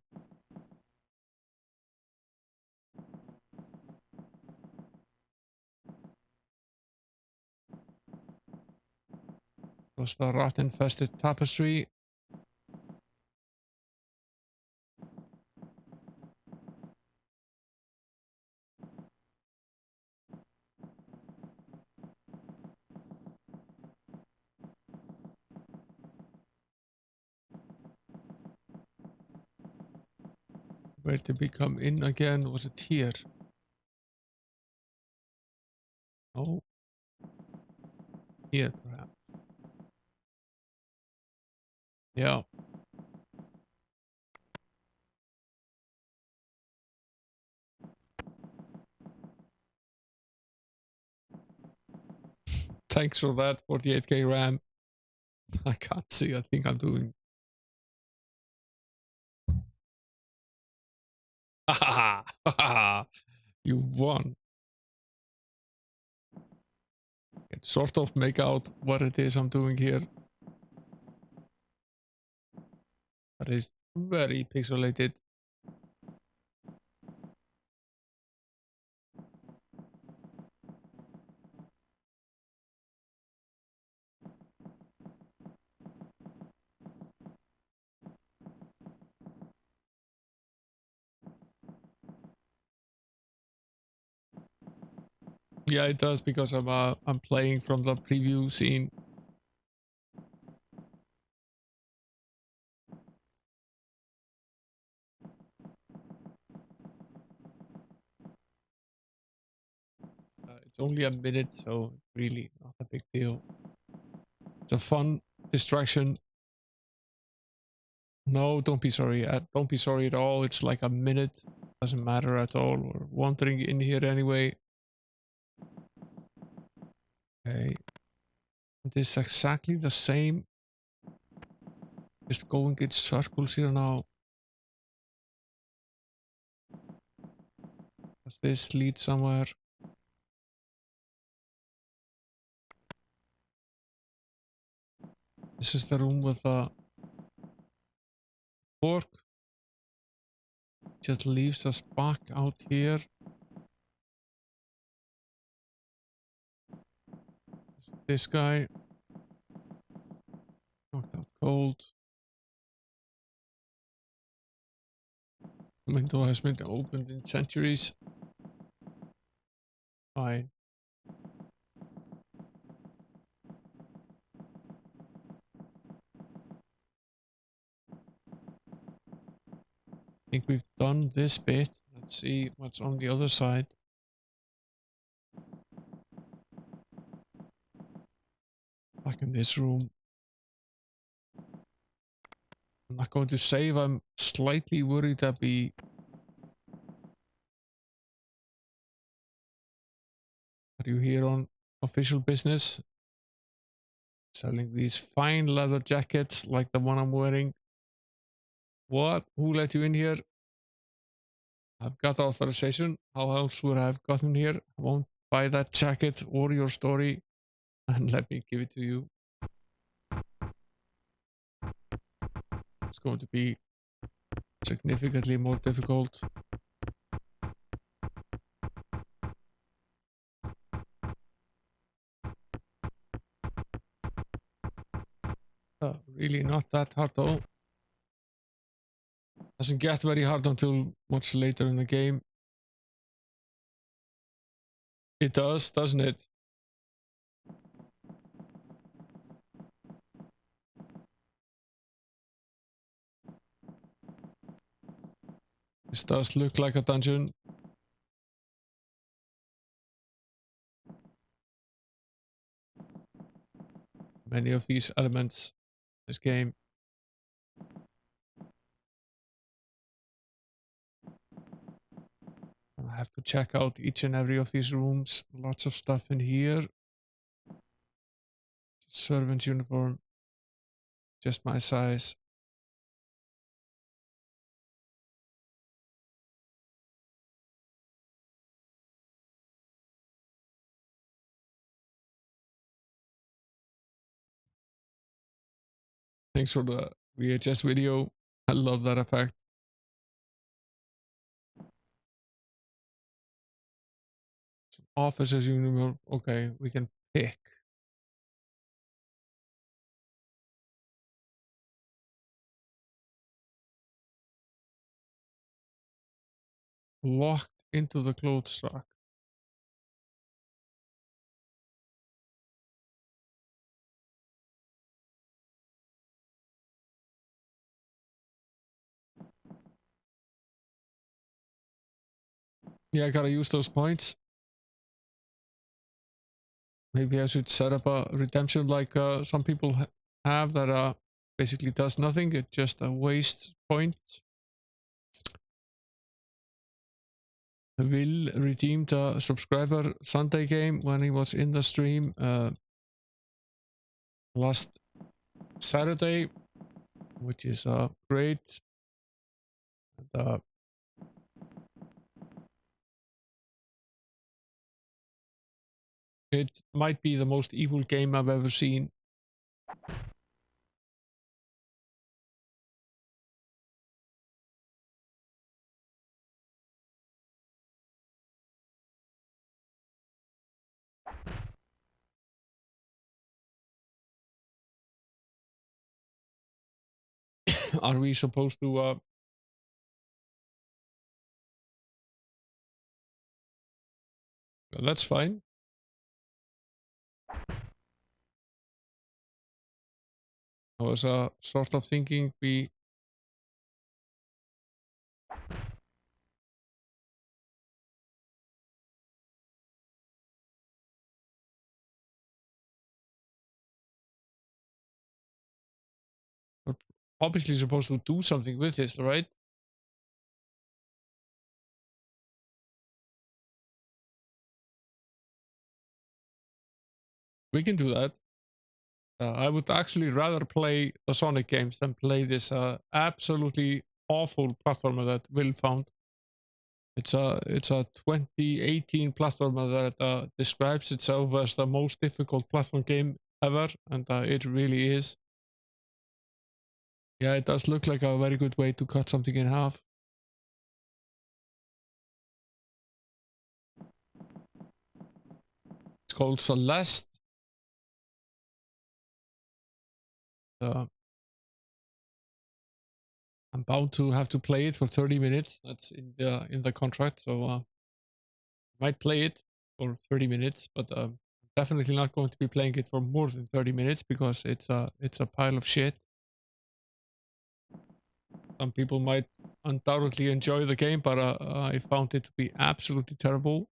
Was the rat-infested tapestry. Where did we come in again? Was it here? Oh. Here, perhaps. Yeah. Thanks for that 48k RAM. I can't see. I think I'm doing. You won. Can sort of make out what it is I'm doing here. That is very pixelated. Yeah, it does because I'm playing from the preview scene. It's only a minute, so really not a big deal. It's a fun distraction. No, don't be sorry. Don't be sorry at all. It's like a minute. Doesn't matter at all. We're wandering in here anyway. Okay. It is exactly the same. Just going in circles here now. Does this lead somewhere? This is the room with the fork. Just leaves us back out here. This guy. Knocked out cold. The window has been opened in centuries. Fine. I think we've done this bit. Let's see what's on the other side. Back in this room. I'm not going to save. I'm slightly worried that we... Are you here on official business? Selling these fine leather jackets like the one I'm wearing. What? Who let you in here? I've got authorization. How else would I have gotten here? I won't buy that jacket or your story. And let me give it to you. It's going to be significantly more difficult. Really not that hard though. Doesn't get very hard until much later in the game. It does, doesn't it? This does look like a dungeon. Many of these elements in this game. I have to check out each and every of these rooms. Lots of stuff in here. Servant's uniform. Just my size. Thanks for the VHS video. I love that effect. Officers uniform. Okay, we can pick. Locked into the clothes rack. Yeah, I gotta use those points. Maybe I should set up a redemption like some people have that basically does nothing. It just wastes points. Will redeemed a subscriber Sunday game when he was in the stream last Saturday, which is great. And, it might be the most evil game I've ever seen. Are we supposed to that's fine. I was sort of thinking we were obviously supposed to do something with this, right? We can do that. I would actually rather play the Sonic games than play this absolutely awful platformer that Will found. It's a 2018 platformer that describes itself as the most difficult platform game ever, and it really is. Yeah, it does look like a very good way to cut something in half. It's called Celeste. I'm bound to have to play it for 30 minutes. That's in the contract, so might play it for 30 minutes, but definitely not going to be playing it for more than 30 minutes because it's a pile of shit. Some people might undoubtedly enjoy the game, but I found it to be absolutely terrible.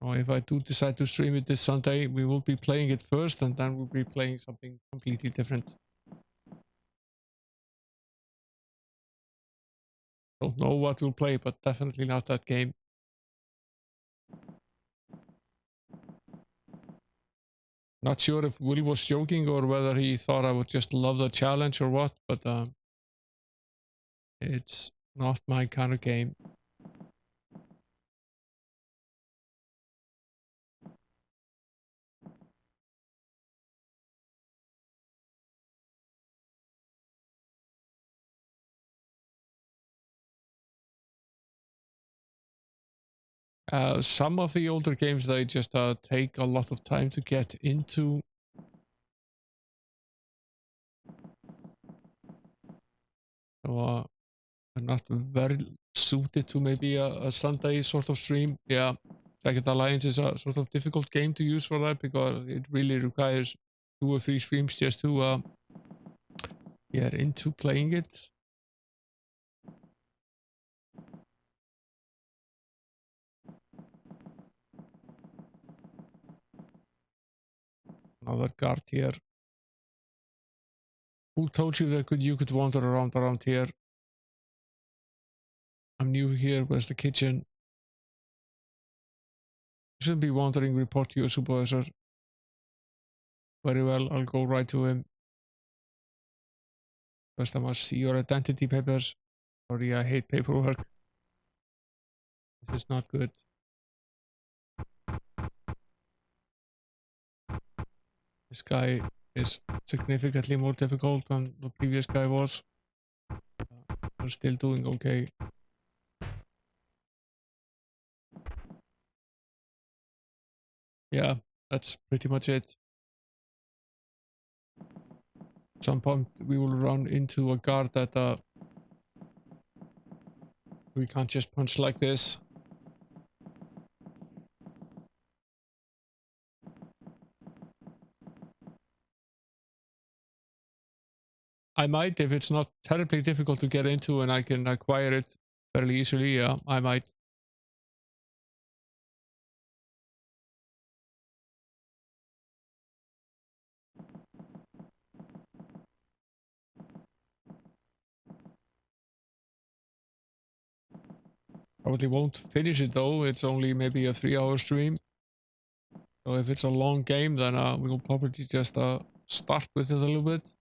Or if I do decide to stream it this Sunday, we will be playing it first, and then we'll be playing something completely different. Don't know what we'll play, but definitely not that game. Not sure if Will was joking or whether he thought I would just love the challenge or what, but it's not my kind of game. Some of the older games, they just take a lot of time to get into. So they're not very suited to maybe a Sunday sort of stream. Yeah, Jagged Alliance is a sort of difficult game to use for that because it really requires 2 or 3 streams just to get into playing it. Another guard here. Who told you that you could wander around here? I'm new here. Where's the kitchen? You shouldn't be wandering. Report to your supervisor. Very well, I'll go right to him. First I must see your identity papers. Sorry, I hate paperwork. This is not good. This guy is significantly more difficult than the previous guy was. We're still doing okay. yeah, that's pretty much it. At some point we will run into a guard that we can't just punch like this. I might, if it's not terribly difficult to get into and I can acquire it fairly easily, yeah, I might. Probably won't finish it though, it's only maybe a 3-hour stream. So if it's a long game, then we will probably just start with it a little bit.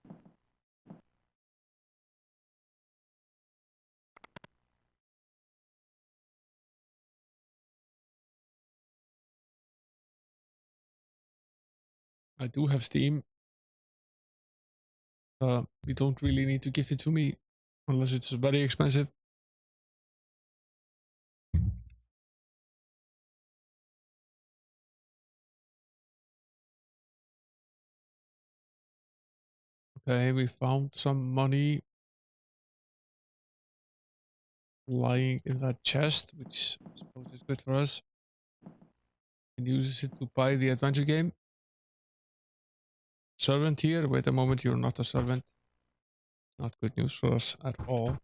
I do have Steam. You don't really need to gift it to me unless it's very expensive. Okay, we found some money lying in that chest, which I suppose is good for us. And uses it to buy the adventure game. Servant here? Wait a moment, you're not a servant. Not good news for us at all.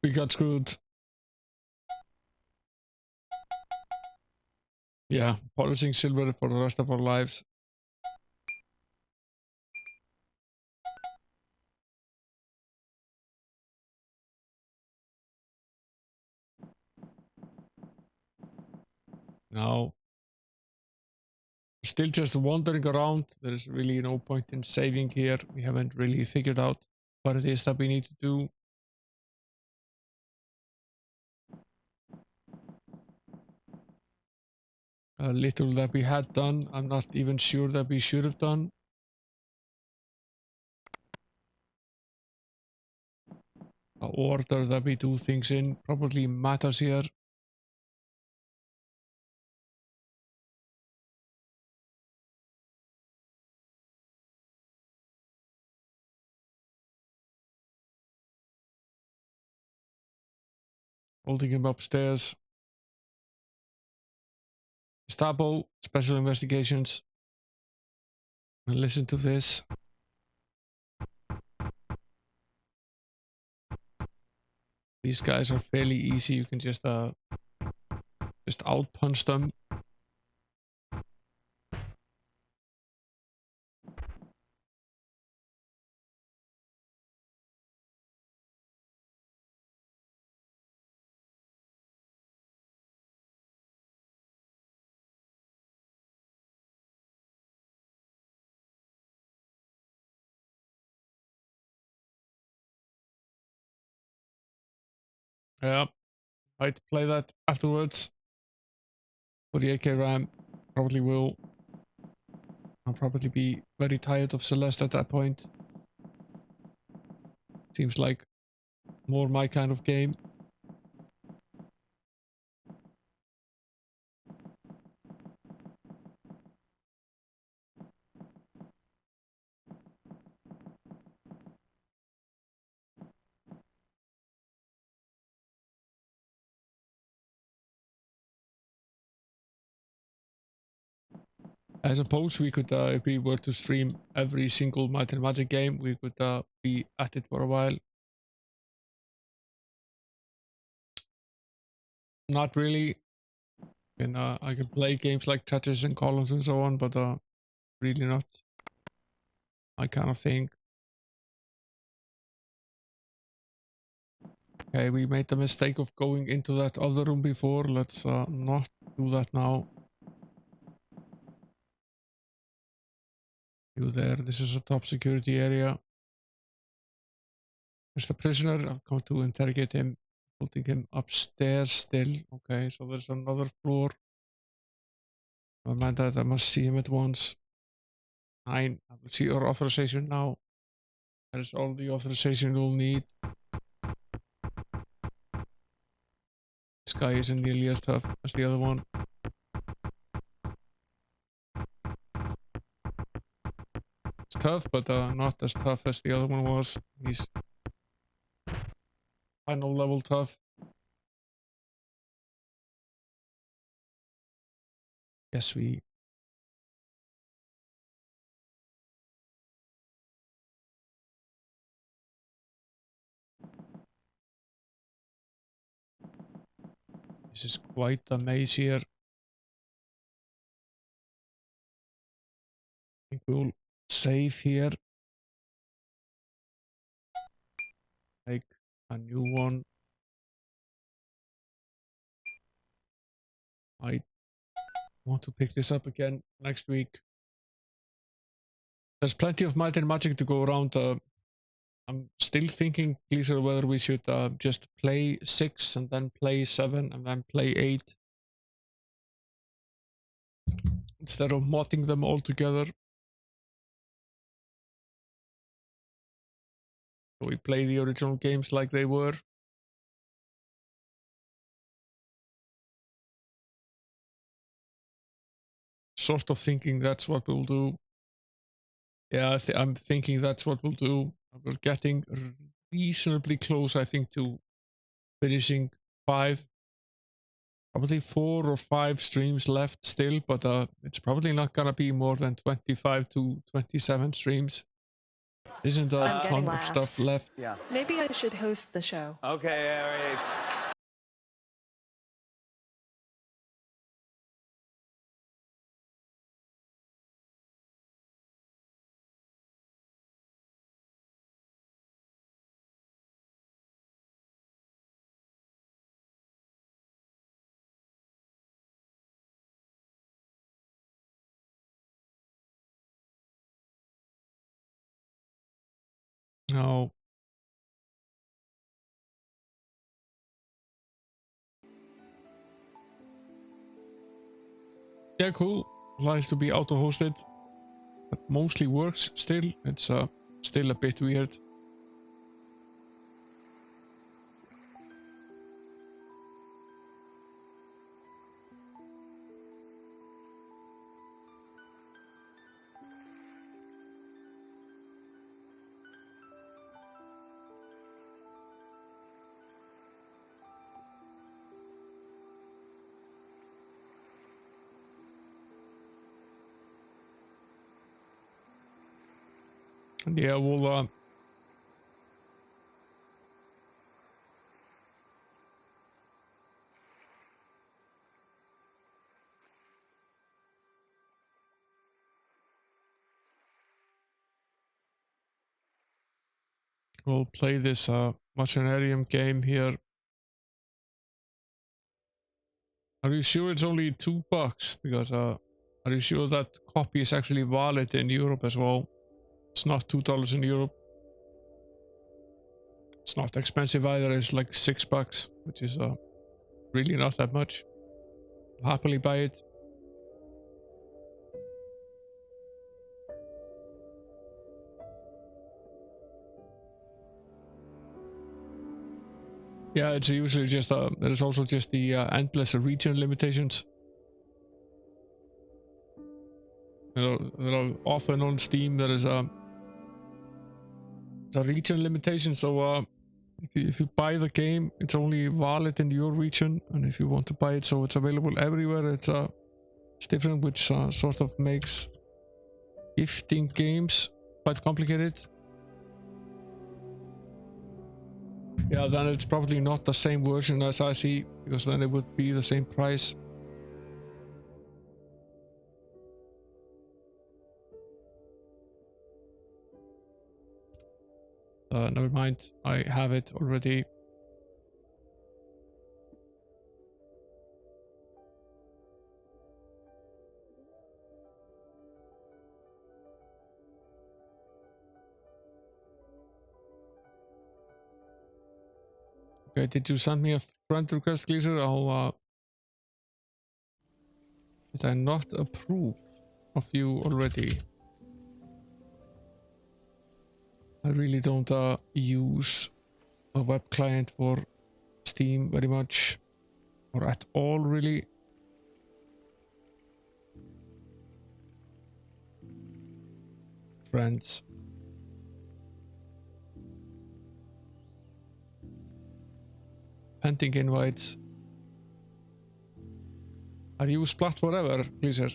We got screwed. Yeah, polishing silver for the rest of our lives. Now, still just wandering around. There is really no point in saving here. We haven't really figured out what it is that we need to do. A little that we had done, I'm not even sure that we should have done. The order that we do things in probably matters here. Holding him upstairs. Gestapo, special investigations. And listen to this. These guys are fairly easy. You can just outpunch them. Yeah, might play that afterwards. For the AK RAM, probably will. I'll probably be very tired of Celeste at that point. Seems like more my kind of game. I suppose we could, if we were to stream every single Might and Magic game, we could be at it for a while. Not really. And I can play games like Tetris and Columns and so on, but really not my kind of thing. Okay, we made the mistake of going into that other room before. Let's not do that now. You there. This is a top security area. There's the prisoner. I've come to interrogate him. Putting him upstairs still. Okay, so there's another floor. Never mind that. I must see him at once. 9. I will see your authorization now. That is all the authorization you'll need. This guy isn't nearly as tough as the other one. It's tough, but not as tough as the other one was. He's final level tough. Yes, we... This is quite a maze here. I think we'll save here. Make a new one. I want to pick this up again next week. There's plenty of Might and Magic to go around. I'm still thinking, Gleaser, whether we should just play 6 and then play 7 and then play 8. Instead of modding them all together. So we play the original games like they were. Sort of thinking that's what we'll do. Yeah, I'm thinking that's what we'll do. We're getting reasonably close, I think, to finishing 5. Probably 4 or 5 streams left still, but it's probably not gonna be more than 25 to 27 streams. Isn't a ton of stuff left. Yeah. Maybe I should host the show. Okay, all right. No. Yeah, cool. Nice to be auto-hosted. But mostly works still. It's still a bit weird. And yeah, we'll play this Machinarium game here. Are you sure it's only $2? Because are you sure that copy is actually valid in Europe as well? It's not $2 in Europe. It's not expensive either. It's like $6, which is really not that much. I'll happily buy it. Yeah, it's usually just there's also just the endless region limitations. There are often on Steam there is the region limitation. So if you buy the game, it's only valid in your region, and if you want to buy it so it's available everywhere, it's different, which sort of makes gifting games quite complicated. Yeah, then it's probably not the same version as I see, because then it would be the same price. Never mind, I have it already. Okay, did you send me a friend request, Gleaser? Did I not approve of you already? I really don't use a web client for Steam very much, or at all, really. Friends. Pending invites. Are you splat forever, Gleaser?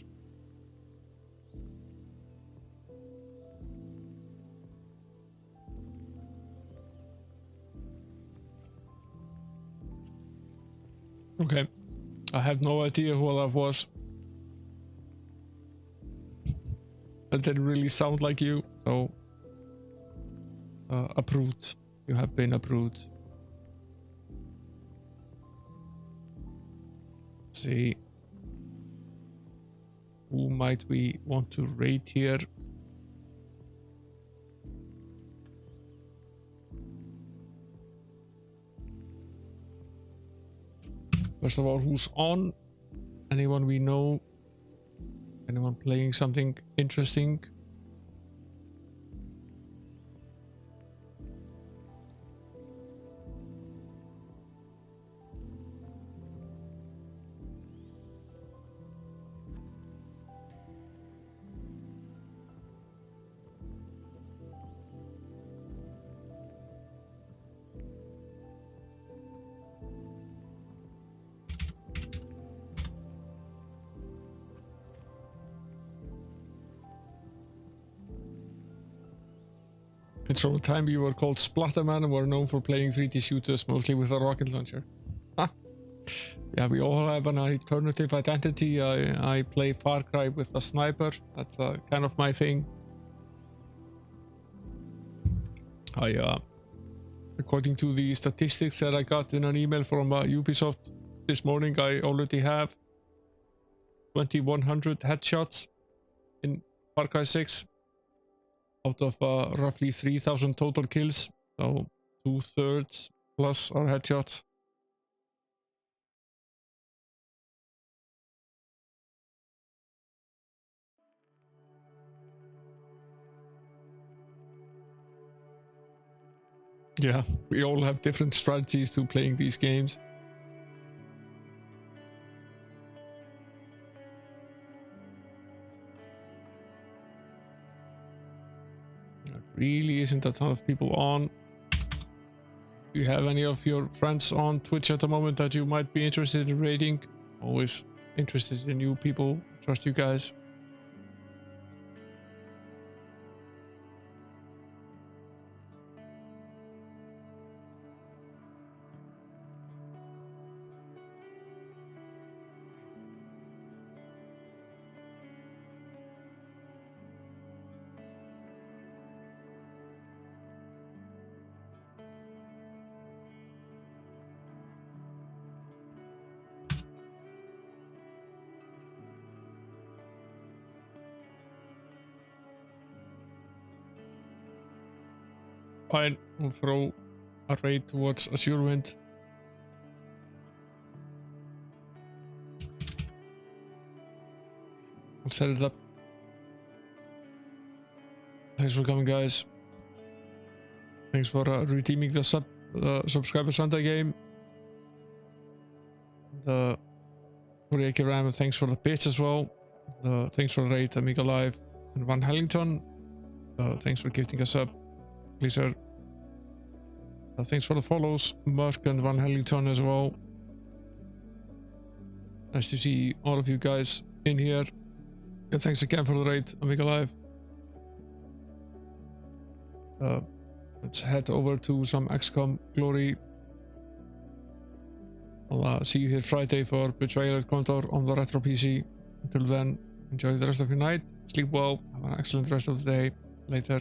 Okay. I have no idea who that was. That didn't really sound like you, so approved. You have been approved. Let's see. Who might we want to rate here? First of all, who's on? Anyone we know? Anyone playing something interesting? It's from a time you were called Splatterman and were known for playing 3D shooters, mostly with a rocket launcher. Huh? Yeah, we all have an alternative identity. I play Far Cry with a sniper. That's kind of my thing. According to the statistics that I got in an email from Ubisoft this morning, I already have 2,100 headshots in Far Cry 6. Out of roughly 3,000 total kills, so 2/3 plus are headshots. Yeah, we all have different strategies to playing these games. There really isn't a ton of people on. Do you have any of your friends on Twitch at the moment that you might be interested in raiding? Always interested in new people. Trust you guys. Fine, we'll throw a raid towards Azure Wind. I'll set it up. Thanks for coming, guys. Thanks for redeeming the subscriber Sunday game. For Ram, thanks for the bits as well. Thanks for the raid, Amiga Live and Van Hellington. Thanks for gifting us up. Pleaser. Thanks for the follows, Mark and Van Hellington as well. Nice to see all of you guys in here. And thanks again for the raid, Amiga Live. Let's head over to some XCOM glory. I'll see you here Friday for Betrayal at Condor on the Retro PC. Until then, enjoy the rest of your night, sleep well, have an excellent rest of the day. Later.